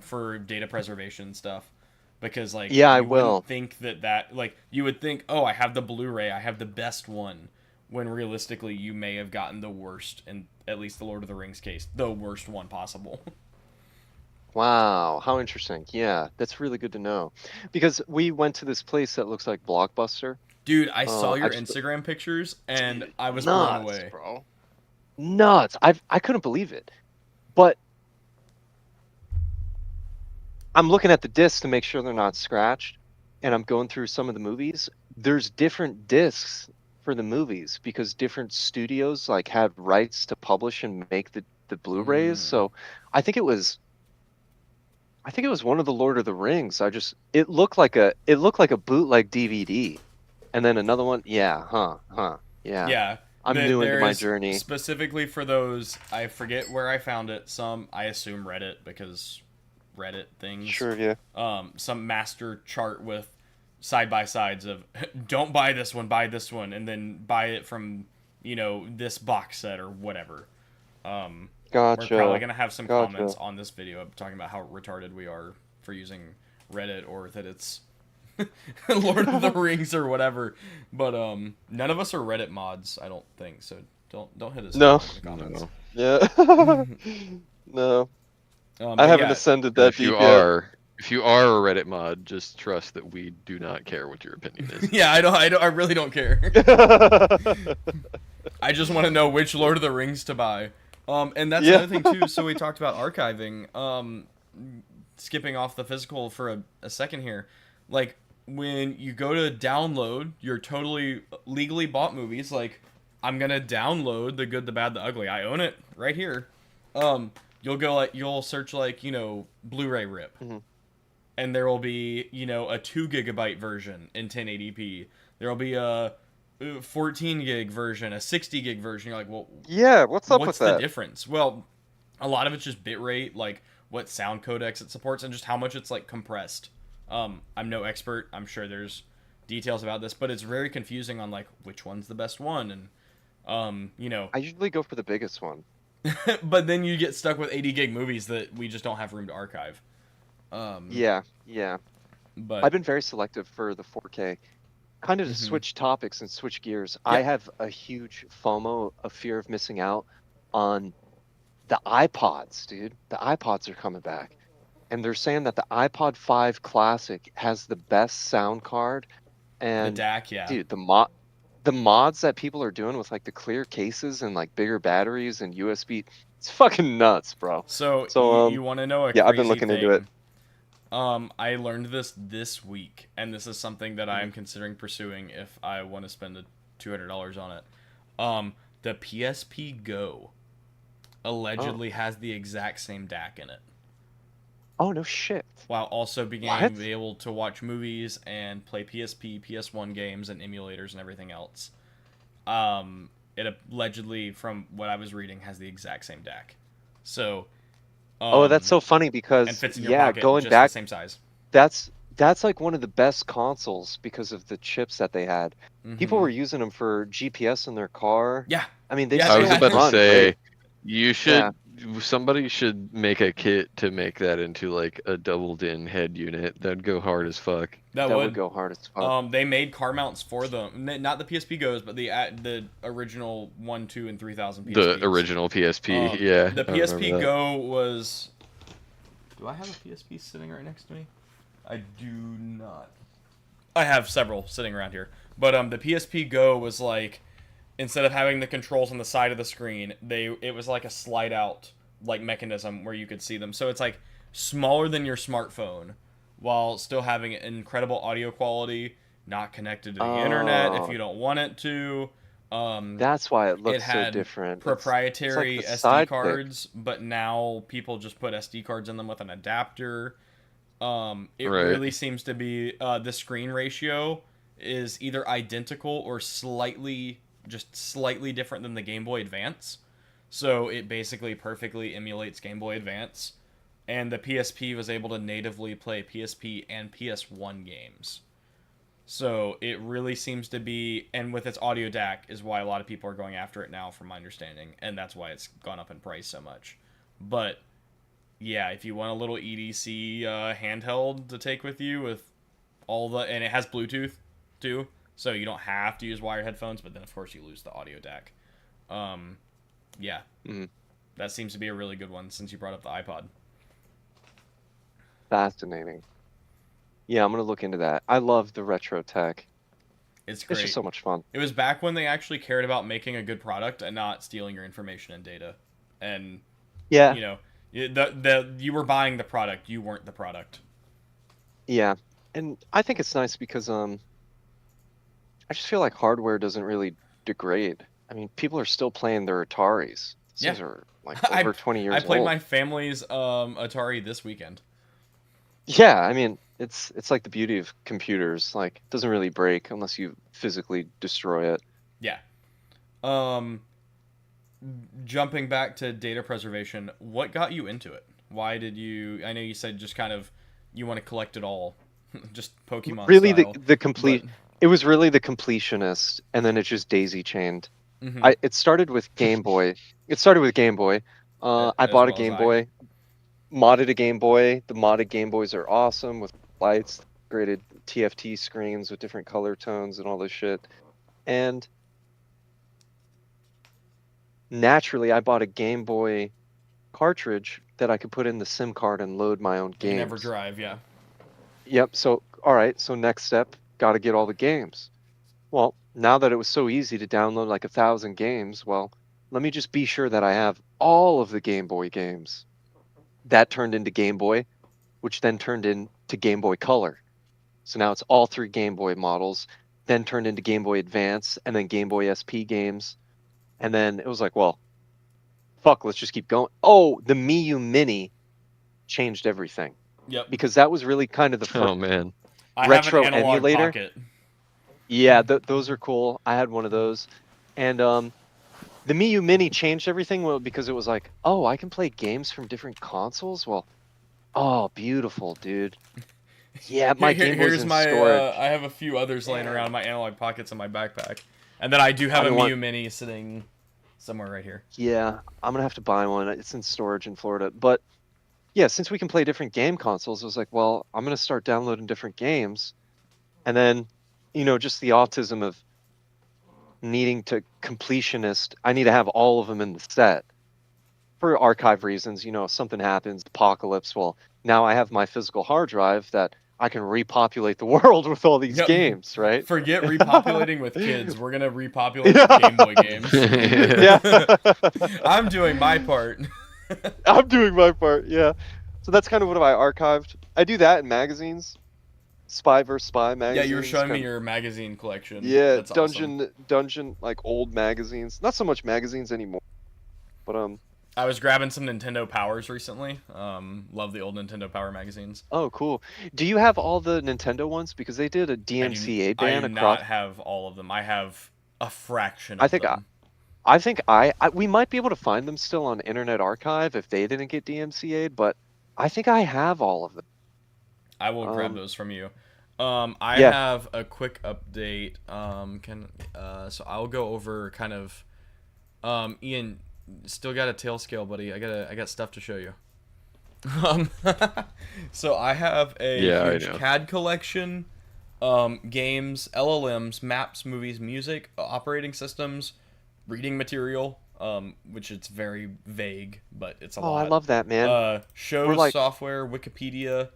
S2: for data preservation stuff, because like
S3: Yeah, I
S2: you wouldn't
S3: will.
S2: think that like you would think, oh, I have the Blu-ray, I have the best one, when realistically you may have gotten the worst, in at least the Lord of the Rings case, the worst one possible.
S3: Wow, how interesting. Yeah, that's really good to know. Because we went to this place that looks like Blockbuster.
S2: Dude, I saw
S3: I
S2: your
S3: just
S2: Instagram pictures and
S3: Dude,
S2: I was blown
S3: nuts,
S2: away.
S3: bro. Nuts. I couldn't believe it. But I'm looking at the discs to make sure they're not scratched, and I'm going through some of the movies. There's different discs for the movies because different studios like had rights to publish and make the Blu-rays.
S2: Mm.
S3: So I think it was I think it was one of the Lord of the Rings. It looked like a bootleg DVD. And then another one. Yeah, huh. Yeah.
S2: Yeah,
S3: I'm new into
S2: there
S3: my
S2: is
S3: journey.
S2: specifically for those. I forget where I found it. Some I assume Reddit, because Reddit things.
S3: Sure, yeah.
S2: Some master chart with side by sides of don't buy this one, buy this one, and then buy it from this box set or whatever. We're probably
S3: Gotcha.
S2: gonna have some comments
S3: Gotcha.
S2: on this video talking about how retarded we are for using Reddit, or that it's Lord of the Rings or whatever. But none of us are Reddit mods, I don't think. So don't hit us
S3: No.
S2: in the comments.
S1: No.
S3: Yeah. No. I
S2: But
S3: haven't
S2: yeah,
S3: ascended
S1: And
S3: that deep yet.
S1: if you are a Reddit mod, just trust that we do not care what your opinion is.
S2: yeah, I really don't care. I just want to know which Lord of the Rings to buy. And that's
S3: Yeah.
S2: another thing too. So we talked about archiving. Skipping off the physical for a second here, like when you go to download your totally legally bought movies, like I'm gonna download The Good, the Bad, the Ugly. I own it right here. You'll search like Blu-ray rip,
S3: Mhm.
S2: and there will be a 2 GB version in 1080p. There will be a 14 gig version, a 60 gig version. You're like, well,
S3: Yeah, what's up with
S2: what's the
S3: that?
S2: difference? Well, a lot of it's just bitrate, like what sound codecs it supports, and just how much it's like compressed. I'm no expert. I'm sure there's details about this, but it's very confusing on like which one's the best one, and
S3: I usually go for the biggest one.
S2: but then you get stuck with 80 gig movies that we just don't have room to archive.
S3: Yeah.
S2: But
S3: I've been very selective for the 4K. Kind of to
S2: Mhm.
S3: switch topics and switch gears.
S2: Yeah.
S3: I have a huge FOMO, a fear of missing out on the iPods, dude. The iPods are coming back. And they're saying that the iPod 5 Classic has the best sound card.
S2: the
S3: And
S2: DAC, yeah.
S3: dude, the mods that people are doing with like the clear cases and like bigger batteries and USB, it's fucking nuts, bro.
S2: So
S3: So
S2: you want to know a
S3: yeah, I've been
S2: crazy
S3: looking
S2: thing?
S3: into it.
S2: I learned this week, and this is something that I am considering pursuing if I want to spend the $200 on it. The PSP Go allegedly has the exact same DAC in it,
S3: Oh no shit.
S2: while also being
S3: What?
S2: able to watch movies and play PSP, PS1 games, and emulators and everything else. It allegedly, from what I was reading, has the exact same DAC. So,
S3: Oh, that's so funny
S2: and
S3: because
S2: fits in your
S3: yeah,
S2: pocket
S3: going
S2: just
S3: back,
S2: the same size.
S3: that's like one of the best consoles because of the chips that they had. People
S2: Mhm.
S3: were using them for GPS in their car.
S2: Yeah,
S3: I mean, they
S2: Yeah,
S1: I
S2: they
S1: was
S3: still
S2: had-
S1: about to
S3: run
S1: say
S3: great.
S1: you should somebody should make a kit to make that into like a doubled in head unit. That'd go hard as fuck.
S2: that
S3: That would
S2: would.
S3: go hard as fuck.
S2: They made car mounts for them. Not the PSP Goes, but the original 1, 2, and 3000 PSPs.
S1: The original PSP,
S2: Um,
S1: yeah.
S2: The
S1: I remember
S2: PSP
S1: that.
S2: Go was. Do I have a PSP sitting right next to me? I do not. I have several sitting around here, but the PSP Go was like, instead of having the controls on the side of the screen, it was like a slide out like mechanism where you could see them. So it's like smaller than your smartphone, while still having incredible audio quality, not connected to the internet if
S3: Oh,
S2: you don't want it to.
S3: that's why it
S2: It
S3: looks so
S2: had
S3: different. It's
S2: proprietary
S3: like the
S2: SD
S3: sidekick.
S2: cards, but now people just put SD cards in them with an adapter. It
S1: Right.
S2: really seems to be the screen ratio is either identical or slightly different than the Game Boy Advance. So it basically perfectly emulates Game Boy Advance, and the PSP was able to natively play PSP and PS1 games. So it really seems to be, and with its audio DAC is why a lot of people are going after it now, from my understanding, and that's why it's gone up in price so much. But yeah, if you want a little EDC handheld to take with you with all the, and it has Bluetooth too, so you don't have to use wired headphones, but then of course you lose the audio DAC. Yeah, that seems to be a really good one since you brought up the iPod.
S3: Fascinating. Yeah, I'm gonna look into that. I love the retro tech.
S2: It's great.
S3: It's just so much fun.
S2: It was back when they actually cared about making a good product and not stealing your information and data. And
S3: Yeah,
S2: you know, you were buying the product, you weren't the product.
S3: yeah, and I think it's nice because I just feel like hardware doesn't really degrade. I mean, people are still playing their Ataris. These are like over 20 years
S2: I played
S3: old.
S2: my family's Atari this weekend.
S3: Yeah, I mean, it's like the beauty of computers. Like, it doesn't really break unless you physically destroy it.
S2: Yeah. Jumping back to data preservation, what got you into it? Why did you? I know you said just kind of you want to collect it all, just Pokemon
S3: Really,
S2: style.
S3: the complete.
S2: but-
S3: It was really the completionist, and then it just daisy chained.
S2: Mhm.
S3: It started with Game Boy. It started with Game Boy. I
S2: As
S3: bought a
S2: well as
S3: Game
S2: I.
S3: Boy, modded a Game Boy. The modded Game Boys are awesome with lights, graded TFT screens with different color tones and all this shit. And naturally, I bought a Game Boy cartridge that I could put in the SIM card and load my own
S2: You
S3: games.
S2: never drive, yeah.
S3: Yep. So, all right. So next step, got to get all the games. Well, now that it was so easy to download like 1,000 games, well, let me just be sure that I have all of the Game Boy games. That turned into Game Boy, which then turned into Game Boy Color. So now it's all 3 Game Boy models, then turned into Game Boy Advance, and then Game Boy SP games. And then it was like, well, fuck, let's just keep going. Oh, the Mii Mini changed everything.
S2: Yep.
S3: Because that was really kind of the
S1: Oh man.
S2: I
S3: retro
S2: have an analog
S3: emulator?
S2: pocket.
S3: Yeah, those are cool. I had one of those. And the Mii Mini changed everything because it was like, oh, I can play games from different consoles? Well, oh, beautiful, dude. Yeah, my Game Boy's
S2: Here's
S3: in
S2: my.
S3: storage.
S2: I have a few others laying around my analog pockets in my backpack, and then I do have
S3: I
S2: a
S3: want-
S2: Miu Mini sitting somewhere right here.
S3: Yeah, I'm gonna have to buy one. It's in storage in Florida. But yeah, since we can play different game consoles, I was like, well, I'm gonna start downloading different games. And then, just the autism of needing to completionist. I need to have all of them in the set for archive reasons. If something happens, apocalypse. Well, now I have my physical hard drive that I can repopulate the world with all these
S2: Yep.
S3: games, right?
S2: Forget repopulating with kids. We're gonna repopulate
S3: Yeah.
S2: with Game Boy games.
S3: Yeah.
S2: I'm doing my part.
S3: I'm doing my part, yeah. So that's kind of what I archived. I do that in magazines. Spy vs. Spy
S2: Yeah,
S3: magazines.
S2: you were showing me
S3: kind of-
S2: your magazine collection.
S3: Yeah,
S2: That's awesome.
S3: dungeon, like old magazines. Not so much magazines anymore. But
S2: I was grabbing some Nintendo Powers recently. Love the old Nintendo Power magazines.
S3: oh, cool. Do you have all the Nintendo ones? Because they did a DMCA ban
S2: I do
S3: across.
S2: not have all of them. I have a fraction of
S3: I think
S2: them.
S3: I think we might be able to find them still on Internet Archive if they didn't get DMCA'd, but I think I have all of them.
S2: I will grab those from you. I
S3: Yeah.
S2: have a quick update. So I'll go over kind of. Ian, still got a tail scale, buddy. I got stuff to show you. So I have a
S1: Yeah, I
S2: huge
S1: know.
S2: CAD collection, games, LLMs, maps, movies, music, operating systems, reading material. Which it's very vague, but it's a
S3: Oh,
S2: lot.
S3: I love that, man.
S2: Shows,
S3: We're like-
S2: software, Wikipedia.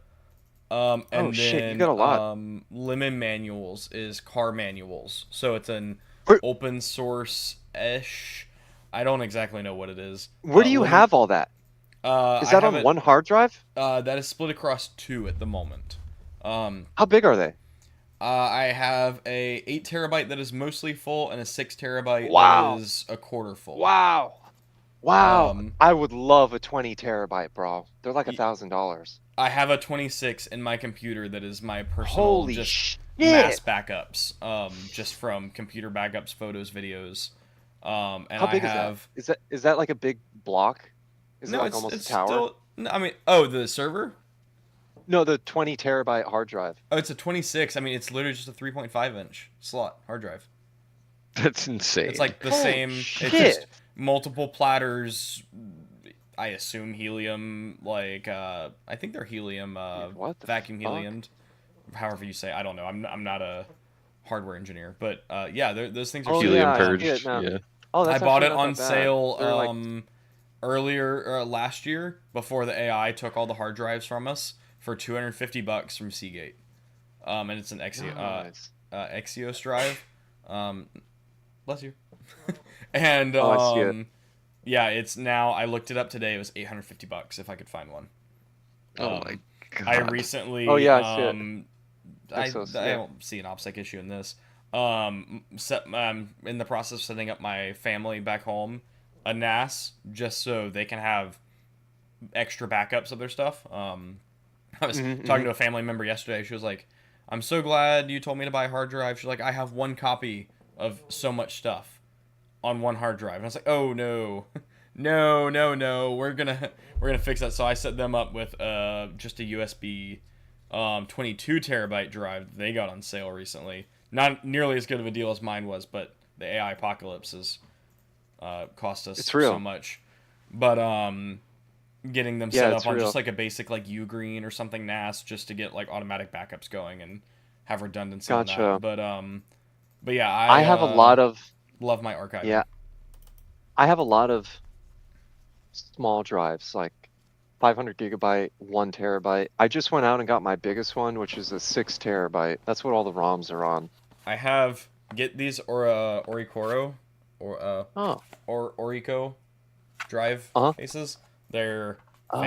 S2: And then
S3: shit, you got a lot.
S2: Lemon Manuals is car manuals. So it's an
S3: Where-
S2: open source-ish. I don't exactly know what it is.
S3: Where do you
S2: Lemon-
S3: have all that? Is
S2: I
S3: that
S2: have
S3: on
S2: it-
S3: one hard drive?
S2: That is split across 2 at the moment.
S3: How big are they?
S2: I have a 8 terabyte that is mostly full and a 6 terabyte
S3: Wow.
S2: that is a quarter full.
S3: Wow. I would love a 20 terabyte, bro. They're like $1,000.
S2: I have a 26 in my computer that is my personal
S3: Holy
S2: just
S3: shit.
S2: mass backups, just from computer backups, photos, videos. And
S3: How
S2: I
S3: big
S2: have
S3: is that? Is that like a big block? Is it
S2: no,
S3: like almost
S2: it's
S3: a tower?
S2: still. No, I mean, oh, the server.
S3: No, the 20 terabyte hard drive.
S2: Oh, it's a 26. I mean, it's literally just a 3.5-inch slot hard drive.
S1: That's insane.
S2: It's like the
S3: Holy
S2: same. It's just
S3: shit!
S2: multiple platters. I assume helium. Like I think they're helium.
S3: Dude, what the
S2: Vacuum
S3: fuck?
S2: heliumed. However you say. I don't know. I'm not a hardware engineer, but yeah, those things are.
S3: Oh
S1: Helium
S3: yeah, I see it
S1: purged.
S3: now.
S1: Yeah.
S3: Oh,
S2: I
S3: that's
S2: bought
S3: actually
S2: it
S3: not
S2: on
S3: that bad.
S2: sale
S3: They're like,
S2: earlier last year before the AI took all the hard drives from us for $250 from Seagate. And it's an
S3: nice.
S2: Exyos drive. Bless you. And
S3: Oh, I see it.
S2: yeah, it's now. I looked it up today. It was $850 if I could find one.
S1: Oh my
S2: I
S1: god.
S2: recently.
S3: Oh, yeah, I see it.
S2: I
S3: Exos,
S2: I
S3: yeah.
S2: don't see an OPSEC issue in this. In the process of setting up my family back home a NAS just so they can have extra backups of their stuff. I was
S3: Mhm,
S2: talking
S3: mhm.
S2: to a family member yesterday. She was like, "I'm so glad you told me to buy a hard drive." She's like, "I have one copy of so much stuff on one hard drive." And I was like, "Oh no, no, we're gonna fix that." So I set them up with just a USB 22 terabyte drive they got on sale recently. Not nearly as good of a deal as mine was, but the AI apocalypse has cost us
S3: It's real.
S2: so much. But getting them
S3: Yeah,
S2: set
S3: it's
S2: up on
S3: real.
S2: just like a basic like Ugreen or something NAS just to get like automatic backups going and have redundancy on
S3: Gotcha.
S2: that. But yeah,
S3: I have a lot of
S2: love my archiving.
S3: yeah, I have a lot of small drives, like 500 gigabyte, 1 terabyte. I just went out and got my biggest one, which is a 6 terabyte. That's what all the ROMs are on.
S2: I have get these Oricoro or
S3: Oh,
S2: Orico drive
S3: uh-huh.
S2: cases. They're
S3: Oh, I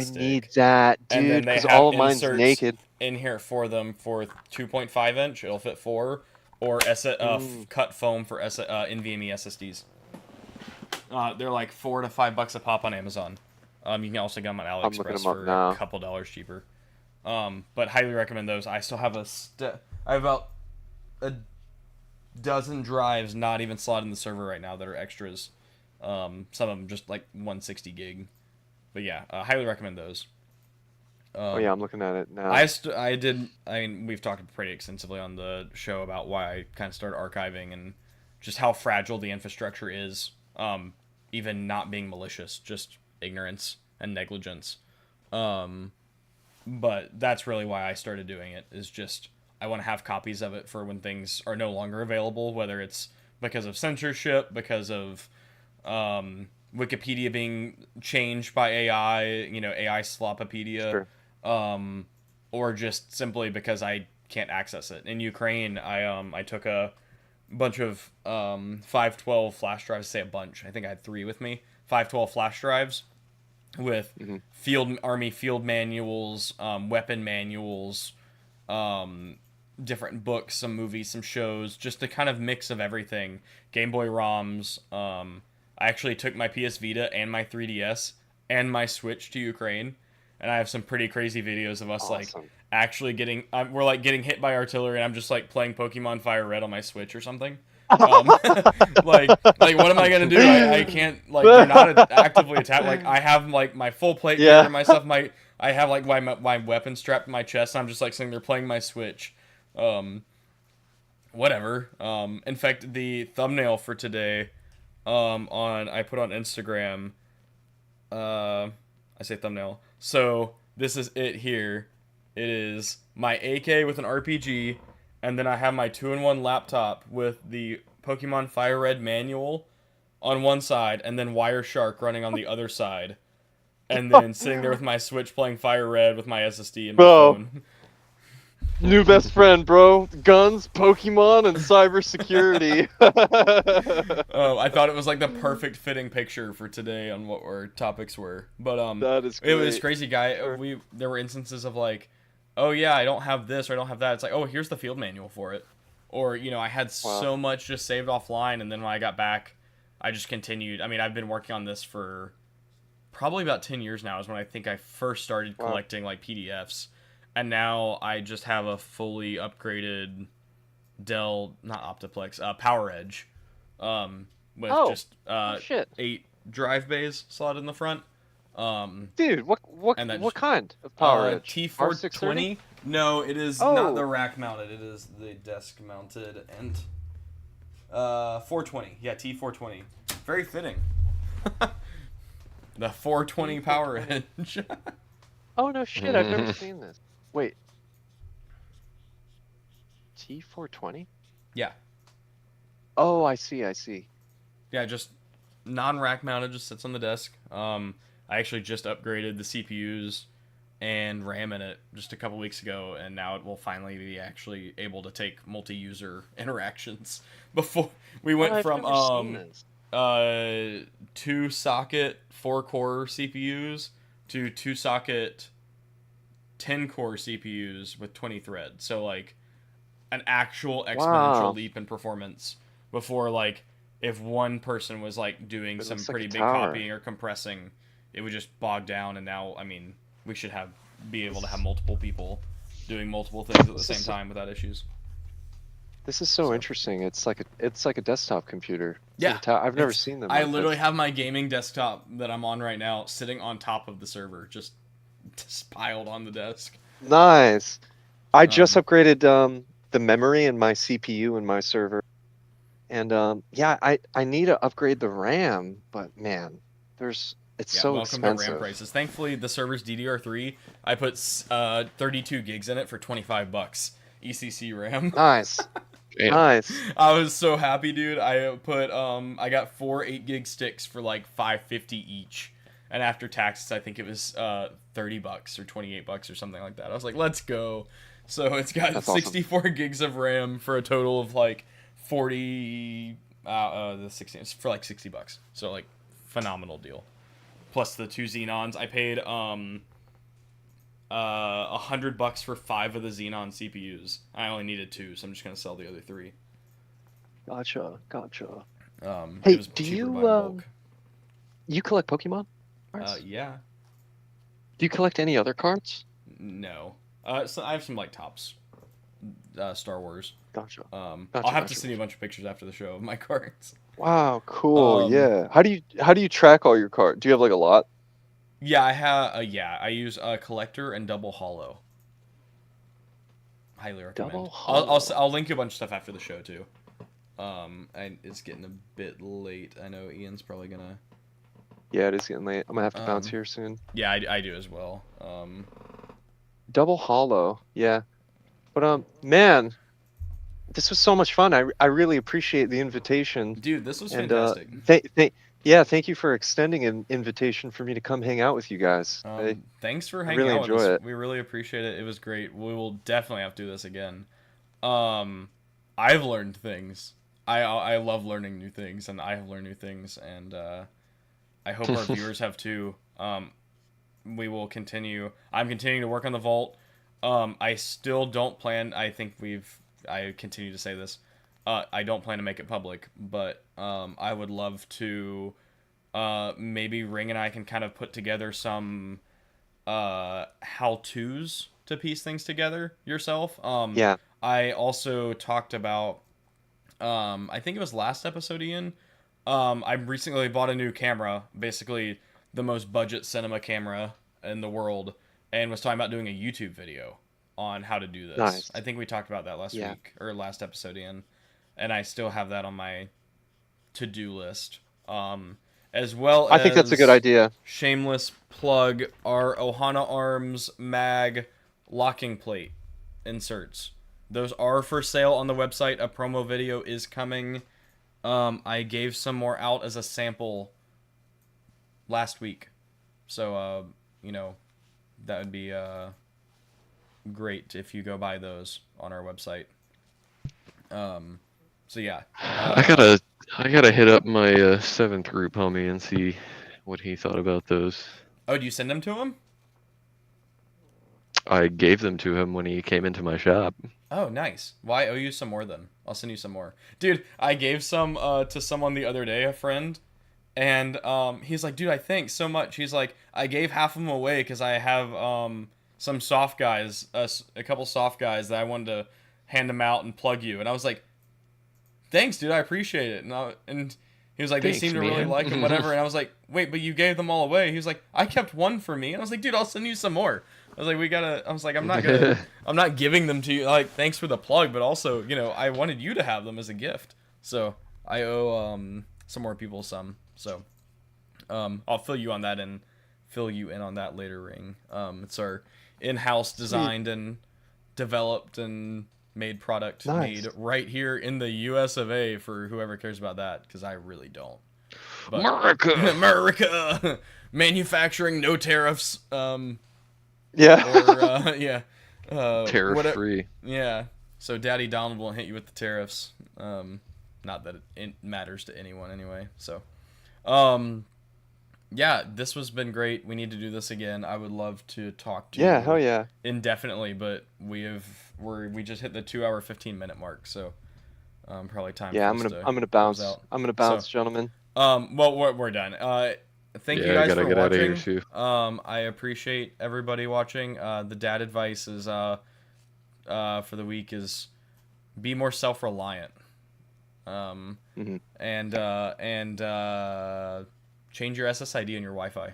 S2: fantastic.
S3: need that,
S2: And then
S3: dude,
S2: they
S3: because
S2: have
S3: all of mine's
S2: inserts
S3: naked.
S2: in here for them for 2.5 inch. It'll fit 4 or cut foam for NVMe SSDs. They're like $4 to $5 a pop on Amazon. You can also get them on
S3: I'm looking
S2: AliExpress
S3: them up
S2: for
S3: now.
S2: a couple dollars cheaper. But highly recommend those. I still have I have about a dozen drives not even slotted in the server right now that are extras. Some of them just like 160 gig. But yeah, highly recommend those.
S3: Oh yeah, I'm looking at it now.
S2: I mean, we've talked pretty extensively on the show about why I kind of started archiving and just how fragile the infrastructure is. Even not being malicious, just ignorance and negligence. But that's really why I started doing it, is just I want to have copies of it for when things are no longer available, whether it's because of censorship, because of Wikipedia being changed by AI, AI slopopedia,
S3: Sure.
S2: or just simply because I can't access it. In Ukraine, I took a bunch of 512 flash drives. Say a bunch. I think I had 3 with me. 512 flash drives with army field manuals, weapon manuals, different books, some movies, some shows, just a kind of mix of everything. Game Boy ROMs. I actually took my PS Vita and my 3DS and my Switch to Ukraine, and I have some pretty crazy videos of us like
S3: Awesome.
S2: actually we're like getting hit by artillery, and I'm just like playing Pokemon Fire Red on my Switch or something. Like what am I gonna do? I can't, like, they're not actively attacked. Like, I have like my full plate gear and my stuff. I have like my weapon strapped to my chest. And I'm just like sitting there playing my Switch. Whatever. In fact, the thumbnail for today, I put on Instagram. I say thumbnail. So this is it here. It is my AK with an RPG. And then I have my 2-in-1 laptop with the Pokemon Fire Red manual on one side, and then Wireshark running on the other side. And then sitting there with my Switch playing Fire Red with my SSD and my phone.
S3: New best friend, bro. Guns, Pokemon, and cybersecurity.
S2: I thought it was like the perfect fitting picture for today on what our topics were. But
S3: That is
S2: it was
S3: great.
S2: crazy, guy.
S3: Sure.
S2: There were instances of like, oh yeah, I don't have this or I don't have that. It's like, oh, here's the field manual for it. Or, I had so much just saved offline, and then when I got back, I just continued. I mean, I've been working on this for probably about 10 years now is when I think I first started collecting like PDFs. And now I just have a fully upgraded Dell, not Optiplex, PowerEdge. with
S3: Oh.
S2: just
S3: Oh, shit.
S2: 8 drive bays slotted in the front.
S3: Dude, what
S2: And then
S3: what
S2: just-
S3: kind of Power Edge?
S2: T420. No, it is
S3: Oh.
S2: not the rack mounted. It is the desk mounted and 420. Yeah, T420. Very fitting. The 420 Power Edge.
S3: Oh no shit, I've never seen this. Wait. T420?
S2: Yeah.
S3: Oh, I see.
S2: Yeah, just non-rack mounted, just sits on the desk. I actually just upgraded the CPUs and RAM in it just a couple weeks ago, and now it will finally be actually able to take multi-user interactions. Before we went
S3: I've
S2: from
S3: never seen this.
S2: 2-socket 4-core CPUs to 2-socket 10-core CPUs with 20 threads. So like an actual exponential
S3: Wow.
S2: leap in performance before, like, if one person was like doing
S3: It
S2: some
S3: looks like
S2: pretty
S3: a
S2: big
S3: tower.
S2: copying or compressing, it would just bog down. And now, I mean, we should be able to have multiple people doing multiple things at the
S3: This
S2: same
S3: is-
S2: time without issues.
S3: This is so
S2: So-
S3: interesting. It's like a desktop computer. It's
S2: Yeah,
S3: like a I've never
S2: It's-
S3: seen them.
S2: I
S3: like
S2: literally
S3: this.
S2: have my gaming desktop that I'm on right now sitting on top of the server, just piled on the desk.
S3: Nice. I just
S2: Um,
S3: upgraded the memory in my CPU in my server. And yeah, I need to upgrade the RAM, but man, it's
S2: Yeah,
S3: so
S2: welcome to
S3: expensive.
S2: RAM prices. Thankfully, the server's DDR3. I put 32 gigs in it for $25 ECC RAM.
S3: Nice.
S1: Damn.
S3: Nice.
S2: I was so happy, dude. I got 4 8-gig sticks for like $5.50 each, and after taxes, I think it was $30 or $28 or something like that. I was like, let's go. So it's got
S3: That's awesome.
S2: 64 gigs of RAM for a total of like 40. The 16 it's for like $60. So like phenomenal deal. Plus the 2 Xenons. I paid $100 for 5 of the Xenon CPUs. I only needed 2, so I'm just gonna sell the other 3.
S3: Gotcha.
S2: It
S3: Hey,
S2: was
S3: do
S2: cheaper
S3: you,
S2: buying bulk.
S3: You collect Pokemon cards?
S2: Yeah.
S3: Do you collect any other cards?
S2: No. So I have some like tops. Star Wars.
S3: Gotcha.
S2: I'll
S3: Gotcha,
S2: have to
S3: gotcha,
S2: send you a bunch of pictures after the show of my cards.
S3: Wow, cool.
S2: Um,
S3: Yeah. How do you track all your cards? Do you have like a lot?
S2: Yeah, I have. I use Collector and Double Hollow. Highly recommend.
S3: Double
S2: I'll link you a bunch of stuff after the show too. It's getting a bit late. I know Ian's probably gonna.
S3: Yeah, it is getting late. I'm gonna have to bounce
S2: Um,
S3: here soon.
S2: Yeah, I do as well.
S3: Double hollow. Yeah. But man, this was so much fun. I really appreciate the invitation.
S2: Dude, this was
S3: And
S2: fantastic.
S3: thank you for extending an invitation for me to come hang out with you guys.
S2: Thanks for
S3: I
S2: hanging
S3: really
S2: out with
S3: enjoy
S2: us.
S3: it.
S2: We really appreciate it. It was great. We will definitely have to do this again. I've learned things. I love learning new things, and I have learned new things, and I hope our viewers have too. We will continue. I'm continuing to work on the vault. I still don't plan. I continue to say this. I don't plan to make it public, but I would love to. Maybe Ring and I can kind of put together some how-tos to piece things together yourself.
S3: Yeah.
S2: I also talked about. I think it was last episode, Ian. I recently bought a new camera, basically the most budget cinema camera in the world, and was talking about doing a YouTube video on how to do this.
S3: Nice.
S2: I think we talked about that last
S3: Yeah.
S2: week or last episode, Ian, and I still have that on my to-do list. As well
S3: I think that's a good idea.
S2: shameless plug, our Ohana Arms mag locking plate inserts. Those are for sale on the website. A promo video is coming. I gave some more out as a sample last week. So, that would be great if you go buy those on our website. So yeah.
S1: I gotta hit up my 7th group homie and see what he thought about those.
S2: Oh, do you send them to him?
S1: I gave them to him when he came into my shop.
S2: Oh, nice. Well, I owe you some more then. I'll send you some more. Dude, I gave some to someone the other day, a friend, and he's like, dude, I thanks so much. He's like, I gave half of them away because I have some soft guys, a couple soft guys that I wanted to hand them out and plug you. And I was like, thanks, dude, I appreciate it. And He was like,
S1: Thanks,
S2: they seem to really
S1: man.
S2: like him, whatever. And I was like, wait, but you gave them all away. He was like, I kept one for me. And I was like, dude, I'll send you some more. I was like, I'm not giving them to you. Like, thanks for the plug, but also, you know, I wanted you to have them as a gift. So I owe some more people some. So I'll fill you in on that later, Ring. It's our in-house designed and developed and made product made right here in the US of A for whoever cares about that, because I really don't. But, America! Manufacturing, no tariffs.
S1: Tariff free.
S2: Yeah. So Daddy Donald won't hit you with the tariffs. Not that it matters to anyone anyway. So, yeah, this has been great. We need to do this again. I would love to talk to you.
S3: Hell yeah.
S2: Indefinitely, but we just hit the 2-hour 15-minute mark, so probably time.
S3: Yeah,
S2: for
S3: I'm gonna bounce.
S2: out.
S3: I'm gonna bounce, gentlemen.
S2: Well, we're done. Thank you guys for
S1: get out of here
S2: watching.
S1: too.
S2: I appreciate everybody watching. The dad advice is for the week is be more self-reliant. And change your SSID on your Wi-Fi.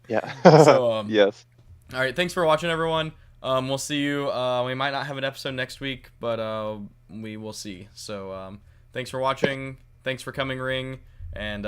S3: Yeah.
S2: So
S3: yes.
S2: All right, thanks for watching, everyone. We'll see you. We might not have an episode next week, but we will see. So thanks for watching. Thanks for coming, Ring, and